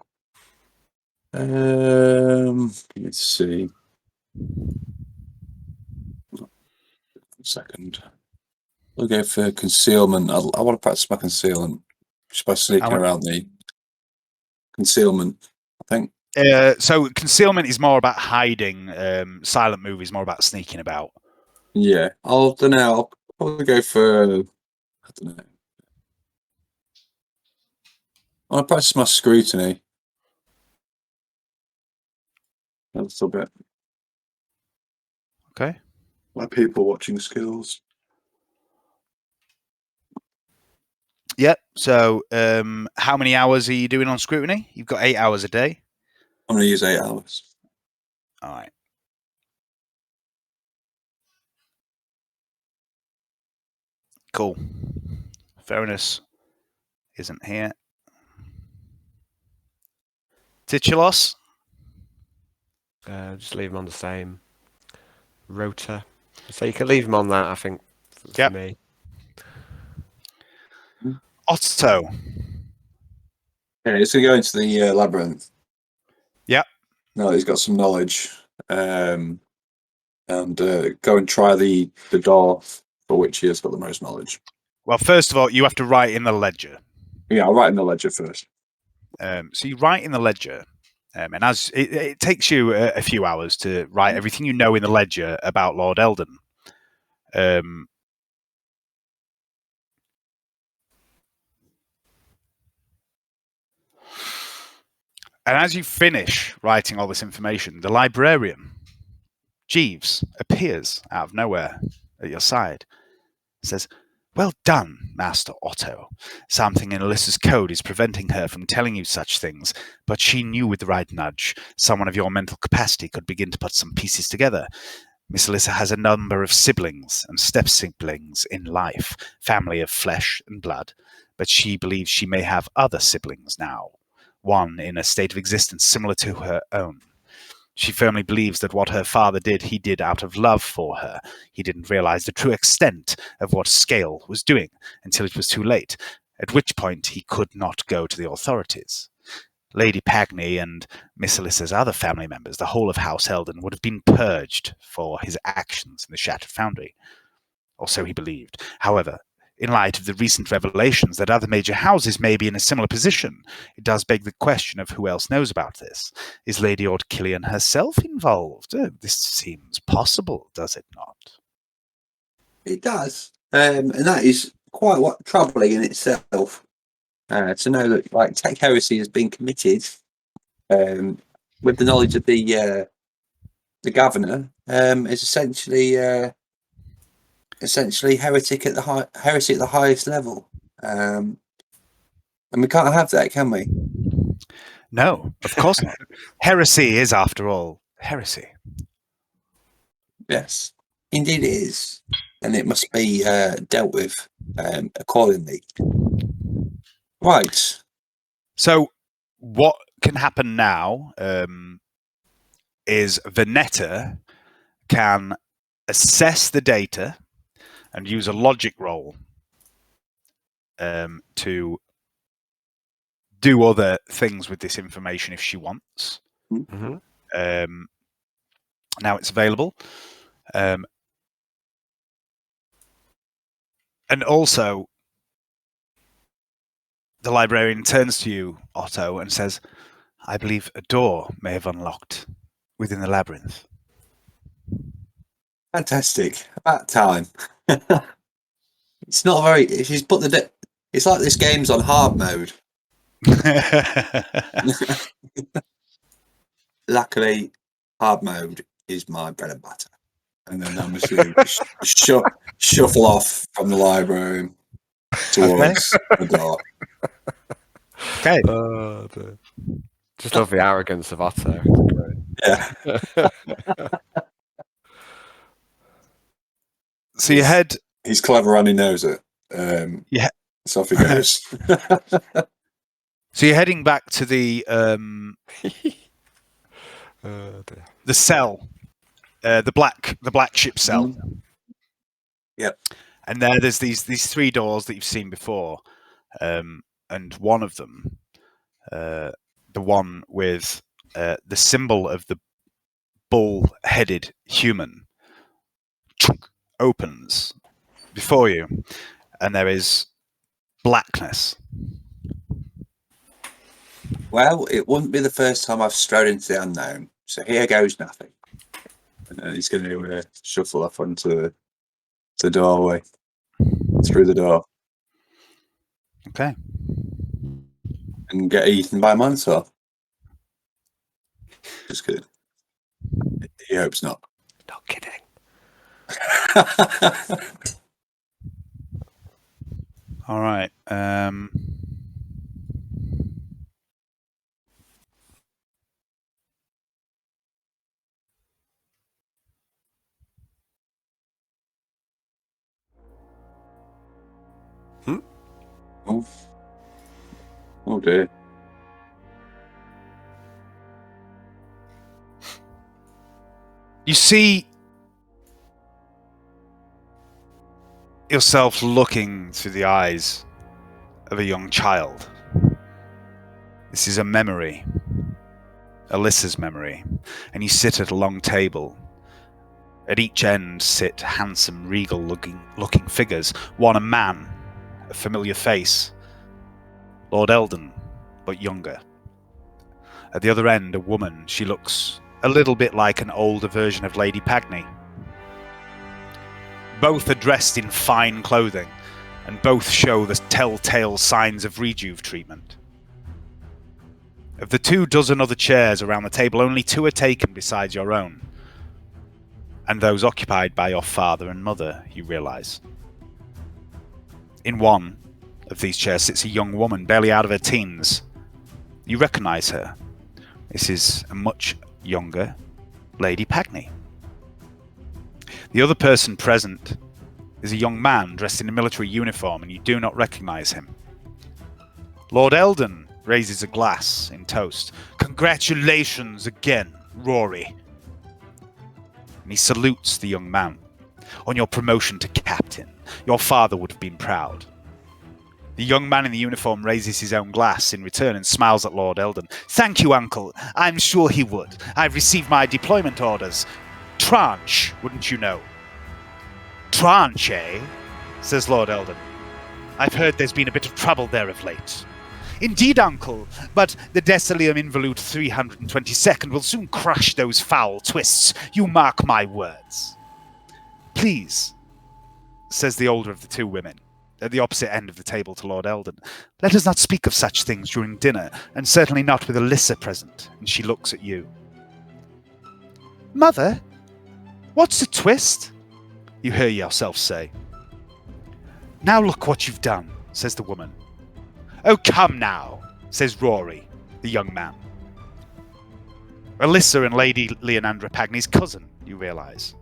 Let's see. A second. We'll go for concealment. I want to practice my concealment just by sneaking around the concealment, I think. So concealment is more about hiding. Silent move is more about sneaking about. Yeah, I'll probably go for. I don't know. I want to practice my scrutiny a little bit. Okay. My people watching skills. Yep. So, how many hours are you doing on scrutiny? You've got 8 hours a day. I'm going to use 8 hours. All right. Cool. Veronus isn't here. Titulos? Just leave him on the same rotor. So you can leave him on that, I think, for Yep. me. Otto? Yeah, he's going to go into the labyrinth. Yep. No, he's got some knowledge. And go and try the door for which he has got the most knowledge. Well, first of all, you have to write in the ledger. Yeah, I'll write in the ledger first. So you write in the ledger, and as it takes you a few hours to write everything you know in the ledger about Lord Eldon. And as you finish writing all this information, the librarian, Jeeves, appears out of nowhere at your side. Says, "Well done, Master Otto. Something in Alyssa's code is preventing her from telling you such things, but she knew with the right nudge, someone of your mental capacity could begin to put some pieces together. Miss Alyssa has a number of siblings and step-siblings in life, family of flesh and blood, but she believes she may have other siblings now, one in a state of existence similar to her own. She firmly believes that what her father did, he did out of love for her. He didn't realize the true extent of what Scale was doing until it was too late, at which point he could not go to the authorities. Lady Pagney and Miss Alyssa's other family members, the whole of House Eldon, would have been purged for his actions in the Shattered Foundry. Or so he believed. However, in light of the recent revelations that other major houses may be in a similar position, it does beg the question of who else knows about this. Is Lady Ordkillian herself involved? This seems possible, does it not? It does. And that is quite troubling in itself. To know that like tech heresy has been committed with the knowledge of the governor is essentially heretic at the heresy at the highest level. And we can't have that, can we? No, of course not. Heresy is, after all, heresy. Yes, indeed it is. And it must be dealt with accordingly. Right. So what can happen now is Veneta can assess the data and use a logic roll to do other things with this information if she wants. Mm-hmm. Now it's available. And also, the librarian turns to you, Otto, and says, "I believe a door may have unlocked within the labyrinth." Fantastic. About time. It's not very. She's put it's like this game's on hard mode. Luckily, hard mode is my bread and butter. And then I'm just going to shuffle off from the library towards the door. Okay. Just love the arrogance of Otto. Yeah. So you head. He's clever and he knows it. Yeah. So off he goes. So you're heading back to the cell, the black ship cell. Yep. And there's these three doors that you've seen before, and one of them, the one with the symbol of the bull-headed human, opens before you, and there is blackness. Well, it wouldn't be the first time I've strode into the unknown. So here goes nothing. And then he's going to shuffle off onto the doorway, through the door. Okay. And get eaten by a Minotaur. Just good. He hopes not. Not kidding. All right. Oh dear. You see yourself looking through the eyes of a young child. This is a memory, Alyssa's memory, and you sit at a long table. At each end sit handsome, regal-looking figures. One a man, a familiar face, Lord Eldon, but younger. At the other end, a woman. She looks a little bit like an older version of Lady Pagny. Both are dressed in fine clothing, and both show the telltale signs of rejuve treatment. Of the 24 other chairs around the table, only 2 are taken besides your own, and those occupied by your father and mother, you realise. In one of these chairs sits a young woman, barely out of her teens. You recognise her. This is a much younger Lady Pagny. The other person present is a young man dressed in a military uniform, and you do not recognise him. Lord Eldon raises a glass in toast. Congratulations again, Rory. And he salutes the young man. On your promotion to captain, your father would have been proud. The young man in the uniform raises his own glass in return and smiles at Lord Eldon. Thank you, uncle. I'm sure he would. I've received my deployment orders. Tranche, wouldn't you know? Tranche, eh? Says Lord Eldon. I've heard there's been a bit of trouble there of late. Indeed, uncle, but the Decilium Involute 322nd will soon crush those foul twists. You mark my words. Please, says the older of the 2 women, at the opposite end of the table to Lord Eldon, let us not speak of such things during dinner, and certainly not with Alyssa present. And she looks at you. Mother, what's a twist? You hear yourself say. Now look what you've done, says the woman. Oh, come now, says Rory, the young man. Alyssa and Lady Leonandra Pagny's cousin, you realise.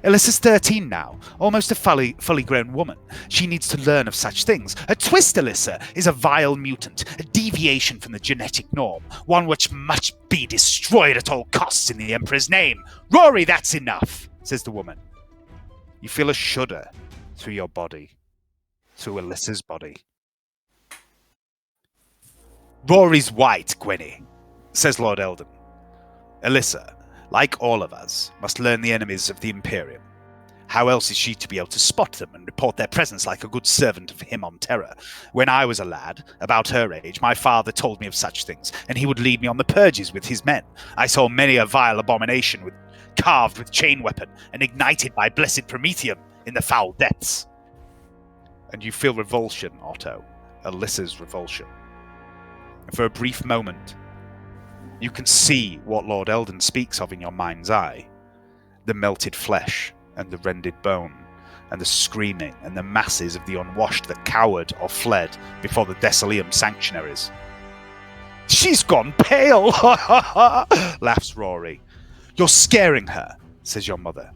Alyssa's 13 now, almost a fully grown woman. She needs to learn of such things. A twist, Alyssa, is a vile mutant, a deviation from the genetic norm, one which must be destroyed at all costs in the Emperor's name. Rory, that's enough, says the woman. You feel a shudder through your body, through Alyssa's body. Rory's white, Gwenny, says Lord Eldon. Alyssa, like all of us, must learn the enemies of the Imperium. How else is she to be able to spot them and report their presence like a good servant of him on terror? When I was a lad, about her age, my father told me of such things, and he would lead me on the purges with his men. I saw many a vile abomination carved with chain weapon and ignited by blessed Prometheum in the foul depths. And you feel revulsion, Otto, Alyssa's revulsion. And for a brief moment, you can see what Lord Eldon speaks of in your mind's eye. The melted flesh and the rended bone, and the screaming and the masses of the unwashed that cowered or fled before the Decilium sanctuaries. She's gone pale, laughs Rory. You're scaring her, says your mother.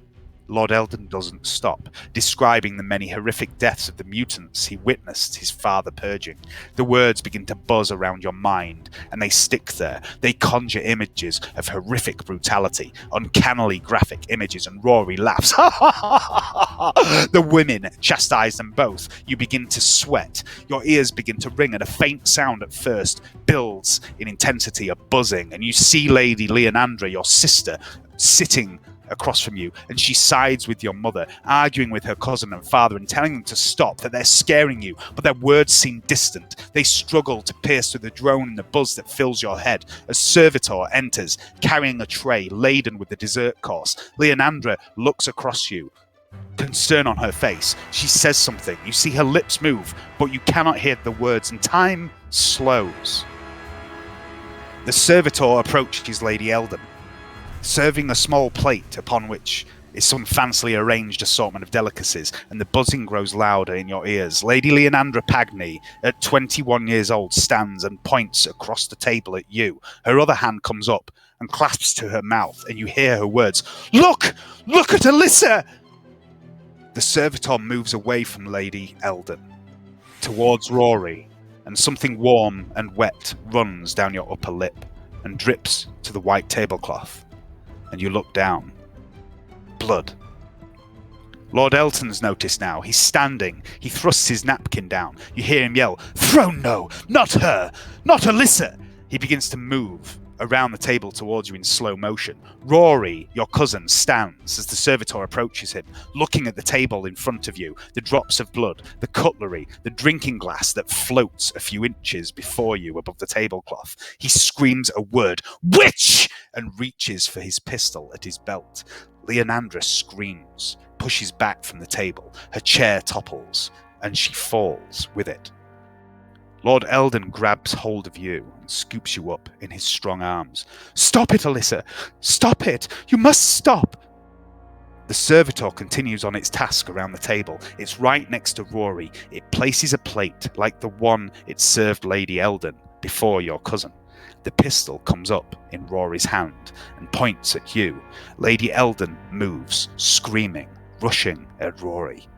Lord Eldon doesn't stop, describing the many horrific deaths of the mutants he witnessed his father purging. The words begin to buzz around your mind, and they stick there. They conjure images of horrific brutality, uncannily graphic images, and Rory laughs. The women chastise them both. You begin to sweat. Your ears begin to ring, and a faint sound at first builds in intensity, a buzzing, and you see Lady Leonandra, your sister, sitting across from you, and she sides with your mother, arguing with her cousin and father and telling them to stop, that they're scaring you, but their words seem distant. They struggle to pierce through the drone and the buzz that fills your head. A servitor enters, carrying a tray laden with the dessert course. Leonandra looks across you, concern on her face. She says something. You see her lips move, but you cannot hear the words, and time slows. The servitor approaches Lady Eldon, serving a small plate upon which is some fancily arranged assortment of delicacies, and the buzzing grows louder in your ears. Lady Leonandra Pagny, at 21 years old, stands and points across the table at you. Her other hand comes up and clasps to her mouth, and you hear her words, Look! Look at Alyssa! The servitor moves away from Lady Eldon. towards Rory, and something warm and wet runs down your upper lip and drips to the white tablecloth, and you look down. Blood. Lord Elton's noticed now. He's standing. He thrusts his napkin down. You hear him yell, "Throne, no! Not her! Not Alyssa!" He begins to move around the table towards you in slow motion. Rory, your cousin, stands as the servitor approaches him, looking at the table in front of you, the drops of blood, the cutlery, the drinking glass that floats a few inches before you above the tablecloth. He screams a word, "Witch!" and reaches for his pistol at his belt. Leonandra screams, pushes back from the table. Her chair topples, and she falls with it. Lord Eldon grabs hold of you and scoops you up in his strong arms. "Stop it, Alyssa! Stop it! You must stop!" The servitor continues on its task around the table. It's right next to Rory. It places a plate like the one it served Lady Eldon before your cousin. The pistol comes up in Rory's hand and points at you. Lady Eldon moves, screaming, rushing at Rory.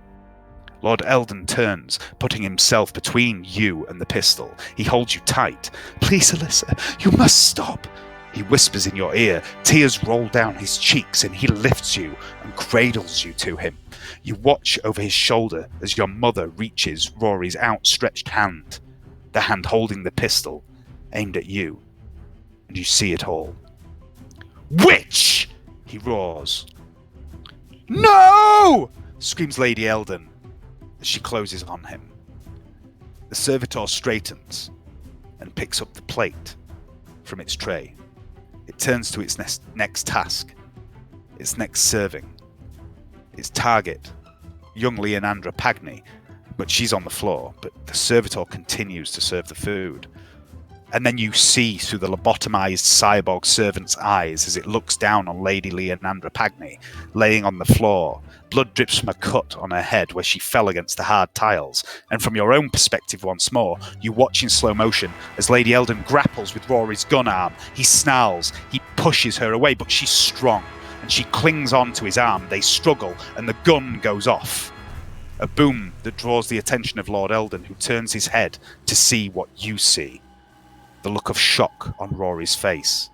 Lord Eldon turns, putting himself between you and the pistol. He holds you tight. "Please, Alyssa, you must stop." He whispers in your ear. Tears roll down his cheeks, and he lifts you and cradles you to him. You watch over his shoulder as your mother reaches Rory's outstretched hand, the hand holding the pistol, aimed at you, and you see it all. "Witch!" he roars. "No!" screams Lady Eldon as she closes on him. The servitor straightens and picks up the plate from its tray. It turns to its next task, its next serving. Its target, young Leonandra Pagny, but she's on the floor, but the servitor continues to serve the food. And then you see through the lobotomized cyborg servant's eyes as it looks down on Lady Leonandra Pagny, laying on the floor. Blood drips from a cut on her head where she fell against the hard tiles. And from your own perspective once more, you watch in slow motion as Lady Eldon grapples with Rory's gun arm. He snarls, he pushes her away, but she's strong, and she clings on to his arm. They struggle, and the gun goes off. A boom that draws the attention of Lord Eldon, who turns his head to see what you see. The look of shock on Rory's face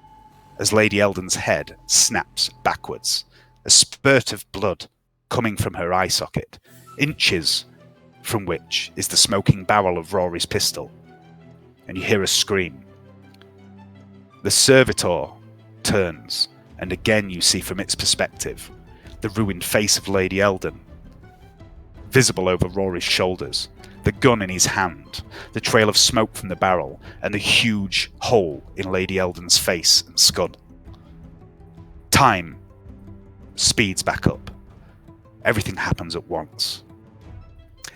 as Lady Eldon's head snaps backwards. A spurt of blood coming from her eye socket, inches from which is the smoking barrel of Rory's pistol. And you hear a scream. The servitor turns, and again you see from its perspective the ruined face of Lady Eldon, visible over Rory's shoulders, the gun in his hand, the trail of smoke from the barrel, and the huge hole in Lady Eldon's face and skull. Time speeds back up. Everything happens at once.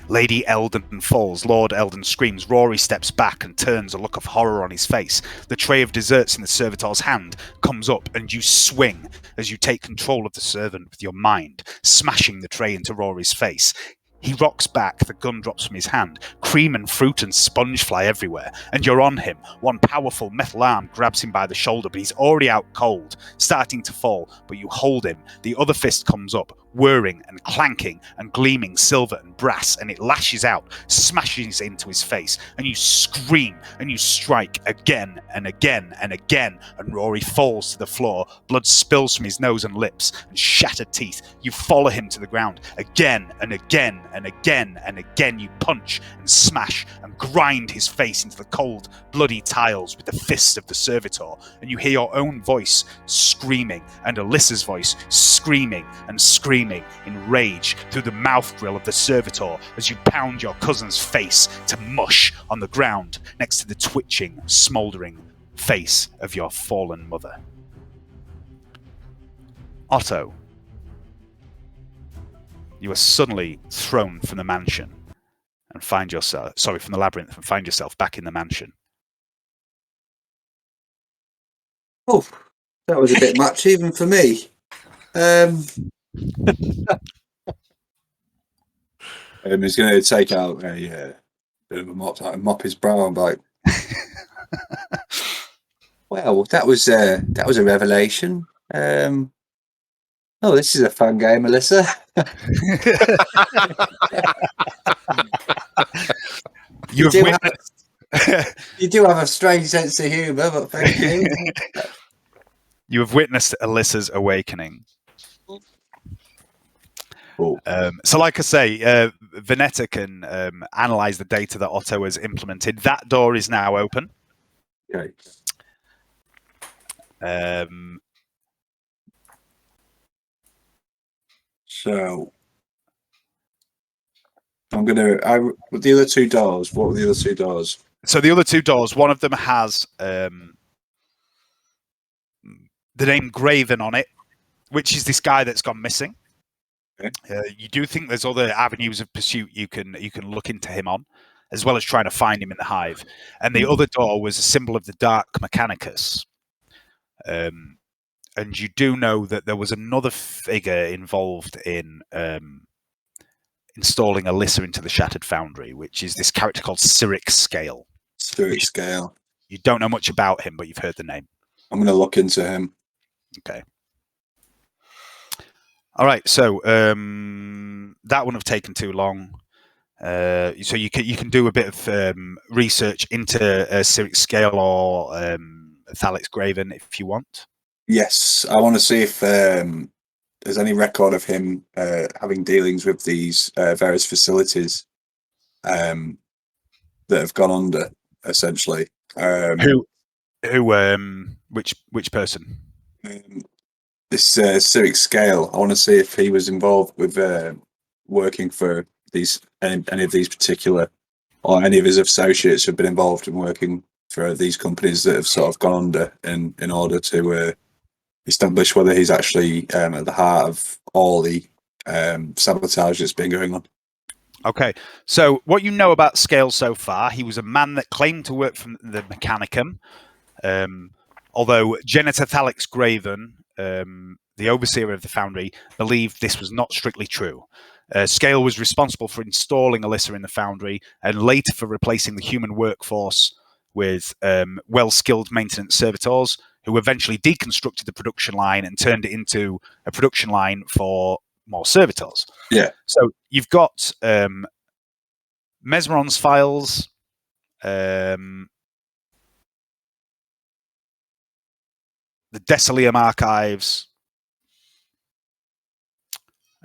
Lady Eldon falls. Lord Eldon screams. Rory steps back and turns, a look of horror on his face. The tray of desserts in the servitor's hand comes up, and you swing as you take control of the servant with your mind, smashing the tray into Rory's face. He rocks back, the gun drops from his hand. Cream and fruit and sponge fly everywhere, and you're on him. One powerful metal arm grabs him by the shoulder, but he's already out cold, starting to fall, but you hold him. The other fist comes up, whirring and clanking and gleaming silver and brass, and it lashes out, smashes into his face, and you scream and you strike again and again and again, and Rory falls to the floor. Blood spills from his nose and lips and shattered teeth. You follow him to the ground again and again and again and again. You punch and smash and grind his face into the cold, bloody tiles with the fists of the servitor, and you hear your own voice screaming and Alyssa's voice screaming and screaming in rage through the mouth grill of the servitor as you pound your cousin's face to mush on the ground next to the twitching, smouldering face of your fallen mother. Otto, you are suddenly thrown from the mansion and find yourself, from the labyrinth, and find yourself back in the mansion. Oh, that was a bit much even for me. He's going to take out a bit of a mop his brow and be like, well, that was a revelation. Oh, this is a fun game, Alyssa. You have do witnessed. You do have a strange sense of humour, but thank you. You have witnessed Alyssa's awakening. Cool. So, like I say, Veneta can analyze the data that Otto has implemented. That door is now open. Okay. So I'm gonna. The other two doors. What were the other two doors? So the other two doors, one of them has the name graven on it, which is this guy that's gone missing. Okay. You do think there's other avenues of pursuit you can look into him on, as well as trying to find him in the hive. And the other door was a symbol of the Dark Mechanicus. And you do know that there was another figure involved in installing Alyssa into the Shattered Foundry, which is this character called Cyric Scale. Cyric Scale. You don't know much about him, but you've heard the name. I'm going to look into him. Okay. All right. So that wouldn't have taken too long. So you can do a bit of research into Cyric Scale or Thalix Graven if you want. Yes, I want to see if there's any record of him having dealings with these various facilities that have gone under, essentially. Which person? This Cyric Scale. I want to see if he was involved with working for these any of these particular, or any of his associates have been involved in working for these companies that have sort of gone under in order to establish whether he's actually at the heart of all the sabotage that's been going on. Okay, so what you know about Scale so far, he was a man that claimed to work for the Mechanicum, although Janitor Thalix Graven, the overseer of the foundry, believed this was not strictly true. Scale was responsible for installing Alyssa in the foundry and later for replacing the human workforce with well-skilled maintenance servitors who eventually deconstructed the production line and turned it into a production line for more servitors. Yeah. So you've got Mesmeron's files, the Decilium archives.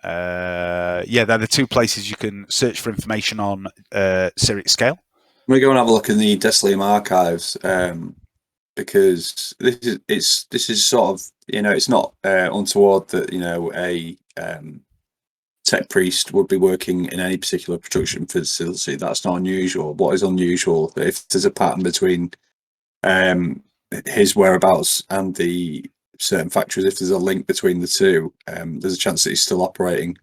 They're the two places you can search for information on Cyric Scale. I'm going to go and have a look in the Decilium archives because this is sort of, it's not untoward that a tech priest would be working in any particular production facility. That's not unusual. What is unusual, if there's a pattern between his whereabouts and the certain factories, if there's a link between the two, there's a chance that he's still operating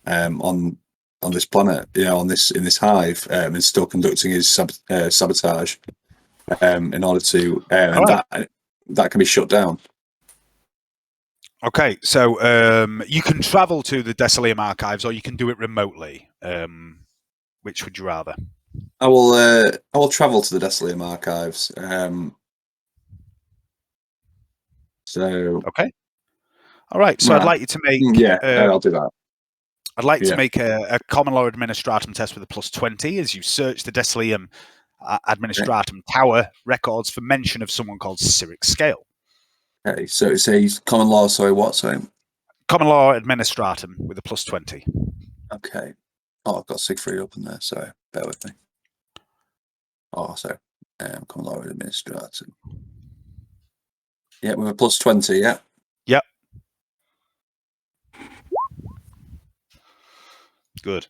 on this planet, in this hive, and still conducting his sabotage in order to, that can be shut down. Okay, so you can travel to the Decilium archives, or you can do it remotely. Which would you rather? I will travel to the Decilium archives. Okay. All right. So I'd like you to make. I'll do that. I'd like to make a common law administratum test with a +20 as you search the Decilium administratum tower records for mention of someone called Cyric Scale. Okay, so it says common law. Sorry, what? Sorry. Common law administratum with a +20. Okay. Oh, I've got Siegfried up in there. Sorry, bear with me. Oh, sorry. Common law administratum. Yeah, with a +20. Yeah. Yep. Good.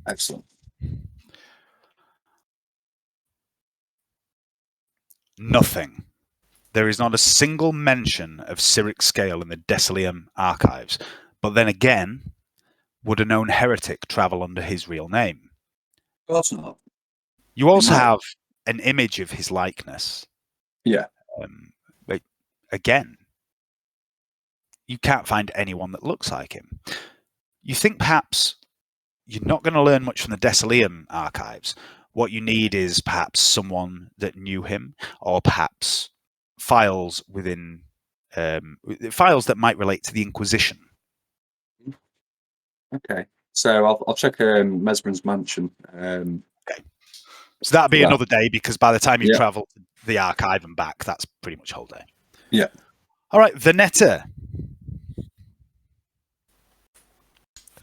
Excellent. Nothing. There is not a single mention of Cyric Scale in the Decilium archives. But then again, would a known heretic travel under his real name? Of course not. You also have an image of his likeness. Yeah. But again, you can't find anyone that looks like him. You think perhaps you're not going to learn much from the Decilium archives. What you need is perhaps someone that knew him, or perhaps files within files that might relate to the Inquisition. Okay, so I'll check Mesmeron's mansion So that'll be Right. another day, because by the time you Yeah. travel to the archive and back, that's pretty much a whole day. Yeah. All right, Veneta.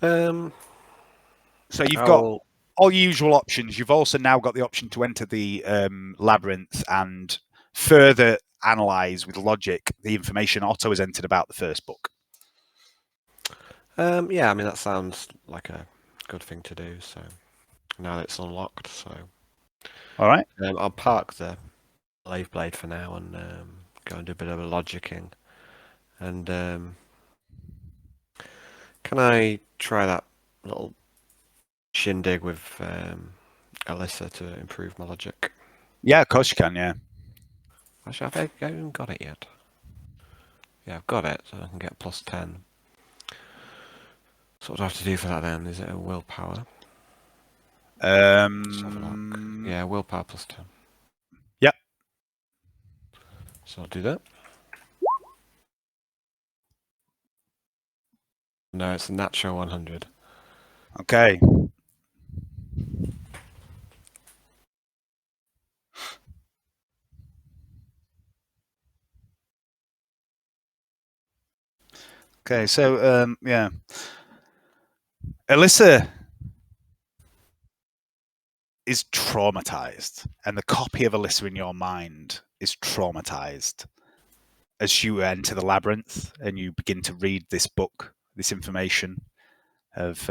So you've got all usual options. You've also now got the option to enter the labyrinth and further analyze with logic the information Otto has entered about the first book. Yeah, I mean, that sounds like a good thing to do. So now it's unlocked, so All right. I'll park the Lave Blade for now and go and do a bit of a logicking. And can I try that little shindig with Alyssa to improve my logic? Yeah, of course you can, yeah. Actually, I haven't got it yet. Yeah, I've got it, so I can get +10. So what do I have to do for that then? Is it a willpower? Let's have a look. Yeah, willpower +10. Yep. So I'll do that. No, it's a natural 100. Okay. Okay, so yeah. Alyssa is traumatized, and the copy of Alyssa in your mind is traumatized as you enter the labyrinth and you begin to read this book, this information of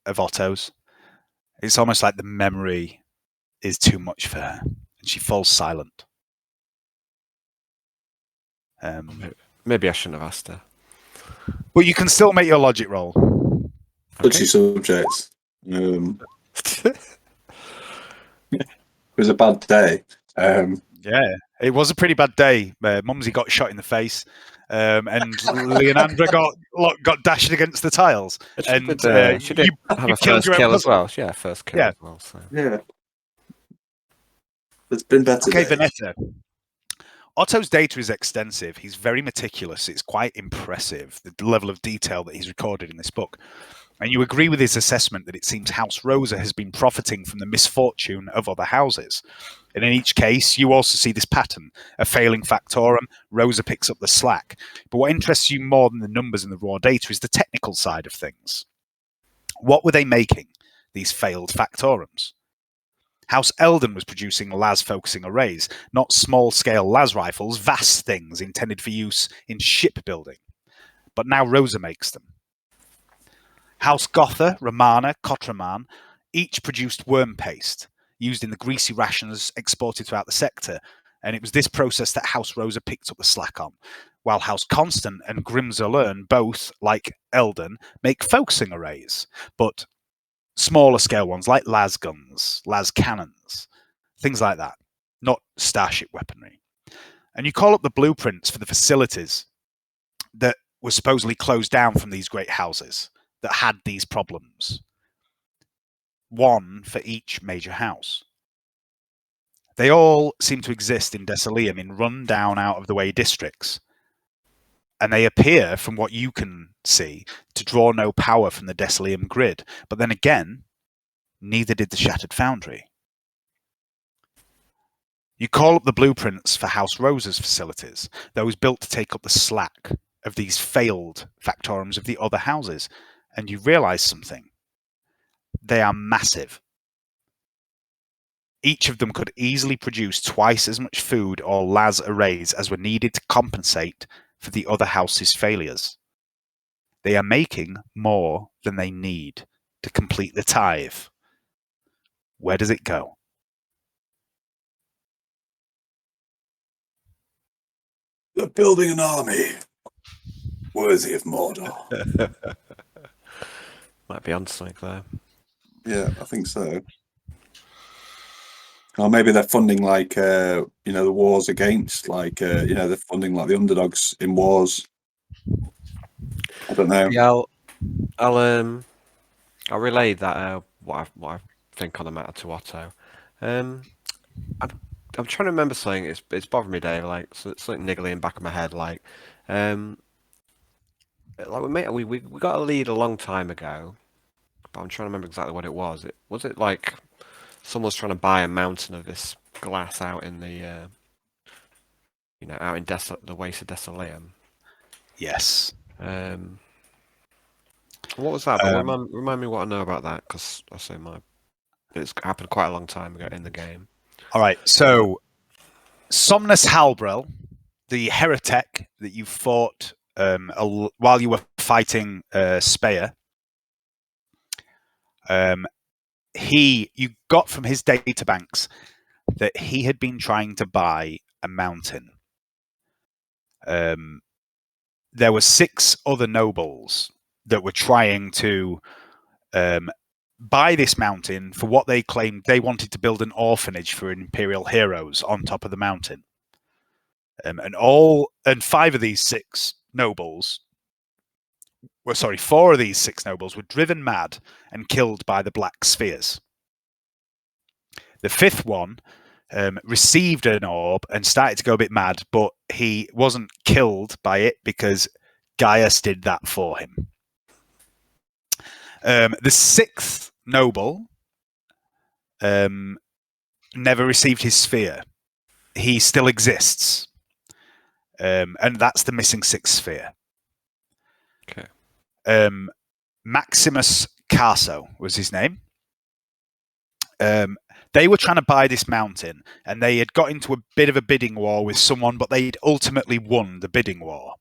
Otto's. It's almost like the memory is too much for her, and she falls silent. Maybe I shouldn't have asked her. But you can still make your logic roll. Touchy subjects. It was a bad day. Yeah, it was a pretty bad day. Mumsy got shot in the face, and Leonandra got dashed against the tiles. She did have a first kill as well. She had a first kill as well. So. Yeah. It's been better. Okay, Veneta. Otto's data is extensive. He's very meticulous. It's quite impressive, the level of detail that he's recorded in this book. And you agree with his assessment that it seems House Rosa has been profiting from the misfortune of other houses. And in each case, you also see this pattern. A failing factorum, Rosa picks up the slack. But what interests you more than the numbers and the raw data is the technical side of things. What were they making, these failed factorums? House Eldon was producing las-focusing arrays, not small-scale las rifles, vast things intended for use in shipbuilding. But now Rosa makes them. House Gotha, Romana, Kotraman each produced worm paste, used in the greasy rations exported throughout the sector, and it was this process that House Rosa picked up the slack on, while House Constant and Grimzalern both, like Eldon, make focusing arrays, but smaller scale ones like las guns, las cannons, things like that, not starship weaponry. And you call up the blueprints for the facilities that were supposedly closed down from these great houses that had these problems. One for each major house. They all seem to exist in Desalium in run-down, out-of-the-way districts. And they appear, from what you can see, to draw no power from the Desalium grid. But then again, neither did the Shattered Foundry. You call up the blueprints for House Rosa's facilities, those built to take up the slack of these failed factorums of the other houses, and you realize something. They are massive. Each of them could easily produce twice as much food or las arrays as were needed to compensate for the other house's failures. They are making more than they need to complete the tithe. Where does it go? They're building an army worthy of Mordor. Might be on something there. Yeah, I think so. Or maybe they're funding like the wars against, like they're funding like the underdogs in wars. I don't know. Yeah, I'll relay that what I think on the matter to Otto. I'm trying to remember something. It's bothering me, Dave. Like something niggling in the back of my head. Like we got a lead a long time ago, but I'm trying to remember exactly what it was. Was it like Someone's trying to buy a mountain of this glass out in the, out in the Waste of Desoleum. Yes. What was that? But remind me what I know about that, because I say it's happened quite a long time ago in the game. All right. So, Somnus Halbrel, the heretic that you fought while you were fighting Speyer, you got from his databanks that he had been trying to buy a mountain. There were 6 other nobles that were trying to buy this mountain for what they claimed they wanted to build an orphanage for imperial heroes on top of the mountain. And 5 of these 6 nobles, 4 of these 6 nobles were driven mad and killed by the black spheres. The 5th one received an orb and started to go a bit mad, but he wasn't killed by it because Gaius did that for him. The 6th noble never received his sphere. He still exists. And that's the missing 6th sphere. Okay. Maximus Carso was his name. They were trying to buy this mountain, and they had got into a bit of a bidding war with someone, but they'd ultimately won the bidding war.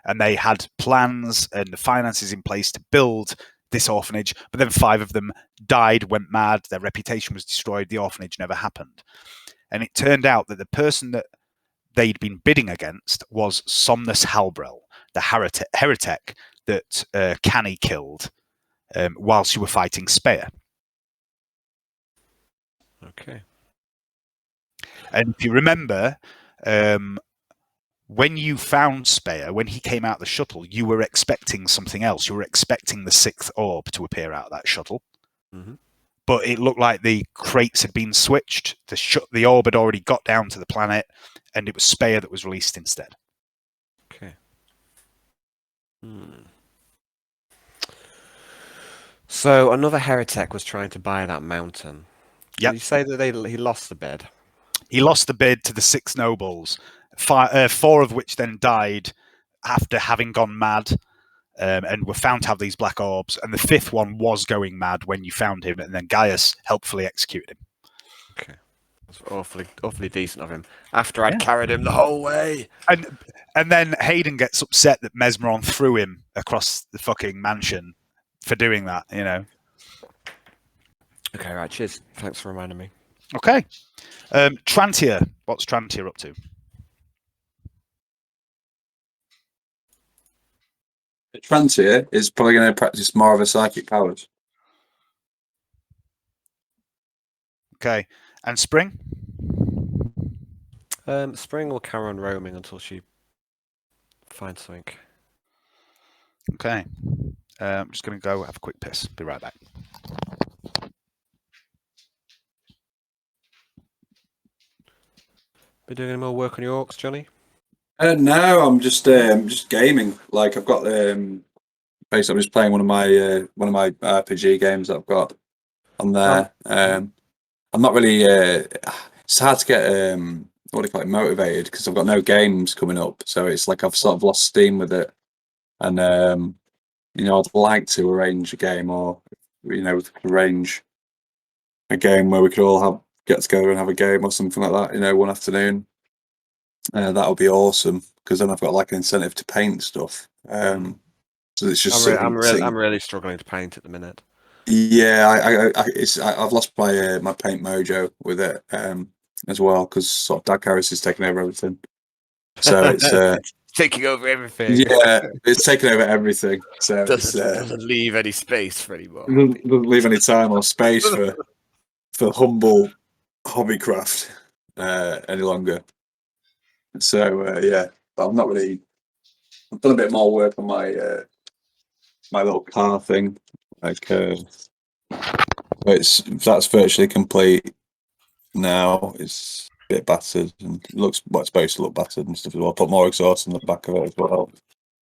And they had plans and the finances in place to build this orphanage, but then 5 of them died, went mad, their reputation was destroyed, the orphanage never happened. And it turned out that the person that they'd been bidding against was Somnus Halbrel, the heretic that Canny killed whilst you were fighting Speyer. Okay. And if you remember, when you found Speyer, when he came out the shuttle, you were expecting something else. You were expecting the 6th orb to appear out of that shuttle. Mm-hmm. But it looked like the crates had been switched. The orb had already got down to the planet, and it was Speyer that was released instead. Okay. So another heretic was trying to buy that mountain. Yep. Did you say that he lost the bid? He lost the bid to the 6 nobles, 4 of which then died after having gone mad and were found to have these black orbs. And the 5th one was going mad when you found him, and then Gaius helpfully executed him. Okay. That's awfully decent of him. After I'd carried him the whole way. And then Hayden gets upset that Mesmeron threw him across the fucking mansion for doing that, you know. Okay, right, cheers. Thanks for reminding me. Okay. Trantia. What's Trantia up to? Trantia is probably going to practice more of her psychic powers. Okay. And Spring? Spring will carry on roaming until she finds something. Okay. I'm just going to go have a quick piss. Be right back. Been doing any more work on your orcs, Johnny? No, I'm just gaming. Like I've got basically I'm just playing one of my RPG games that I've got on there. I'm not really. It's hard to get what do you call it, motivated because I've got no games coming up. So it's like I've sort of lost steam with it, and I'd like to arrange a game, or we could arrange a game where we could all get together and have a game or something like that. One afternoon. That would be awesome because then I've got like an incentive to paint stuff. So it's just I'm really struggling to paint at the minute. Yeah, I've lost my paint mojo with it as well because sort of Dad Heresy is taking over everything. So it's taking over everything. Yeah, it's taking over everything. So doesn't leave any space for anymore. Doesn't leave any time or space for humble hobbycraft any longer. So yeah, but I'm not really. I've done a bit more work on my my little car thing. Like that's virtually complete now. It's a bit battered and looks it's supposed to look battered and stuff as well. Put more exhaust on the back of it as well.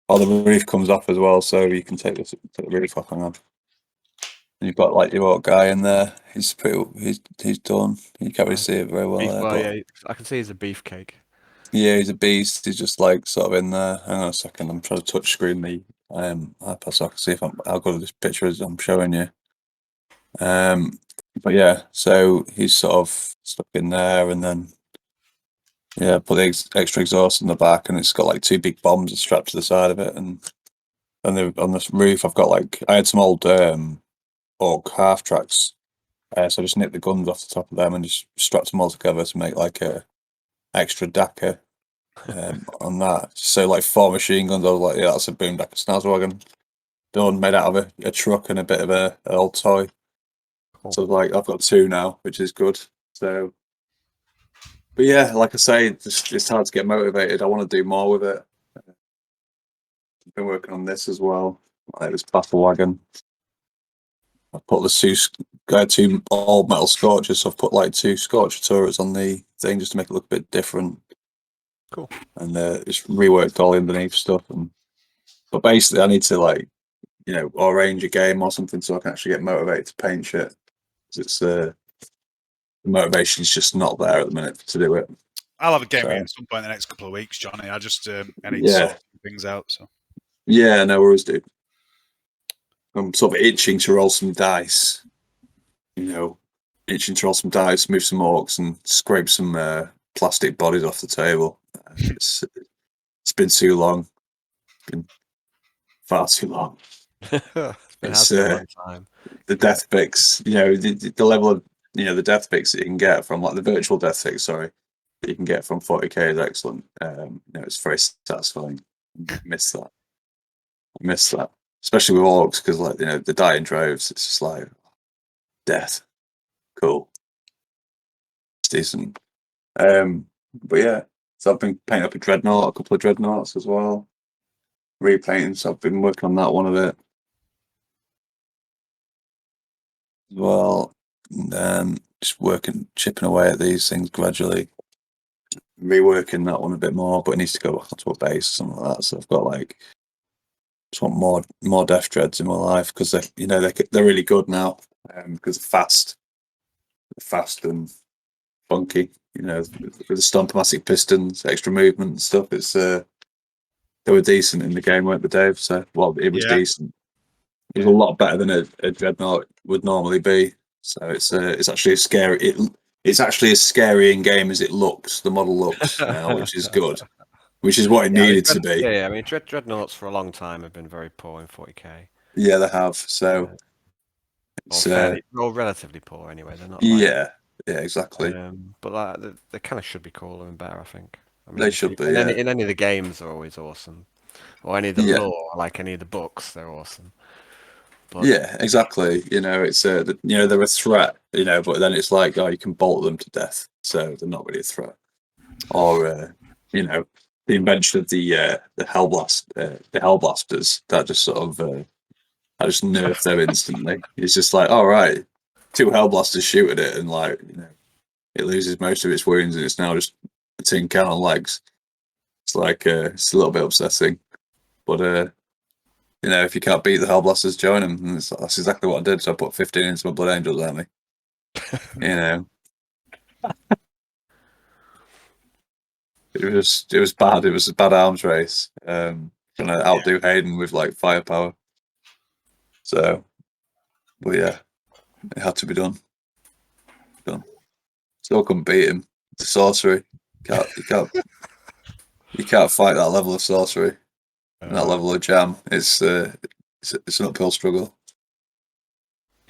Oh, the roof comes off as well, so you can take the roof off. Hang on. And you've got like your orc guy in there. He's done. You can't really see it very well Beef, there, well, but yeah, I can see he's a beefcake. yeah, he's a beast. He's just like sort of in there. Hang on a second. I'm trying to touch screen the iPad so I can see if how good this picture is I'm showing you. But yeah, so he's sort of stuck in there, and then yeah, put the extra exhaust in the back, and it's got like 2 big bombs strapped to the side of it, and on the roof I've got like I had some old orc half tracks, so I just nipped the guns off the top of them and just strapped them all together to make like a extra Dakka on that. So like 4 machine guns. I was like, yeah, that's a boom Dakka Snazwagon done, made out of a truck and a bit of an old toy. Cool. So like I've got 2 now, which is good. So, but yeah, like I say, it's hard to get motivated. I want to do more with it. I've been working on this as well, like this battle wagon. I put the 2 all metal Scorchers, so I've put like 2 Scorcher turrets on the thing just to make it look a bit different. Cool. And just reworked all the underneath stuff. But basically, I need to like, arrange a game or something so I can actually get motivated to paint shit. It's the motivation's just not there at the minute to do it. I'll have a game with you at some point in the next couple of weeks, Johnny. I need to sort things out. So yeah, no worries, dude. I'm sort of itching to roll some dice. Itching to roll some dice, move some orcs, and scrape some plastic bodies off the table. It's been too long. It's been far too long. It's been a long time. The death fix, the level of the death fix that you can get from like the virtual death fix, that you can get from 40k is excellent. It's very satisfying. I miss that, especially with orcs, because like the die in droves. It's just like death. Cool. It's decent. But yeah, so I've been painting up a couple of dreadnoughts as well. Repainting, so I've been working on that one a bit as well. And then just chipping away at these things gradually. Reworking that one a bit more, but it needs to go onto a base or something like that. So I've got just want more death dreads in my life because they're really good now because they're fast and funky. With the Stompomatic pistons, extra movement and stuff. It's they were decent in the game, weren't they, Dave? So it was decent. It was a lot better than a dreadnought would normally be. So it's actually it's actually as scary in game as it looks. The model looks now, which is good. Which is what it needed to be. Yeah, I mean, dreadnoughts for a long time have been very poor in 40k. Yeah, they have. So or relatively poor anyway. They're not. Yeah, exactly. But they kind of should be cooler and better, I think. I mean, they should be. In any of the games, they're always awesome. Or any of the lore, like any of the books, they're awesome. But, yeah, exactly. It's they're a threat. But then it's like, you can bolt them to death, so they're not really a threat. Or the invention of the Hellblasters that just sort of I just nerfed them instantly. It's just like, all right, 2 Hellblasters shoot at it, and it loses most of its wounds, and it's now just a tin can on legs. It's like it's a little bit upsetting, but if you can't beat the Hellblasters, join them. And that's exactly what I did. So I put 15 into my Blood Angels, Army. It was bad. It was a bad arms race. Trying to outdo Hayden with firepower. So, but yeah, it had to be done. Still couldn't beat him. The sorcery. You can't fight that level of sorcery. And that level of jam. It's an uphill struggle.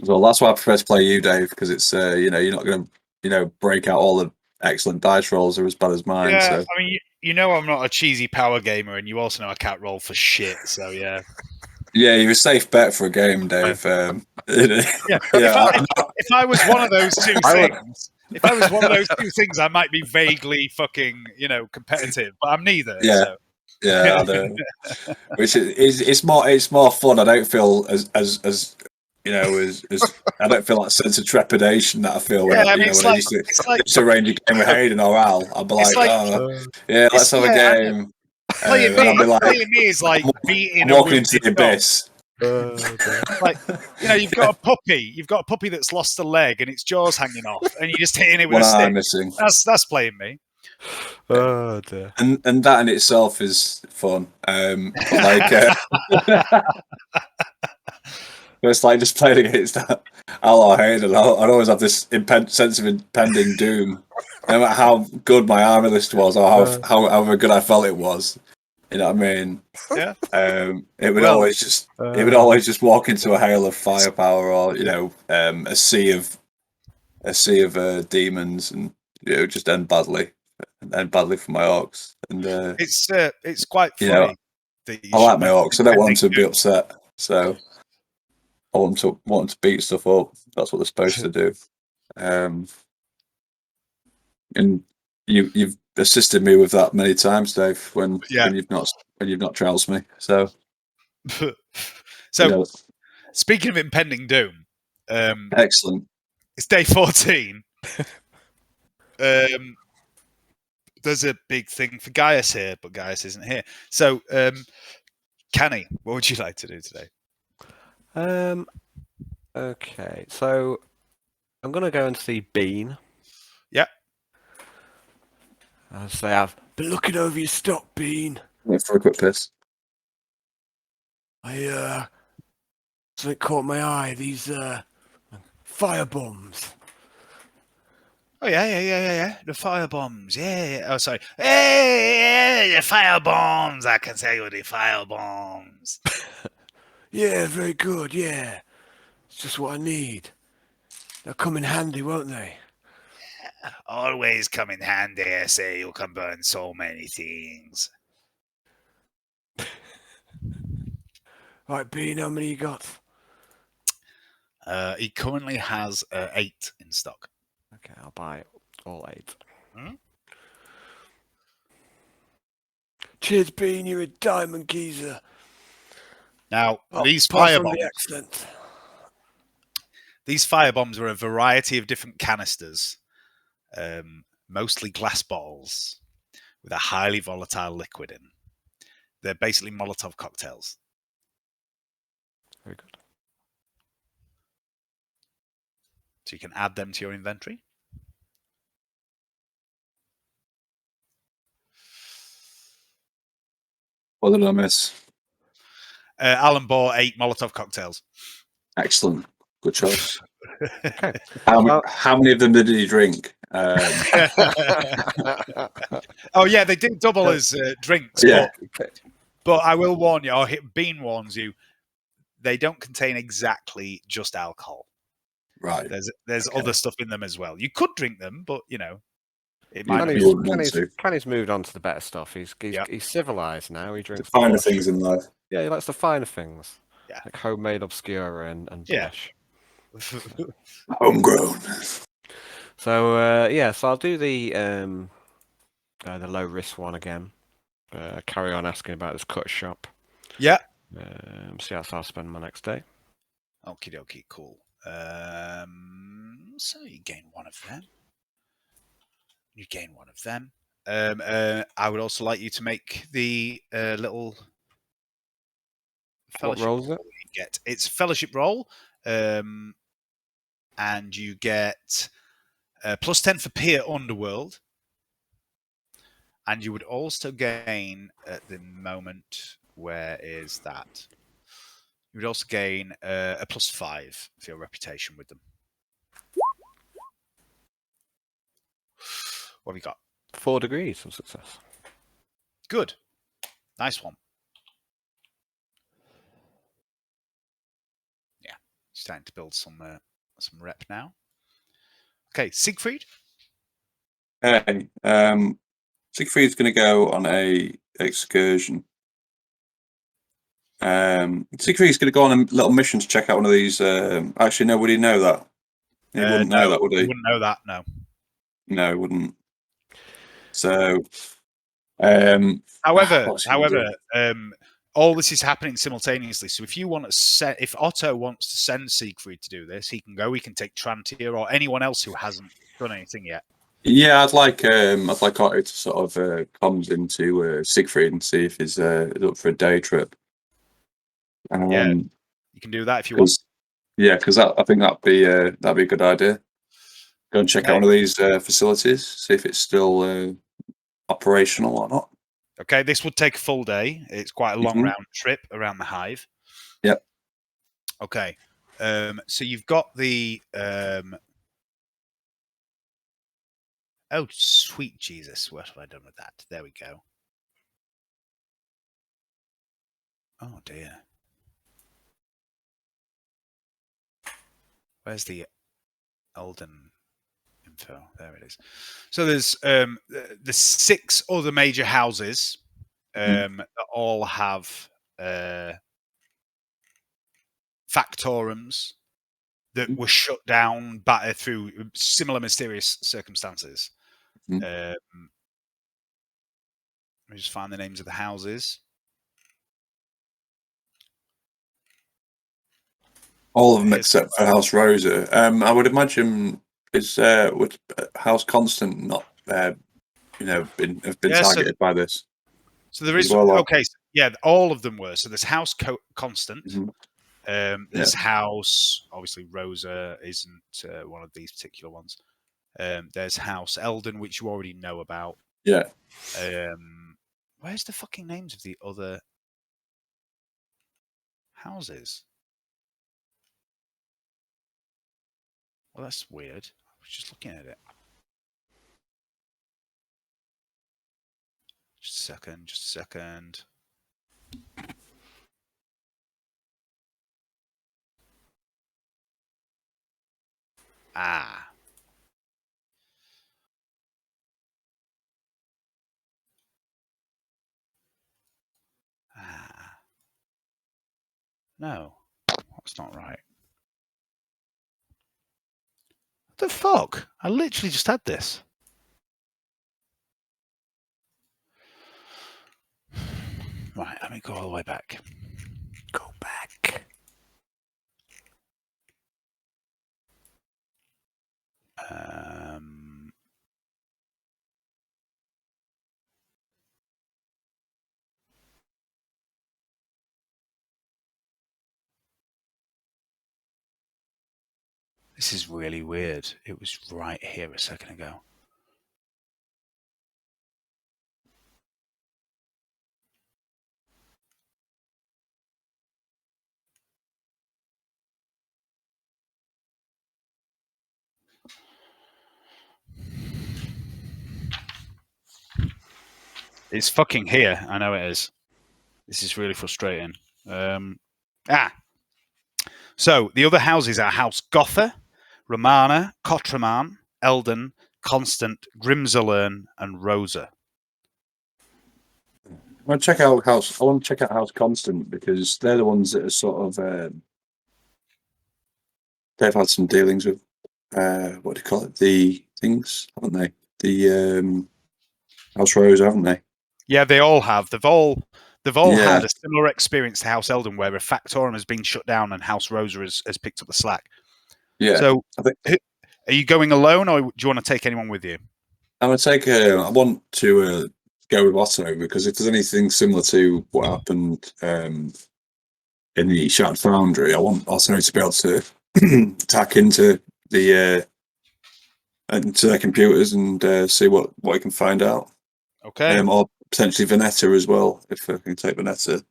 Well, that's why I prefer to play you, Dave, because it's you're not going to break out all the excellent dice rolls are as bad as mine. Yeah, so. I mean, I'm not a cheesy power gamer, and you also know I can't roll for shit. So yeah. Yeah, you're a safe bet for a game, Dave. If I was one of those two things, I might be vaguely fucking, competitive, but I'm neither. Yeah, so. I know. Which it's more fun. I don't feel as I don't feel that sense of trepidation that I feel when I used to arrange a game with Hayden or Al. I'd be like, let's have a game. Playing me is like beating walking into the abyss. Like, you've got a puppy that's lost a leg and its jaw's hanging off, and you're just hitting it with One a eye stick. missing. That's playing me. Oh dear. And that in itself is fun. Like, it's like just playing against Al Hayden. I'd always have this sense of impending doom, no matter how good my armor list was or however good I felt it was. You know what I mean? Yeah. It would always just walk into a hail of firepower, or a sea of demons, and just end badly for my orcs. And it's quite funny. I like my orcs. I don't want them to be upset, so I want them to beat stuff up. That's what they're supposed to do. And you've assisted me with that many times, Dave. When you've not trounced me. So speaking of impending doom, excellent. It's day 14. There's a big thing for Gaius here, but Gaius isn't here. So, Canny, what would you like to do today? Okay, so I'm gonna go and see Bean. Yeah. I'll say I've been looking over your stock, Bean. Wait for a quick piss. Something caught my eye. These fire bombs. Oh yeah. The fire bombs. Yeah. Oh, sorry. Hey, the fire bombs. I can tell you the fire bombs. Yeah, very good. Yeah, it's just what I need. They'll come in handy, won't they? Always come in handy. I say you can burn so many things. Right, Bean, how many you got? He currently has 8 in stock. Okay, I'll buy all 8. Cheers, Bean. You're a diamond geezer. Now, these firebombs. The accent. These firebombs are a variety of different canisters, mostly glass bottles, with a highly volatile liquid in. They're basically Molotov cocktails. Very good. So you can add them to your inventory. What did I miss? Alan bought 8 Molotov cocktails. Excellent. Good choice. Okay. How many of them did he drink? Oh, yeah, they did double as drinks. Yeah. But I will warn you, or Bean warns you, they don't contain exactly just alcohol. Right. There's other stuff in them as well. You could drink them, but, it might Kenny's moved on to the better stuff. He's civilized now. He drinks the finer things in life. Yeah, he likes the finer things. Yeah. Like homemade Obscura and blush. Homegrown. So so I'll do the low risk one again. Carry on asking about this cut shop. Yeah. See how I'll spend my next day. Okie dokie, cool. So you gain one of them. I would also like you to make the little fellowship roll you get. It's a fellowship roll, and you get plus 10 for Peer Underworld, and you would also gain at the moment. Where is that? You would also gain a plus 5 for your reputation with them. What have you got? 4 degrees of success. Good. Nice one. Yeah. Starting to build some rep now. Okay, Siegfried? Hey, Siegfried's going to go on a excursion. Siegfried's going to go on a little mission to check out one of these. Actually, no, would he know that? He wouldn't know that, would he? He wouldn't know that, no. No, he wouldn't. So, however, all this is happening simultaneously. So if you want to if Otto wants to send Siegfried to do this, he can go. He can take Trantier or anyone else who hasn't done anything yet. Yeah, I'd like Otto to sort of comms into Siegfried and see if he's up for a day trip. You can do that if you want. Because I think that'd be a good idea. Go and check out one of these facilities, see if it's still operational or not. Okay, this would take a full day. It's quite a long round trip around the hive. Yep. Okay, so you've got the. Oh, sweet Jesus! What have I done with that? There we go. Oh dear. Where's the Elden info? There it is. So there's the 6 other major houses that all have factorums that were shut down through similar mysterious circumstances. Let me just find the names of the houses. All of them except for House Rosa. I would imagine would House Constant not have been targeted by this? So there is okay. So, yeah, all of them were. So there's House Constant. There's House. Obviously, Rosa isn't one of these particular ones. There's House Elden, which you already know about. Yeah. Where's the fucking names of the other houses? Well, that's weird. I was just looking at it. Just a second. No, that's not right. What the fuck? I literally just had this. Right, let me go all the way back. Go back. This is really weird. It was right here a second ago. It's fucking here. I know it is. This is really frustrating. So the other houses are House Gotha, Romana, Kotraman, Elden, Constant, Grimzalern, and Rosa. I want to check out House Constant because they're the ones that are sort of they've had some dealings with what do you call it? The things, haven't they? The House Rose, haven't they? Yeah, they all have. They've all had a similar experience to House Elden, where a factorum has been shut down and House Rosa has picked up the slack. Yeah. So, are you going alone, or do you want to take anyone with you? I'm gonna take. I want to go with Otto because if there's anything similar to what happened in the Shattered Foundry, I want Otto to be able to tack into their computers and see what he can find out. Okay. Or potentially Vanetta as well, if I can take Vanetta.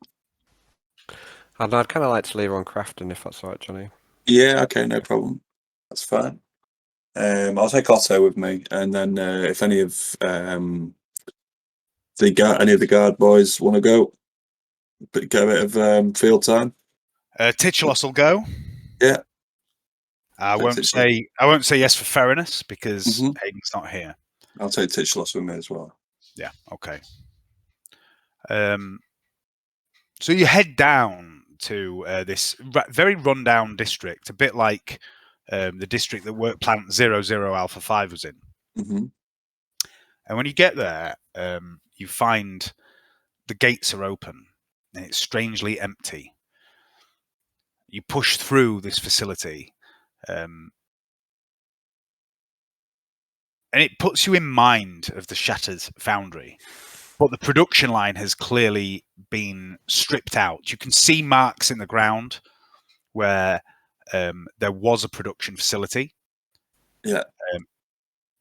I'd kind of like to leave her on crafting, if that's all right, Johnny. Yeah, okay, no problem. That's fine. I'll take Otto with me, and then if any of the guard boys want to go, but get a bit of field time. Titulos will go. Yeah. I won't say yes for Ferinus because Hayden's not here. I'll take Titulos with me as well. Yeah. Okay. So you head down to this very rundown district, a bit like the district that Work Plant 00 Alpha 5 was in. And when you get there, you find the gates are open and it's strangely empty. You push through this facility, and it puts you in mind of the Shattered Foundry. But the production line has clearly been stripped out. You can see marks in the ground where there was a production facility. Yeah.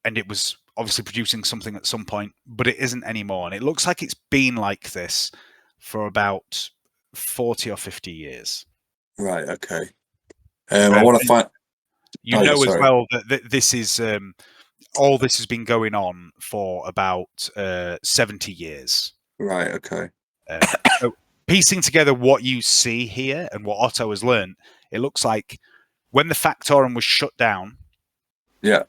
And it was obviously producing something at some point, but it isn't anymore. And it looks like it's been like this for about 40 or 50 years. Right. Okay. I want to find. You know as well that this is all this has been going on for about 70 years. Right. Okay. So piecing together what you see here and what Otto has learned, it looks like when the Factorum was shut down. Yeah.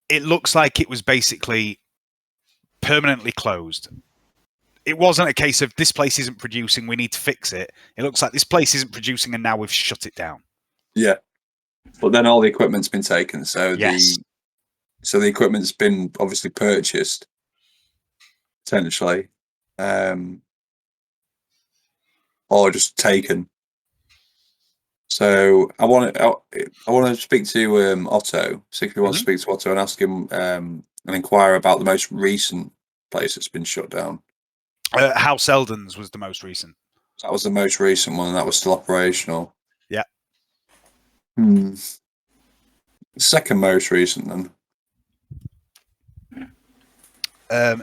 It looks like it was basically permanently closed. It wasn't a case of this place isn't producing, we need to fix it. It looks like this place isn't producing and now we've shut it down. Yeah. But then all the equipment's been taken, so Yes. the equipment's been obviously purchased, potentially, or just taken. So I want to speak to Otto. See if he wants to speak to Otto and ask him and inquire about the most recent place that's been shut down. House Eldon's was the most recent. That was the most recent one, and that was still operational. Yeah. Second most recent then.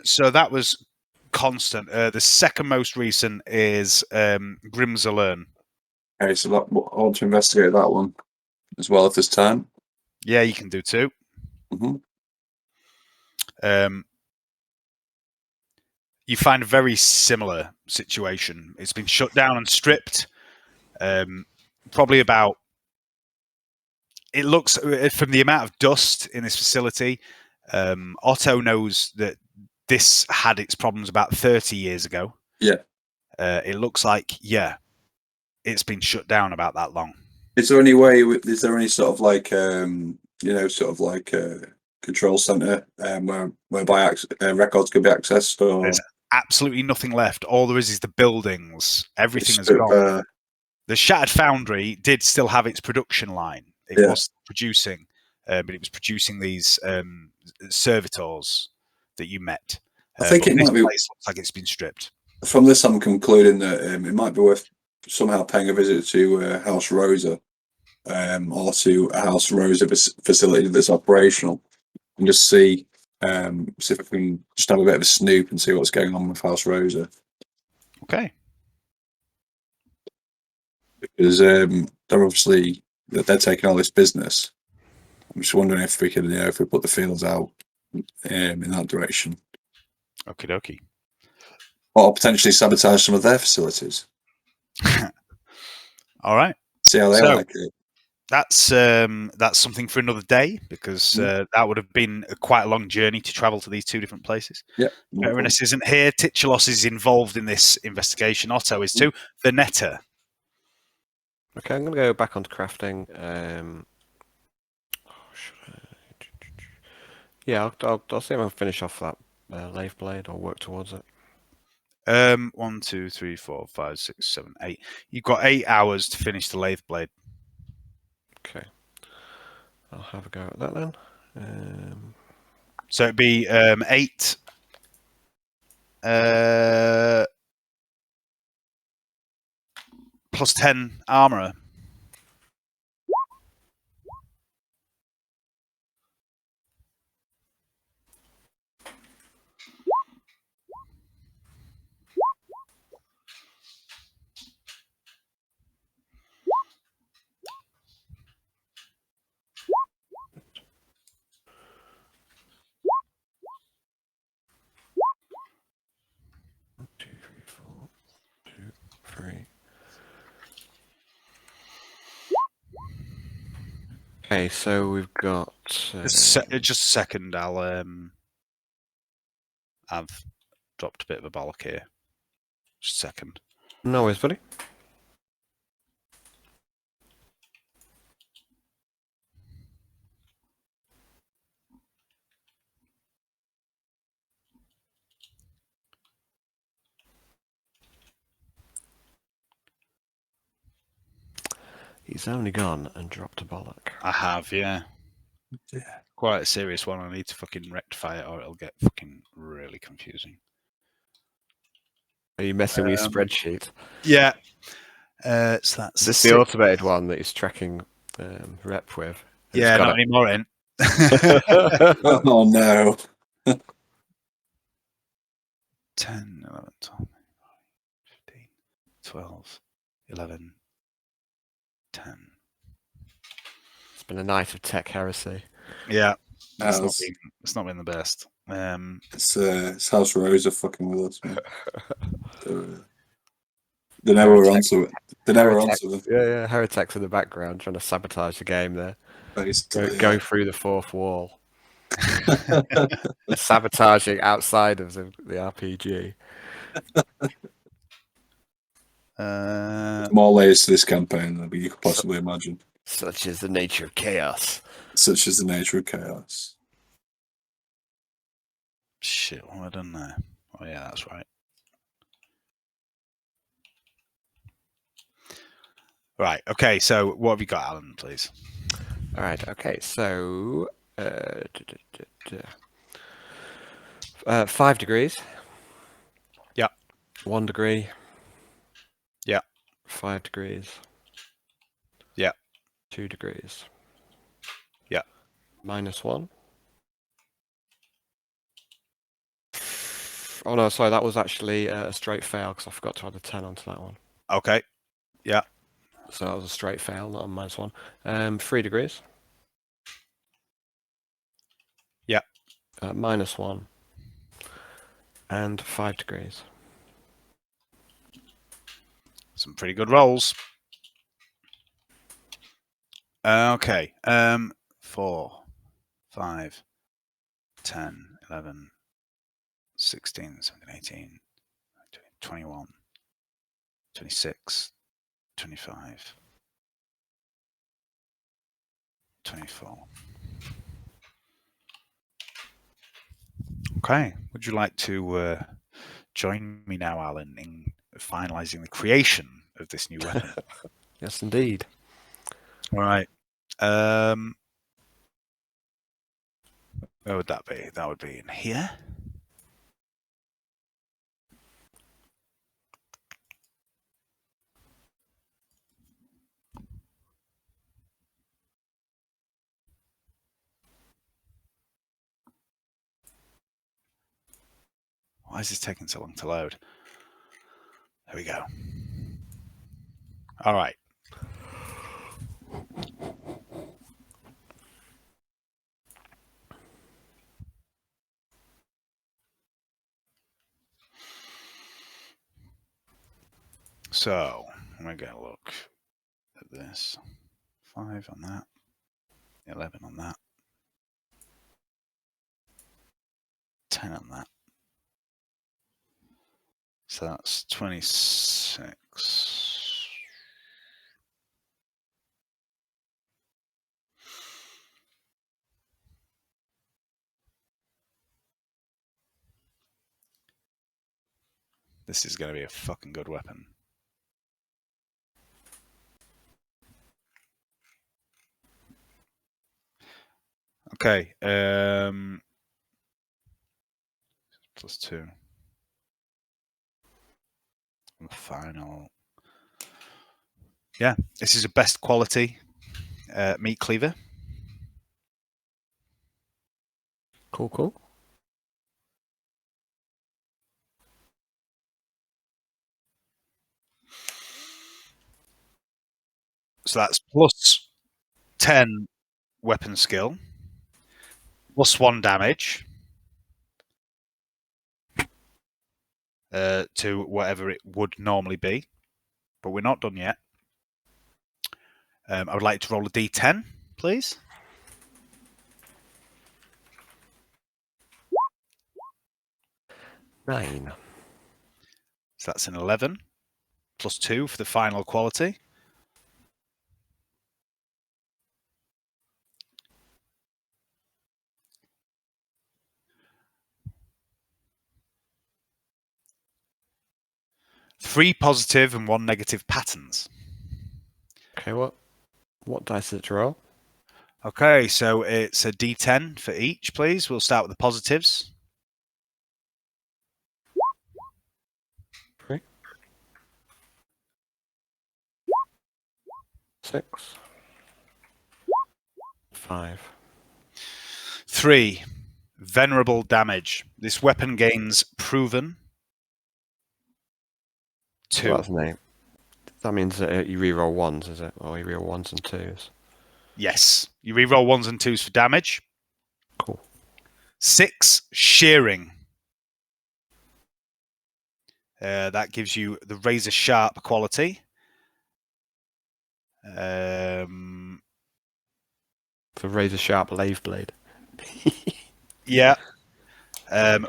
So that was constant. The second most recent is Grimsalern. Okay, so I want to investigate that one as well if there's time. Yeah, you can do too. You find a very similar situation. It's been shut down and stripped. Probably about. It looks from the amount of dust in this facility. Otto knows that this had its problems about 30 years ago. Yeah. It looks like it's been shut down about that long. Is there any way? Is there any sort of like control center whereby records can be accessed? Or there's absolutely nothing left. All there is the buildings. Everything has gone. The Shattered Foundry did still have its production line. It was producing, but it was producing these servitors that you met. I think it might be. Place looks like it's been stripped. From this, I'm concluding that it might be worth somehow paying a visit to House Rosa, or to a House Rosa facility that's operational, and just see if I can just have a bit of a snoop and see what's going on with House Rosa. Okay. Because they're obviously they're taking all this business. I'm just wondering if we can, if we put the fields out in that direction. Okie dokie. Or potentially sabotage some of their facilities. All right. See how they like it. That's something for another day, because that would have been quite a long journey to travel to these two different places. Yeah. Veteranus isn't here. Titulos is involved in this investigation. Otto is too. The Netter. Okay, I'm going to go back onto crafting. Yeah, I'll see if I can finish off that lathe blade or work towards it. 1, 2, 3, 4, 5, 6, 7, 8. You've got 8 hours to finish the lathe blade. Okay. I'll have a go at that then. So it'd be 8. Plus 10 armor. Okay, so we've got. Just a second. I've dropped a bit of a bollock here. Just a second. No worries, buddy. He's only gone and dropped a bollock. I have, yeah. Yeah. Quite a serious one. I need to fucking rectify it, or it'll get fucking really confusing. Are you messing with your spreadsheet? Yeah. So that's This is the automated one that he's tracking rep with. And Yeah, it's got not anymore in. Oh no. 10, 11, 12, 15, 12, 11, 10. It's been a night of tech heresy. Yeah, It's it's not been the best. it's House Rosa fucking with us, man. They never onto it. They never onto it. Yeah, Heretics in the background trying to sabotage the game there. Going through the fourth wall. And sabotaging outside of the RPG. More layers to this campaign than you could possibly imagine. Such is the nature of chaos. Such is the nature of chaos. Shit, what have I done there? Oh yeah, that's right. Right, okay, so what have you got, Alan, please? All right, okay, so 5 degrees. Yeah. 1 degree. Yeah. 5 degrees. Yeah. 2 degrees. Yeah. -1. Oh no, sorry, that was actually a straight fail because I forgot to add a 10 onto that one. Okay. Yeah. So that was a straight fail, not a -1. 3 degrees. Yeah. -1. And 5 degrees. Some pretty good rolls. Okay. 4, 5, 10, 11, 16, 17, 18, 21, 26, 25, 24. Okay. Would you like to join me now, Alan, in finalising the creation of this new weapon? Yes, indeed. All right. Where would that be? That would be in here. Why is this taking so long to load? There we go. All right. So I'm going to get a look at this. 5 on that. 11 on that. 10 on that. So that's 26. This is going to be a fucking good weapon. Okay. +2. And final. Yeah, this is a best quality meat cleaver. Cool. So that's +10 weapon skill, +1 damage to whatever it would normally be, but we're not done yet. I would like to roll a d10, please. Nine. So that's an 11, +2 for the final quality. Three positive and 1 negative patterns. Okay, what dice is it to roll? Okay, so it's a d10 for each, please. We'll start with the positives. Okay. 6. 5. 3. Venerable damage. This weapon gains proven. 2. Well, that's an 8. That means that you reroll 1s, is it? Or you reroll 1s and 2s? Yes. You reroll 1s and 2s for damage. Cool. 6. Shearing. That gives you the razor sharp quality. The razor sharp lathe blade. Yeah.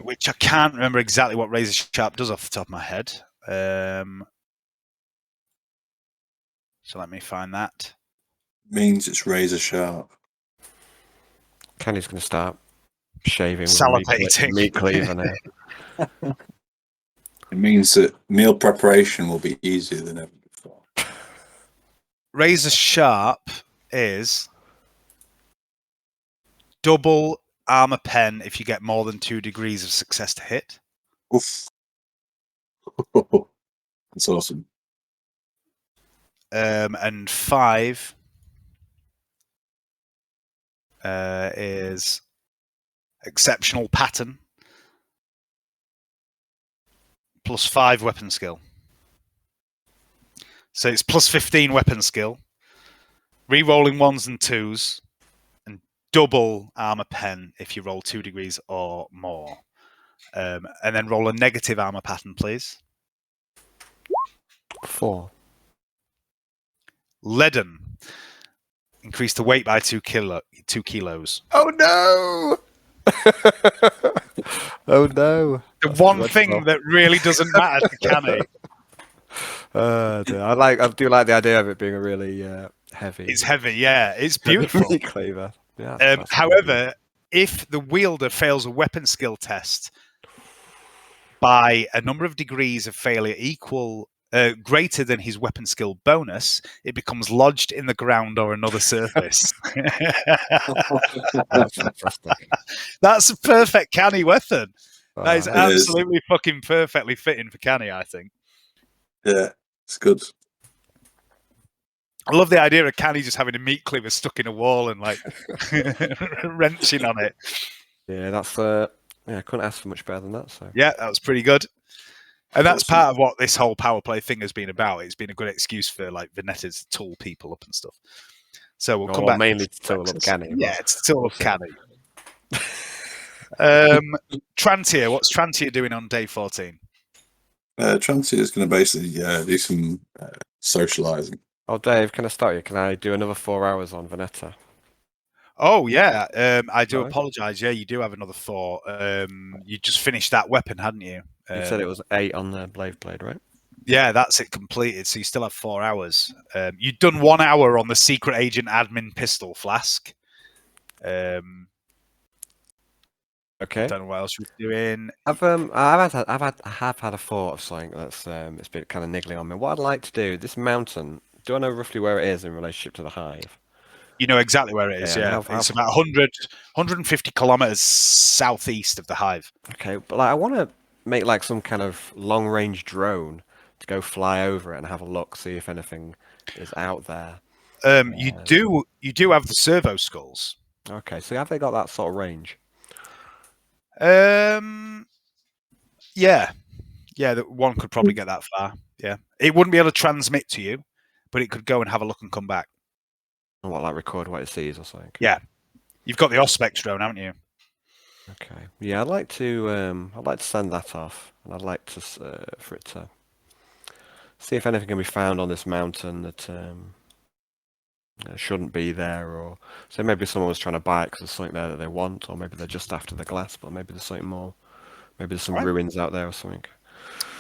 Which I can't remember exactly what razor sharp does off the top of my head. So let me find that. Means it's razor sharp. Kenny's going to start shaving with Salivating. a meat cleaver now. It means that meal preparation will be easier than ever before. Razor sharp is double armor pen if you get more than 2 degrees of success to hit. Oof. That's awesome. And 5 is exceptional pattern plus 5 weapon skill. So it's plus 15 weapon skill, re-rolling 1s and 2s, and double armor pen if you roll 2 degrees or more. And then roll a negative armor pattern, please. 4. Leaden. Increase the weight by 2 kilos. Oh no! Oh no! The one thing that really doesn't matter to Canny. Dear. I do like the idea of it being a really heavy. It's heavy, yeah. It's beautiful. Meat cleaver. Yeah, that's However, if the wielder fails a weapon skill test by a number of degrees of failure greater than his weapon skill bonus, it becomes lodged in the ground or another surface. that's fantastic. That's a perfect Canny weapon. That is It absolutely fucking perfectly fitting for Canny, I think. Yeah, it's good. I love the idea of Canny just having a meat cleaver stuck in a wall and like wrenching on it. Yeah, that's I couldn't ask for much better than that. So Yeah, that was pretty good. And that's Awesome. part of what this whole power play thing has been about. It's been a good excuse for like Venetta's to tool people up and stuff. So we'll come back mainly to tool up Canny. Yeah, it's tool up we'll Canny. Trantier, what's Trantier doing on day 14? Trancy is going to basically do some socializing. Oh, Dave, can I start you? Can I do another 4 hours on Venetta? Oh yeah, I do Right. apologise. Yeah, you do have another 4. You just finished that weapon, hadn't you? You said it was 8 on the blade, right? Yeah, that's it completed. So you still have 4 hours. You've done 1 hour on the secret agent admin pistol flask. Okay. Don't know what else you're doing. I have had a thought of something that's it's been kind of niggling on me. What I'd like to do, this mountain, do I know roughly where it is in relationship to the hive? You know exactly where it is. Yeah, Yeah, it's about 150 kilometers southeast of the hive. Okay, but like, I want to make like some kind of long-range drone to go fly over it and have a look, see if anything is out there. You do have the servo skulls. Okay, so have they got that sort of range? Yeah, that one could probably get that far. Yeah, it wouldn't be able to transmit to you, but it could go and have a look and come back. What, like record what it sees or something? Yeah, you've got the Auspex drone, haven't you? Okay. Yeah, I'd like to send that off, and I'd like to for it to see if anything can be found on this mountain that shouldn't be there, or so maybe someone was trying to buy it because there's something there that they want, or maybe they're just after the glass, but maybe there's something more. Maybe there's some ruins out there or something.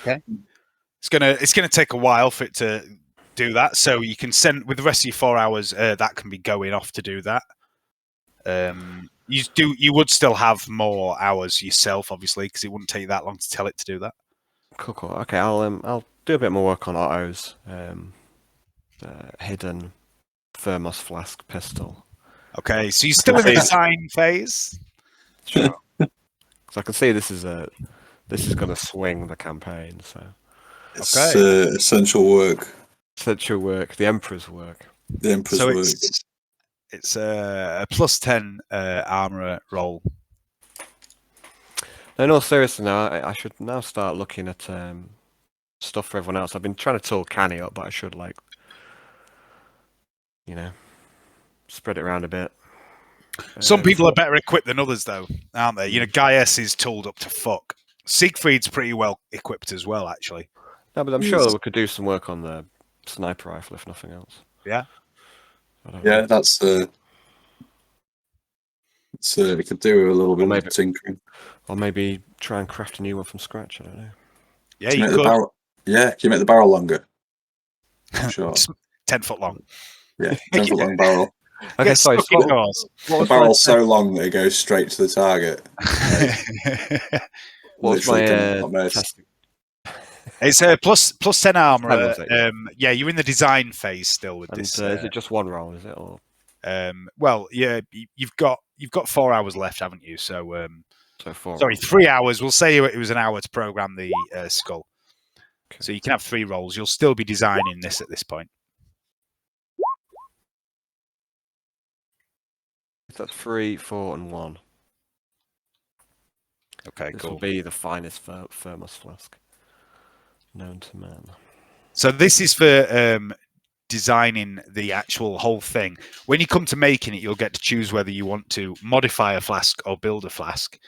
Okay. It's gonna take a while for it to do that, so you can send with the rest of your 4 hours. That can be going off to do that. You would still have more hours yourself, obviously, because it wouldn't take that long to tell it to do that. Cool. Okay, I'll do a bit more work on Otto's hidden thermos flask pistol. Okay, so you're still in the design phase. Sure. So I can see this is going to swing the campaign. So It's essential work. essential work, the Emperor's work. The Emperor's So work. it's a +10 armor roll. In all seriousness, now I should now start looking at stuff for everyone else. I've been trying to tool Canny up, but I should spread it around a bit. Some people are better equipped than others, though, aren't they? You know, Gaius is tooled up to fuck. Siegfried's pretty well equipped as well, actually. No, but I'm sure that we could do some work on the sniper rifle, if nothing else. Yeah. Yeah, that's it could do a little bit maybe- of tinkering. Or maybe try and craft a new one from scratch. I don't know. Yeah, Can you make the could. barrel, can you make the barrel longer? Sure. 10 foot long. Yeah, 10 foot long barrel. Okay, Get sorry. stuck indoors. The barrel's so long that it goes straight to the target. What's Literally my cannot miss. testing? It's a plus 10 armor. Was it, yeah. Yeah, you're in the design phase still with And this. is it just one roll? Is it or? Well, yeah, you've got 4 hours left, haven't you? So, So 4 sorry, rolls. 3 hours. We'll say it was an hour to program the skull. Okay. So you can have 3 rolls. You'll still be designing this at this point. That's 3, 4, and 1. Okay, This cool. will be the finest thermos flask known to man. So this is for designing the actual whole thing. When you come to making it, you'll get to choose whether you want to modify a flask or build a flask,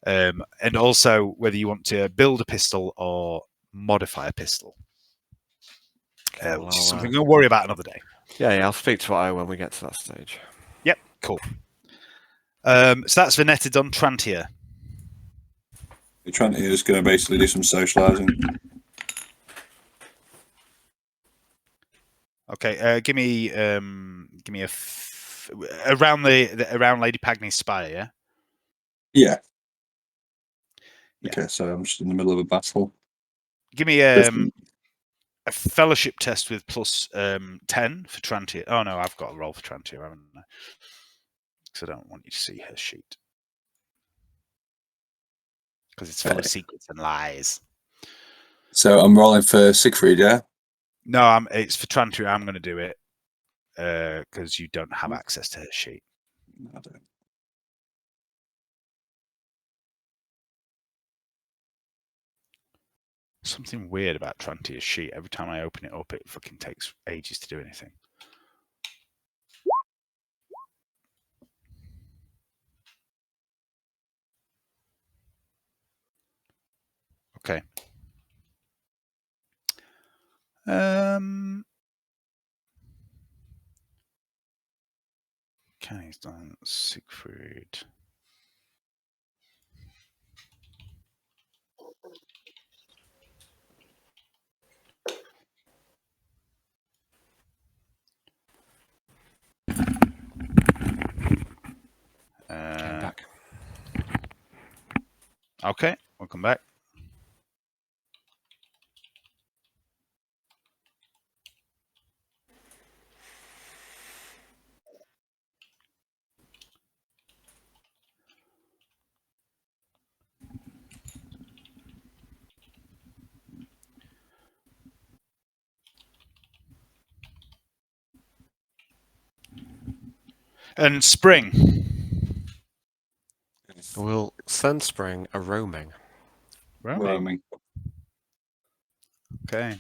and also whether you want to build a pistol or modify a pistol. Which is something we'll worry about another day. Yeah, I'll speak to I when we get to that stage. Yep, cool. So that's Veneta done. Trantia. Trantia is going to basically do some socialising. Okay, give me around Lady Pagny's spire, yeah. Yeah. Okay, so I'm just in the middle of a battle. Give me a fellowship test with plus 10 for Trantia. Oh no, I've got a roll for Trantia, haven't I? Because I don't want you to see her sheet. Because it's full of secrets and lies. So I'm rolling for Siegfried, yeah? No, it's for Trantia. I'm going to do it because you don't have access to her sheet. No, I don't. Something weird about Trantia's sheet. Every time I open it up, it fucking takes ages to do anything. Okay. Okay, he's done Siegfried. Back. Okay, welcome back. And Spring. We'll send Spring a roaming. Roaming. Okay.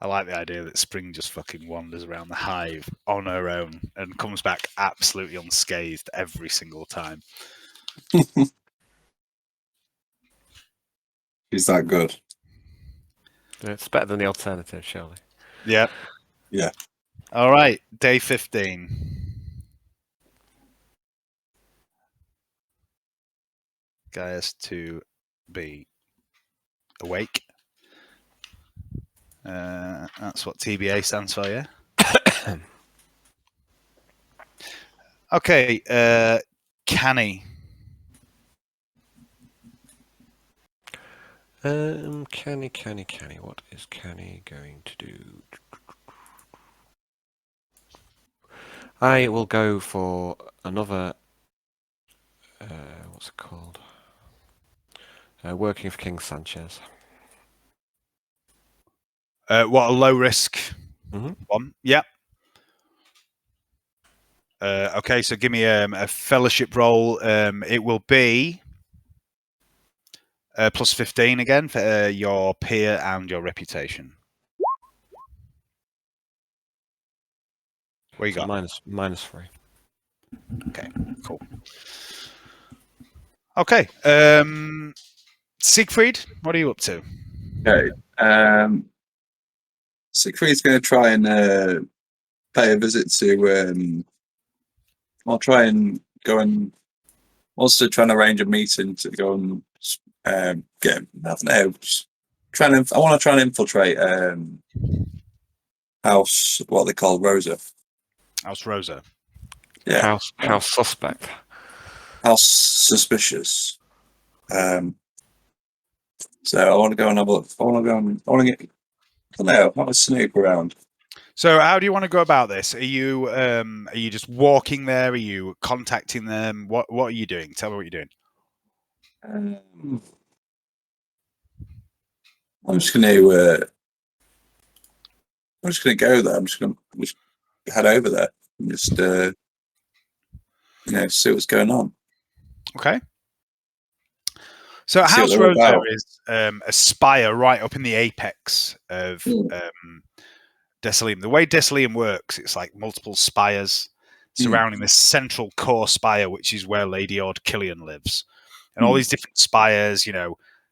I like the idea that Spring just fucking wanders around the hive on her own and comes back absolutely unscathed every single time. Is that good? It's better than the alternative, surely. Yep. Yeah. All right, day 15. Gaius to be awake. That's what TBA stands for, yeah? Okay, Canny. Canny. What is Canny going to do? I will go for another. What's it called? Working for King Sanchez. What a low risk one. Yep. Okay, so give me a fellowship roll. It will be plus 15 again for your peer and your reputation. What you So got? -3. Okay, cool. Okay, Siegfried, what are you up to? Okay. Siegfried's going to try and pay a visit to. I'll try and go and also try and arrange a meeting to go and get. I don't know. I want to try and infiltrate House. What they call Rosa. House Rosa. Yeah. House suspect. House suspicious. So I want to go and have a look. I want to go and I want to get. I don't know. Have a snoop around. So how do you want to go about this? Are you just walking there? Are you contacting them? What are you doing? Tell me what you're doing. I'm just going to. I'm just going to go there. I'm just going to head over there and just see what's going on. Okay. So See what House they're Rosa about. is a spire right up in the apex of Decilium. The way Decilium works, it's like multiple spires surrounding this central core spire, which is where Lady Ord Killian lives. And all these different spires,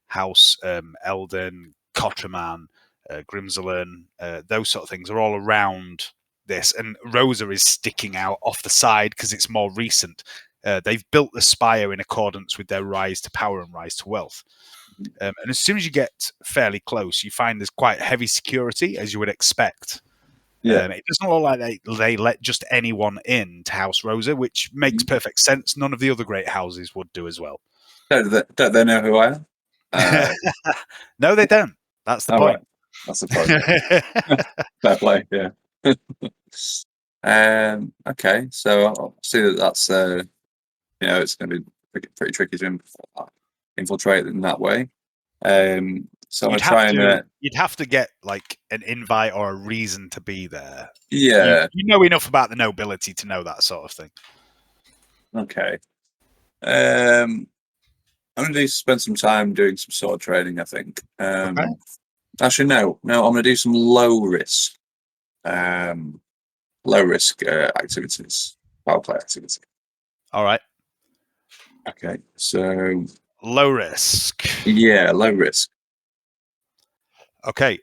House Eldon, Cotraman, Grimselen, those sort of things are all around this. And Rosa is sticking out off the side because it's more recent. They've built the spire in accordance with their rise to power and rise to wealth. And as soon as you get fairly close, you find there's quite heavy security, as you would expect. Yeah. It doesn't look like they let just anyone in to House Rosa, which makes perfect sense. None of the other great houses would do as well. Don't they know who I am? No, they don't. That's the point. Right. That's the point. Fair play. Yeah. Okay. So I'll see that's it's going to be pretty tricky to infiltrate in that way. So I'm trying to. You'd have to get like an invite or a reason to be there. Yeah. You know enough about the nobility to know that sort of thing. Okay. I'm going to spend some time doing some sword training, I think. Okay. Actually, no. I'm going to do some low risk activities, power play activity. All right. Okay. So low risk. Yeah, low risk. Okay.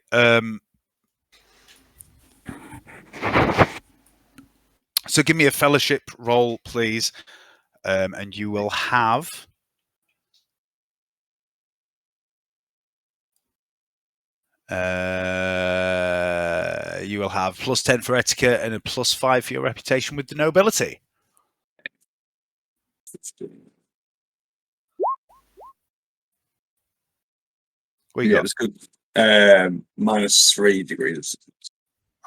So give me a fellowship roll, please, and you will have. You will have +10 for etiquette and a +5 for your reputation with the nobility. 15. What you got? That's good. -3 degrees.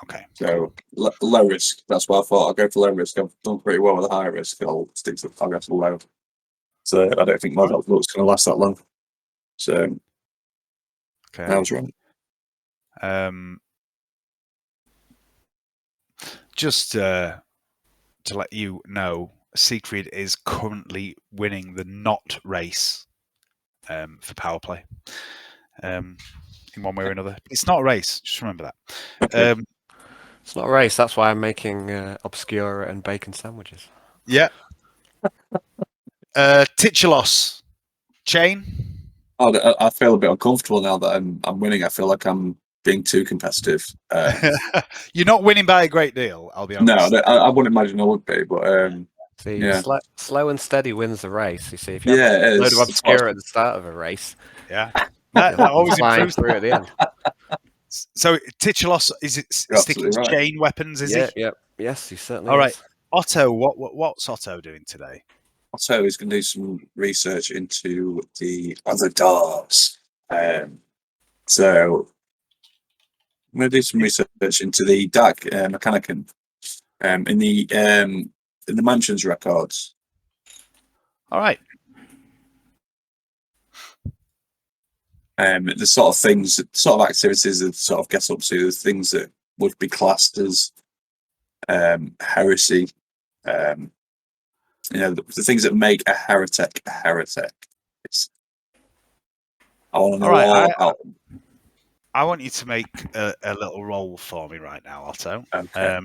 Okay. So low risk. That's what I thought. I'll go for low risk. I've done pretty well with the high risk. I'll go to low. So I don't think my look's going to last that long. So okay. I was right. Just to let you know, Siegfried is currently winning the not race for power play. In one way or another. It's not a race, just remember that. Okay. It's not a race, that's why I'm making Obscura and bacon sandwiches. Yeah. Titulos, chain? I feel a bit uncomfortable now that I'm winning. I feel like I'm being too competitive. You're not winning by a great deal, I'll be honest. No, I wouldn't imagine I would be, but See, yeah. slow and steady wins the race. You see, if you have Yeah, a load of Obscura at the start of a race, yeah, that always improves through at the end. So Titulos, is it sticking to chain weapons? Is he? Yep. Yes, he certainly All right. is. Otto, what's Otto doing today? Otto is going to do some research into the other doors. So I'm going to do some research into the Dark Mechanicum in the Mansions records. All right. The sort of things, sort of activities that sort of gets up to the things that would be classed as heresy The things that make a heretic a heretic. I want to know All right, all about them. I want you to make a little roll for me right now, Otto. Okay.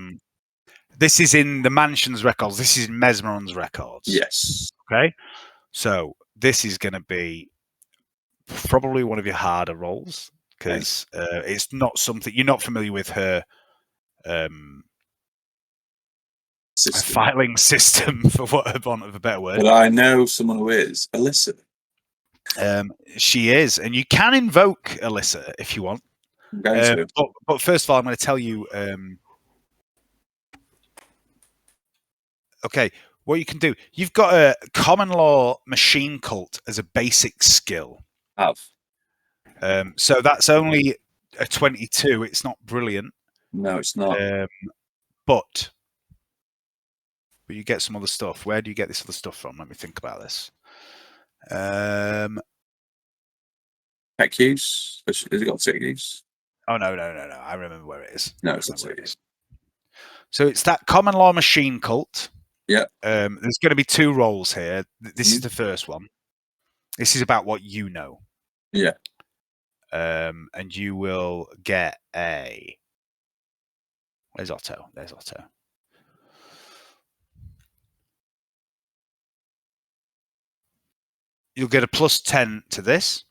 This is in the Mansion's records. This is in Mesmeron's records. Yes. Okay. So this is going to be probably one of your harder rolls because it's not something you're not familiar with her filing system, for want of a better word. But I know someone who is. Alyssa. She is, and you can invoke Alyssa if you want. I'm going to. But first of all, I'm going to tell you. Okay, what you can do. You've got a common law machine cult as a basic skill. Have. So that's only a 22. It's not brilliant. No, it's not. But you get some other stuff. Where do you get this other stuff from? Let me think about this. Tech use? Has it got tech use? Oh, no. I remember where it is. No, it's not tech use. So it's that common law machine cult. Yeah. There's going to be 2 roles here. This is the first one. This is about what you know. Yeah. And you will get a... Where's Otto? There's Otto. You'll get a +10 to this.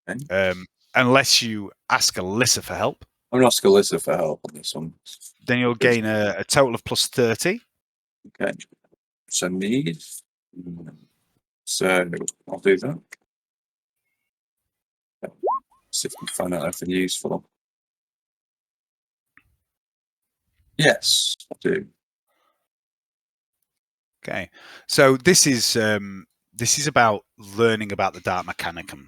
Okay. Unless you ask Alyssa for help. I'm going to ask Alyssa for help on this one. Then you'll gain a total of +30. Okay. So need. So I'll do that. See if I can find out anything useful. Yes, I do. Okay. So this is about learning about the Dark Mechanicum.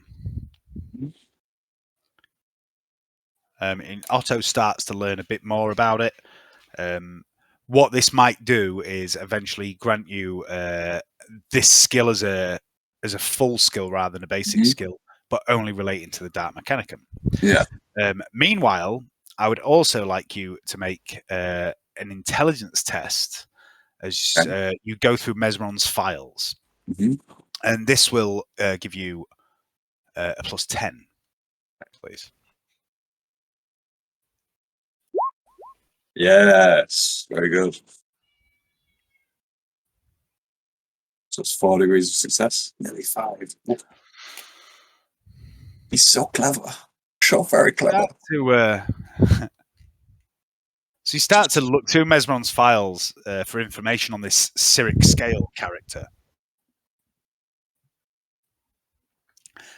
Otto starts to learn a bit more about it. What this might do is eventually grant you this skill as a full skill rather than a basic skill, but only relating to the Dark Mechanicum. Yeah. Meanwhile, I would also like you to make an intelligence test as you go through Mesmeron's files. And this will give you a +10, please. Yes, very good. So it's 4 degrees of success. Nearly 5. He's so clever. So very clever. So you start to look through Mesmeron's files for information on this Cyric Scale character.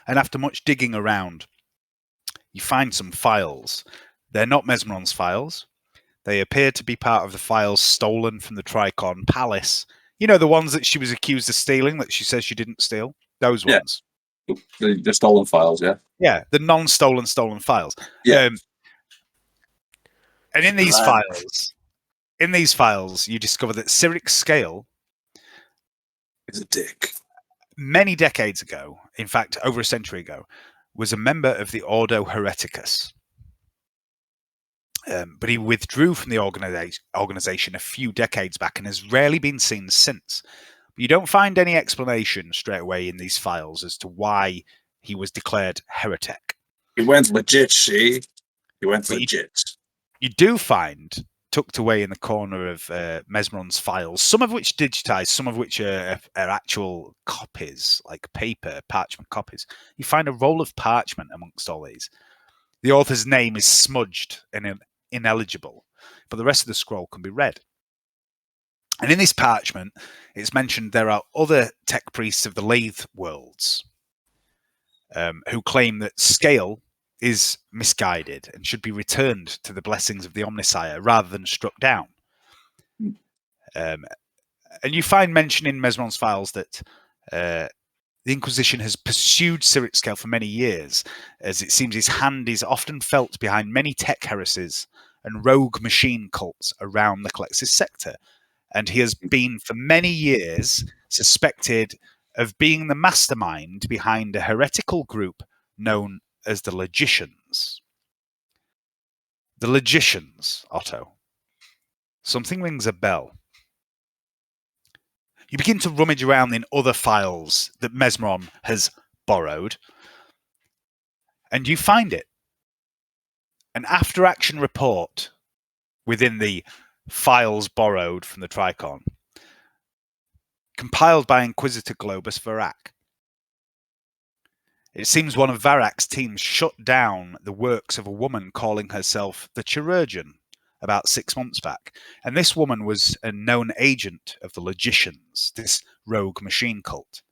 And after much digging around, you find some files. They're not Mesmeron's files. They appear to be part of the files stolen from the Tricorn Palace. You know, the ones that she was accused of stealing that she says she didn't steal? Those ones. The stolen files, yeah? Yeah, the non-stolen files. Yeah. And in these files, you discover that Cyric Scale is a dick. Many decades ago, in fact, over a century ago, was a member of the Ordo Hereticus. But he withdrew from the organization a few decades back and has rarely been seen since. But you don't find any explanation straight away in these files as to why he was declared heretic. He went legit, see? He went legit. You do find, tucked away in the corner of Mesmeron's files, some of which digitized, some of which are actual copies, like paper, parchment copies. You find a roll of parchment amongst all these. The author's name is smudged and ineligible, but the rest of the scroll can be read. And in this parchment, it's mentioned there are other tech priests of the Lathe worlds who claim that Scale is misguided and should be returned to the blessings of the Omnisire rather than struck down. And you find mention in Mesmeron's files that the Inquisition has pursued Cyric Scale for many years, as it seems his hand is often felt behind many tech heresies and rogue machine cults around the Calexis sector. And he has been for many years suspected of being the mastermind behind a heretical group known as the Logicians. The Logicians, Otto. Something rings a bell. You begin to rummage around in other files that Mesmeron has borrowed, and you find it. An after-action report within the files borrowed from the Tricon, compiled by Inquisitor Globus Varak. It seems one of Varak's teams shut down the works of a woman calling herself the Chirurgeon about 6 months back. And this woman was a known agent of the Logicians, this rogue machine cult.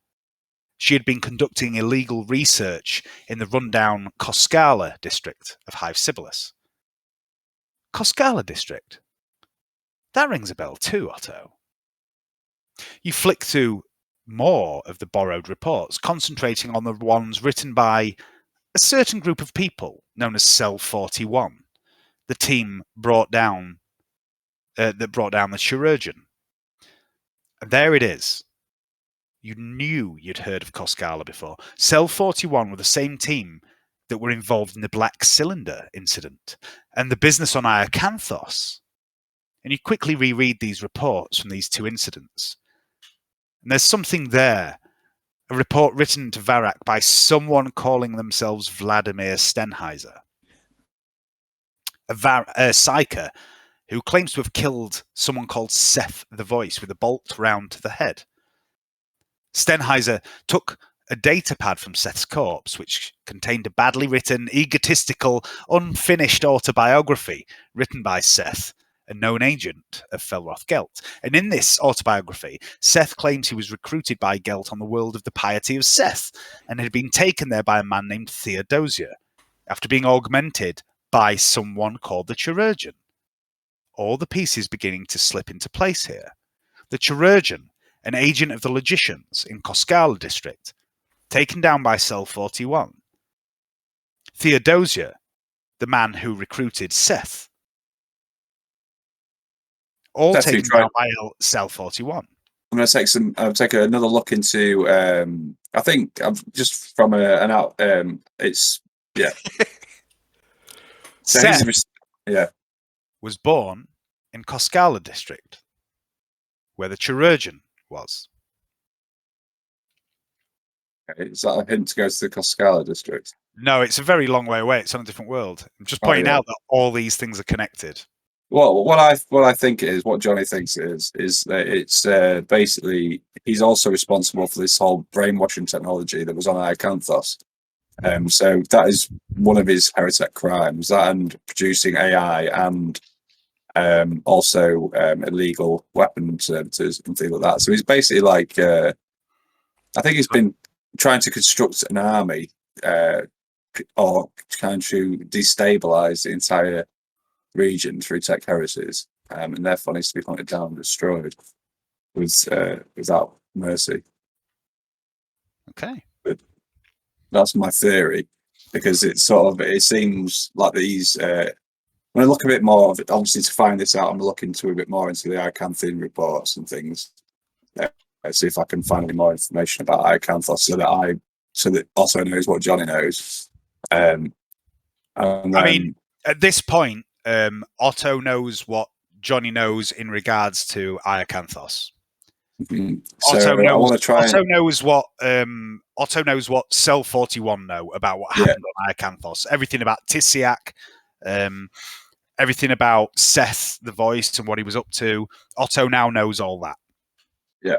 She had been conducting illegal research in the rundown Koskala district of Hive Sibyllus. Koskala district? That rings a bell too, Otto. You flick through more of the borrowed reports, concentrating on the ones written by a certain group of people known as Cell 41, the team that brought down the Chirurgeon. And there it is. You knew you'd heard of Koskala before. Cell 41 were the same team that were involved in the Black Cylinder incident and the business on Iacanthos. And you quickly reread these reports from these two incidents. And there's something there. A report written to Varak by someone calling themselves Vladimir Stenheiser. A psyker who claims to have killed someone called Seth the Voice with a bolt round to the head. Stenheiser took a datapad from Seth's corpse, which contained a badly written, egotistical, unfinished autobiography written by Seth, a known agent of Felroth Gelt. And in this autobiography, Seth claims he was recruited by Gelt on the world of the piety of Seth, and had been taken there by a man named Theodosia, after being augmented by someone called the Chirurgeon. All the pieces beginning to slip into place here. The Chirurgeon, an agent of the Logicians in Koskala district, taken down by Cell 41. Theodosia, the man who recruited Seth, all That's taken down by Cell 41. I'm going to take another look into. I think just from an out. It's yeah. So Seth yeah. was born in Koskala district, where the Chirurgeon was. Okay. Is that a hint to go to the Koskala district? No, it's a very long way away. It's on a different world. I'm just pointing out that all these things are connected. Well, what I think it is, what Johnny thinks it is that it's basically he's also responsible for this whole brainwashing technology that was on Iacanthos. So that is one of his heretic crimes. That and producing AI and also illegal weapon services and things like that. So he's basically like I think he's been trying to construct an army or trying to destabilize the entire region through tech heresies, and therefore needs to be hunted down and destroyed without mercy. Okay. But that's my theory, because it seems like these when I look a bit more of it, obviously to find this out, I'm looking a bit more into the Icanthian reports and things. See if I can find any more information about Icanthos so that Otto knows what Johnny knows. And I mean, at this point, Otto knows what Johnny knows in regards to Iacanthos. So Otto knows what Cell 41 know about what happened on Iacanthos. Everything about Tissiak, everything about Seth the Voice and what he was up to. Otto now knows all that. Yeah.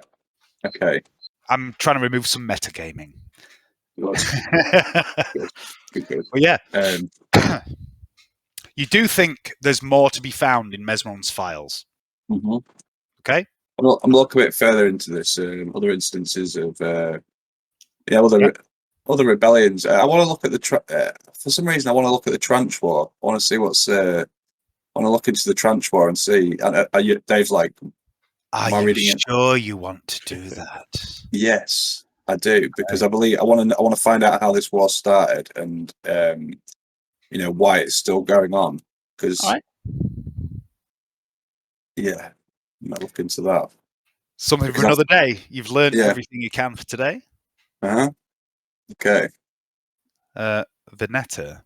Okay. I'm trying to remove some metagaming. Good. Well, yeah. You do think there's more to be found in Mesmeron's files. Mm-hmm. Okay? I'm looking a bit further into this. Other instances of other rebellions. I want to look at for some reason, I want to look at the Tranche War. I want to see what's. I want to look into the Tranche War and see. And Dave's like, are you sure you want to do that? Yes, I do, because I believe I want to find out how this war started and why it's still going on. Because yeah, I'm gonna look into that. Something for another day. You've learned everything you can for today. Okay. Veneta.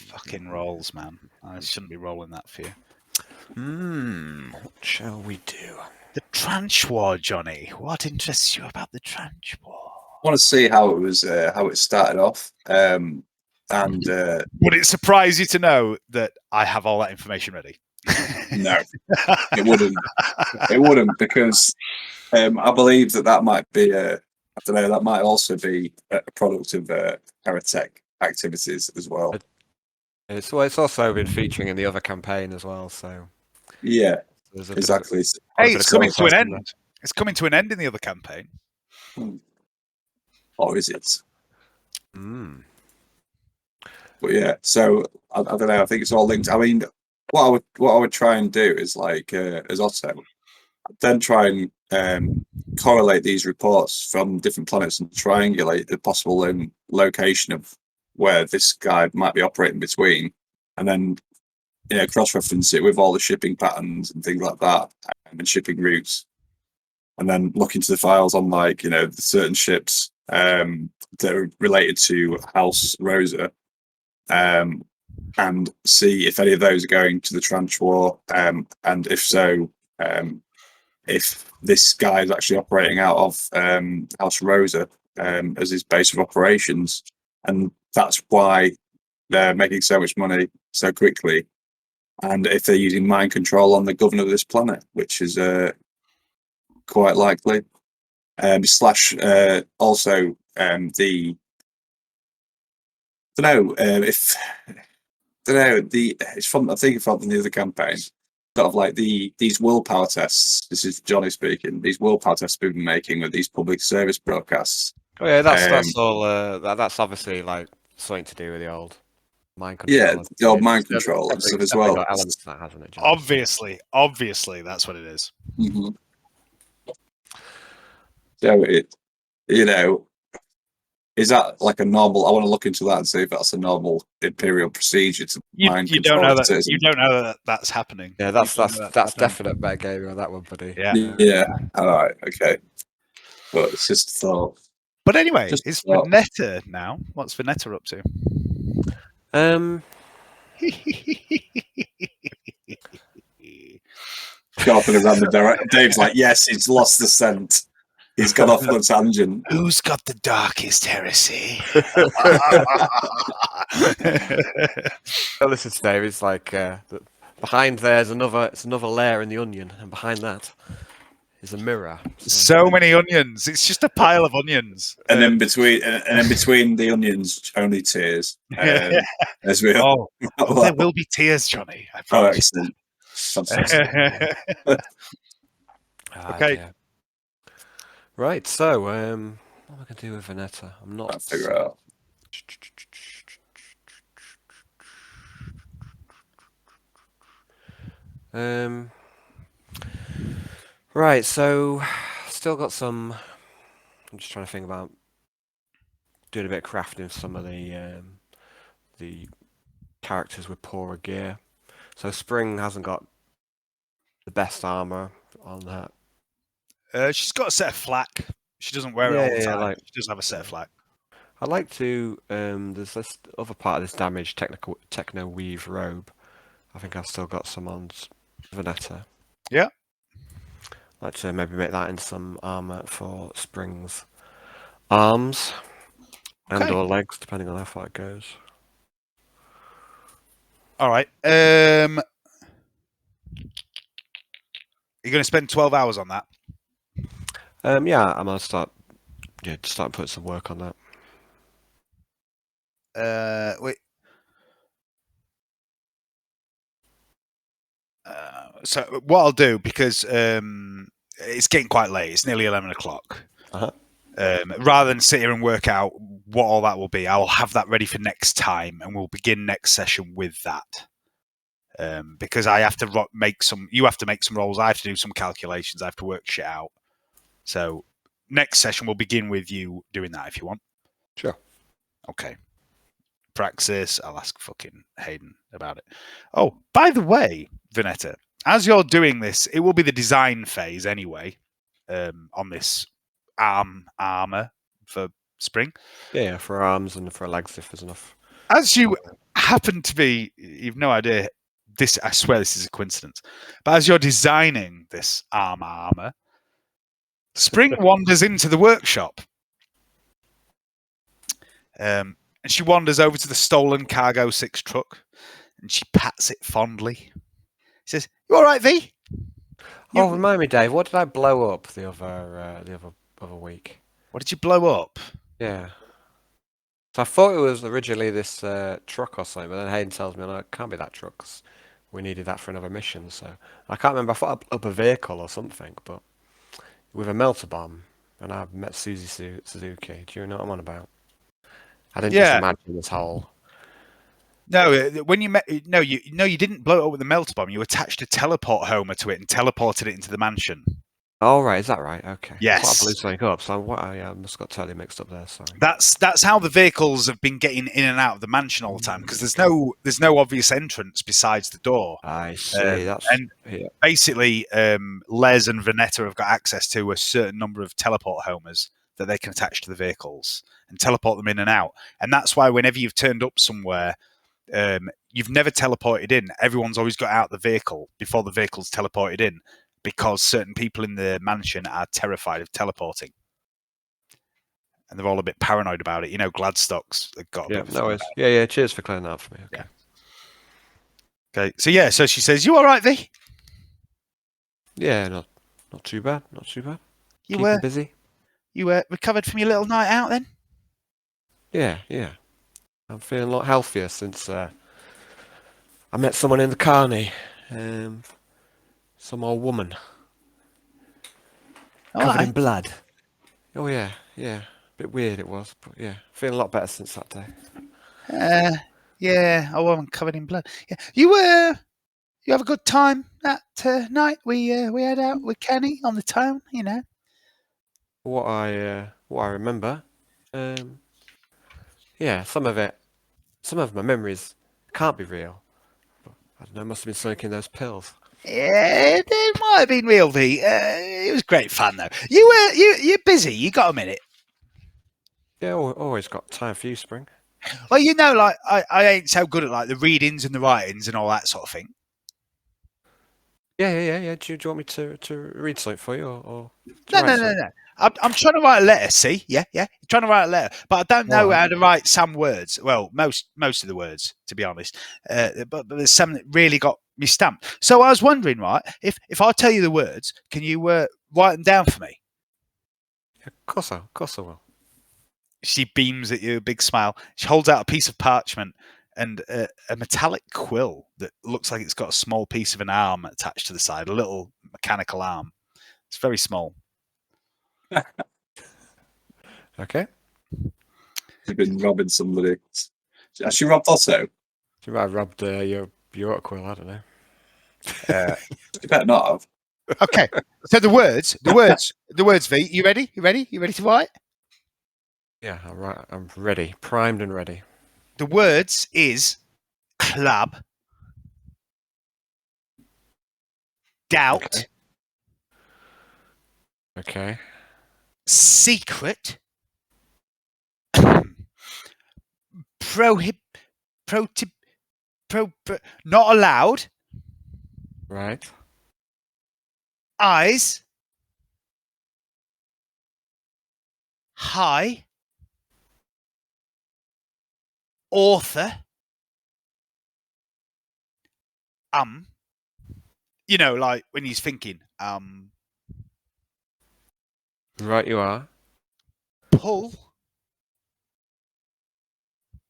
Fucking rolls, man. I shouldn't be rolling that for you. What shall we do? The trench war, Johnny. What interests you about the trench war? I want to see how it was, how it started off, and Would it surprise you to know that I have all that information ready? no, it wouldn't. It wouldn't, because I believe that might be I don't know. That might also be a product of Heretic activities as well. It's also been featuring in the other campaign as well. So Yeah, there's exactly. Hey, it's coming to an crossover. end. It's coming to an end in the other campaign. Or is it? Mm. But yeah, so I don't know. I think it's all linked. I mean, what I would try and do is like as Otto, then try and correlate these reports from different planets and triangulate the possible location of where this guy might be operating between, and then cross-reference it with all the shipping patterns and things like that, and shipping routes, and then look into the files on the certain ships that are related to House Rosa. And see if any of those are going to the trench war, and if so, if this guy is actually operating out of House Rosa as his base of operations, and that's why they're making so much money so quickly, and if they're using mind control on the governor of this planet, which is quite likely, slash also the I don't know if. Don't know. It's from, I think, from the other campaign. Sort of like these willpower tests. This is Johnny speaking. These willpower tests we've been making with these public service broadcasts. Oh yeah, that's all. That's obviously like something to do with the old mind control. Yeah, the old mind control and stuff as well. Got elements to that, hasn't it, Johnny? Obviously, that's what it is. Mm-hmm. So is that like a normal? I want to look into that and see if that's a normal Imperial procedure to mind control. You don't know that that's happening. Yeah, that's definite metagaming on that one, buddy. Yeah. All right. Okay. But it's just a thought. But anyway, it's Venetta now. What's Venetta up to? Off in a random direction. Dave's like, yes, he's lost the scent. He's gone off on a tangent. Who's got the darkest heresy? Listen, Dave, it's like behind there's another layer in the onion, and behind that is a mirror. So many onions. It's just a pile of onions. And then between the onions, only tears. As we well, there will be tears, Johnny. Oh, excellent. Fantastic. Okay. Dear. Right, so what am I going to do with Venetta? I'm not... I'll figure it out. Right, so still got some... I'm just trying to think about doing a bit of crafting of some of the characters with poorer gear. So Spring hasn't got the best armor on that. She's got a set of flak. She doesn't wear it all the time. She does have a set of flak. I'd like to. There's this other part of this damaged techno weave robe. I think I've still got some on Venetta. Yeah. I'd like to maybe make that into some armor for Spring's arms and or legs, depending on how far it goes. All right. You're going to spend 12 hours on that? Yeah, I'm going to start putting some work on that. Wait. So what I'll do, because it's getting quite late, it's nearly 11 o'clock. Uh-huh. Rather than sit here and work out what all that will be, I'll have that ready for next time, and we'll begin next session with that. Because I have to make some, you have to make some rolls, I have to do some calculations, I have to work shit out. So next session we'll begin with you doing that if you want. Sure. Okay. Praxis, I'll ask fucking Hayden about it. Oh, by the way, Venetta, as you're doing this, it will be the design phase anyway, on this armor for Spring. Yeah, for arms and for legs if there's enough. As you happen to be, you've no idea, I swear this is a coincidence. But as you're designing this armor, Spring wanders into the workshop. And she wanders over to the stolen Cargo 6 truck and she pats it fondly. She says, "You all right, V?" Oh, remind me, Dave. What did I blow up the other week? What did you blow up? Yeah. So I thought it was originally this truck or something, but then Hayden tells me, no, it can't be that truck 'cause we needed that for another mission. So I can't remember. I thought I blew up a vehicle or something, but with a melter bomb. And I met Suzuki. Do you know what I'm on about? I didn't just imagine this whole. No, when you met, you didn't blow it up with a melter bomb. You attached a teleport homer to it and teleported it into the mansion. Oh right, is that right? Okay. Yes. I thought I blew something up, so I must have got totally mixed up there. Sorry. That's how the vehicles have been getting in and out of the mansion all the time because there's no obvious entrance besides the door. I see. Basically, Les and Vanetta have got access to a certain number of teleport homers that they can attach to the vehicles and teleport them in and out. And that's why whenever you've turned up somewhere, you've never teleported in. Everyone's always got out the vehicle before the vehicle's teleported in because certain people in the mansion are terrified of teleporting. And they're all a bit paranoid about it. Gladstock's got a bit of a Yeah. Cheers for clearing that up for me. Okay. Yeah. Okay. So she says, "You all right, V?" Yeah, not too bad. Not too bad. You Keeping busy. You were recovered from your little night out then? Yeah. I'm feeling a lot healthier since I met someone in the carny. Some old woman. Covered in blood. Oh yeah. A bit weird it was, but yeah. Feeling a lot better since that day. Yeah. Oh, I'm covered in blood. Yeah. You have a good time that night? We had out with Kenny on the town, What I remember, yeah, some of my memories can't be real. But I don't know, must have been something in those pills. Yeah, it might have been real, V. It was great fun though. You're busy. You got a minute? Yeah, always got time for you, Spring. Well, like I ain't so good at like the readings and the writings and all that sort of thing. Yeah. Do you want me to read something for you, or No. I'm trying to write a letter. See, yeah. Trying to write a letter, but I don't know how to write some words. Well, most of the words, to be honest. But there's some that really got me stamped. So I was wondering, right, if I tell you the words, can you write them down for me? Of course I will. She beams at you, a big smile. She holds out a piece of parchment and a metallic quill that looks like it's got a small piece of an arm attached to the side, a little mechanical arm. It's very small. Okay. You've been robbing somebody. Has she robbed Otto? You might have robbed your quill. I don't know. You better not have. Okay. So the words. V. You ready? You ready to write? Yeah, all right. I'm ready, primed and ready. The words is club, doubt, Okay. secret, not allowed, Right. eyes, high, author, like when he's thinking, Right, you are. pull,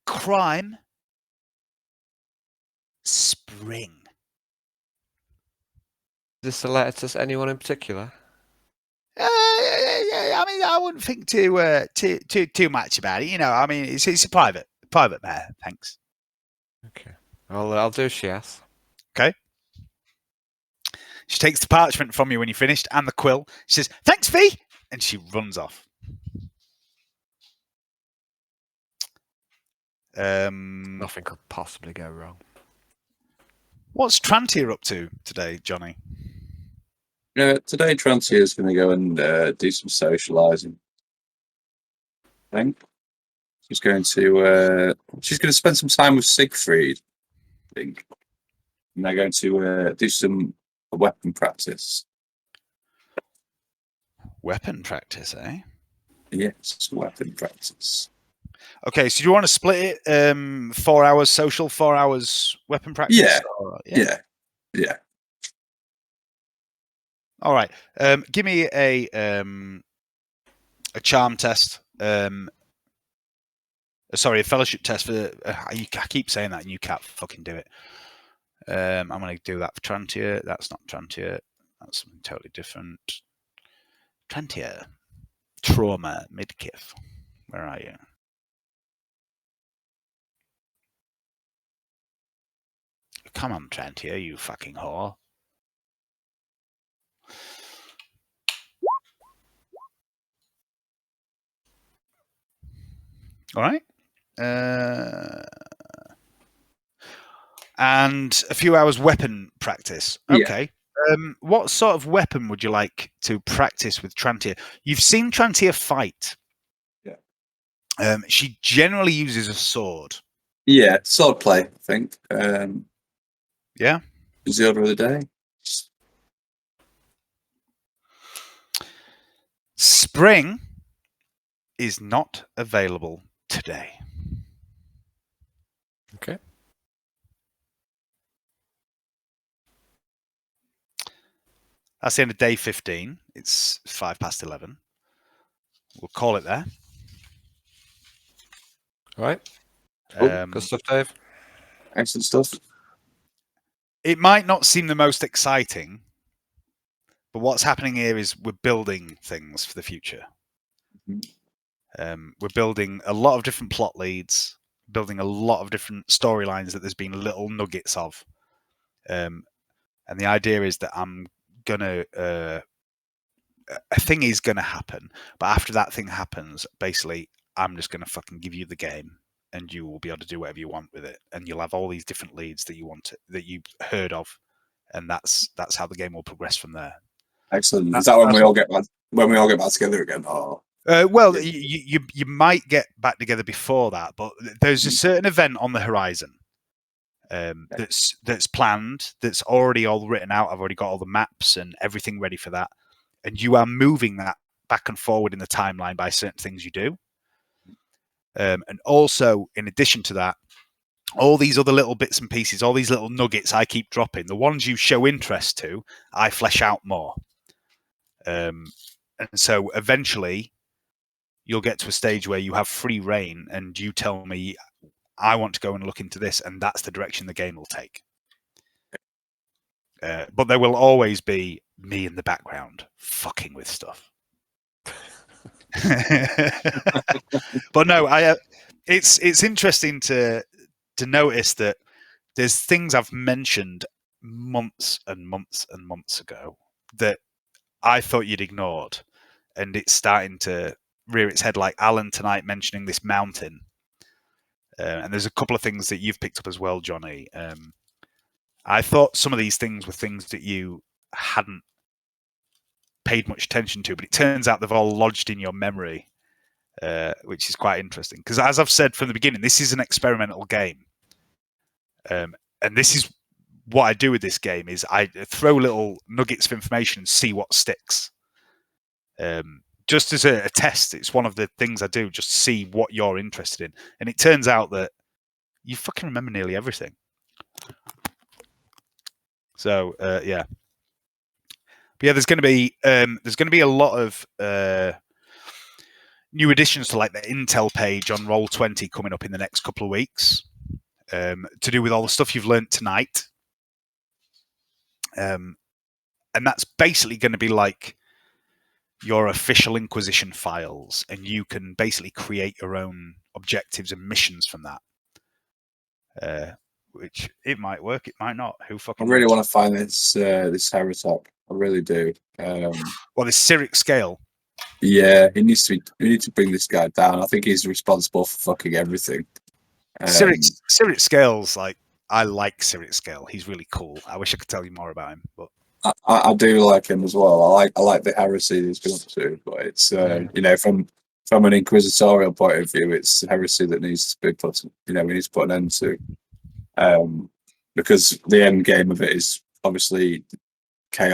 crime, spring. Is this a letter to anyone in particular? I mean, I wouldn't think too much about it. I mean, it's a private matter. Thanks. Okay. I'll do as she asks. Okay. She takes the parchment from you when you're finished and the quill. She says, "Thanks, V," and she runs off. Nothing could possibly go wrong. What's Trantier up to today, Johnny? Today Trantier is going to go and do some socialising. I think she's going to spend some time with Siegfried. I think and they're going to do some weapon practice. Weapon practice, eh? Yes, weapon practice. Okay, so do you want to split it? 4 hours social, 4 hours weapon practice? Yeah. Or- Yeah. All right. Give me a charm test. Sorry, a fellowship test for. I keep saying that, and you can't fucking do it. I'm going to do that for Trantier. That's not Trantier. That's something totally different. Trantier. Trauma. Midkiff. Where are you? Come on, Trantier, you fucking whore. All right. And a few hours weapon practice. Okay. What sort of weapon would you like to practice with Trantier? You've seen Trantier fight. Yeah. She generally uses a sword. Yeah, sword play, I think. Yeah. Is the order of the day? Spring is not available today. Okay. That's the end of day 15. It's 11:05. We'll call it there. All right. Cool. Good stuff, Dave. Excellent stuff. It might not seem the most exciting, but what's happening here is we're building things for the future. We're building a lot of different plot leads, building a lot of different storylines that there's been little nuggets of. And the idea is that a thing is going to happen, but after that thing happens, basically, I'm just going to fucking give you the game, and you will be able to do whatever you want with it, and you'll have all these different leads that you've heard of, and that's how the game will progress from there. Excellent. Is that when we all get back together again? Or well, you might get back together before that, but there's a certain event on the horizon that's planned, that's already all written out. I've already got all the maps and everything ready for that, and you are moving that back and forward in the timeline by certain things you do. And also, in addition to that, all these other little bits and pieces, all these little nuggets I keep dropping, the ones you show interest to, I flesh out more. And so eventually you'll get to a stage where you have free reign and you tell me, I want to go and look into this, and that's the direction the game will take. But there will always be me in the background fucking with stuff. But no, it's interesting to notice that there's things I've mentioned months and months and months ago that I thought you'd ignored, and it's starting to rear its head, like Alan tonight mentioning this mountain. And there's a couple of things that you've picked up as well, Johnny. I thought some of these things were things that you hadn't paid much attention to, but it turns out they've all lodged in your memory, which is quite interesting. Because as I've said from the beginning, this is an experimental game. And this is what I do with this game, is I throw little nuggets of information and see what sticks. Just as a test, it's one of the things I do, just see what you're interested in. And it turns out that you fucking remember nearly everything. So yeah, but yeah, there's going to be a lot of new additions to like the Intel page on Roll20 coming up in the next couple of weeks, to do with all the stuff you've learned tonight. And that's basically going to be like your official Inquisition files, and you can basically create your own objectives and missions from that. Which it might work, it might not. Who fucking I really knows? want to find this Heresy. I really do. Well, this Cyric scale. Yeah, we need to bring this guy down. I think he's responsible for fucking everything. Cyric Scale's like, I like Cyric Scale. He's really cool. I wish I could tell you more about him, but I do like him as well. I like the heresy he's been up to, but it's you know, from an inquisitorial point of view, it's heresy that needs to be put. You know, we need to put an end to. because the end game of it is obviously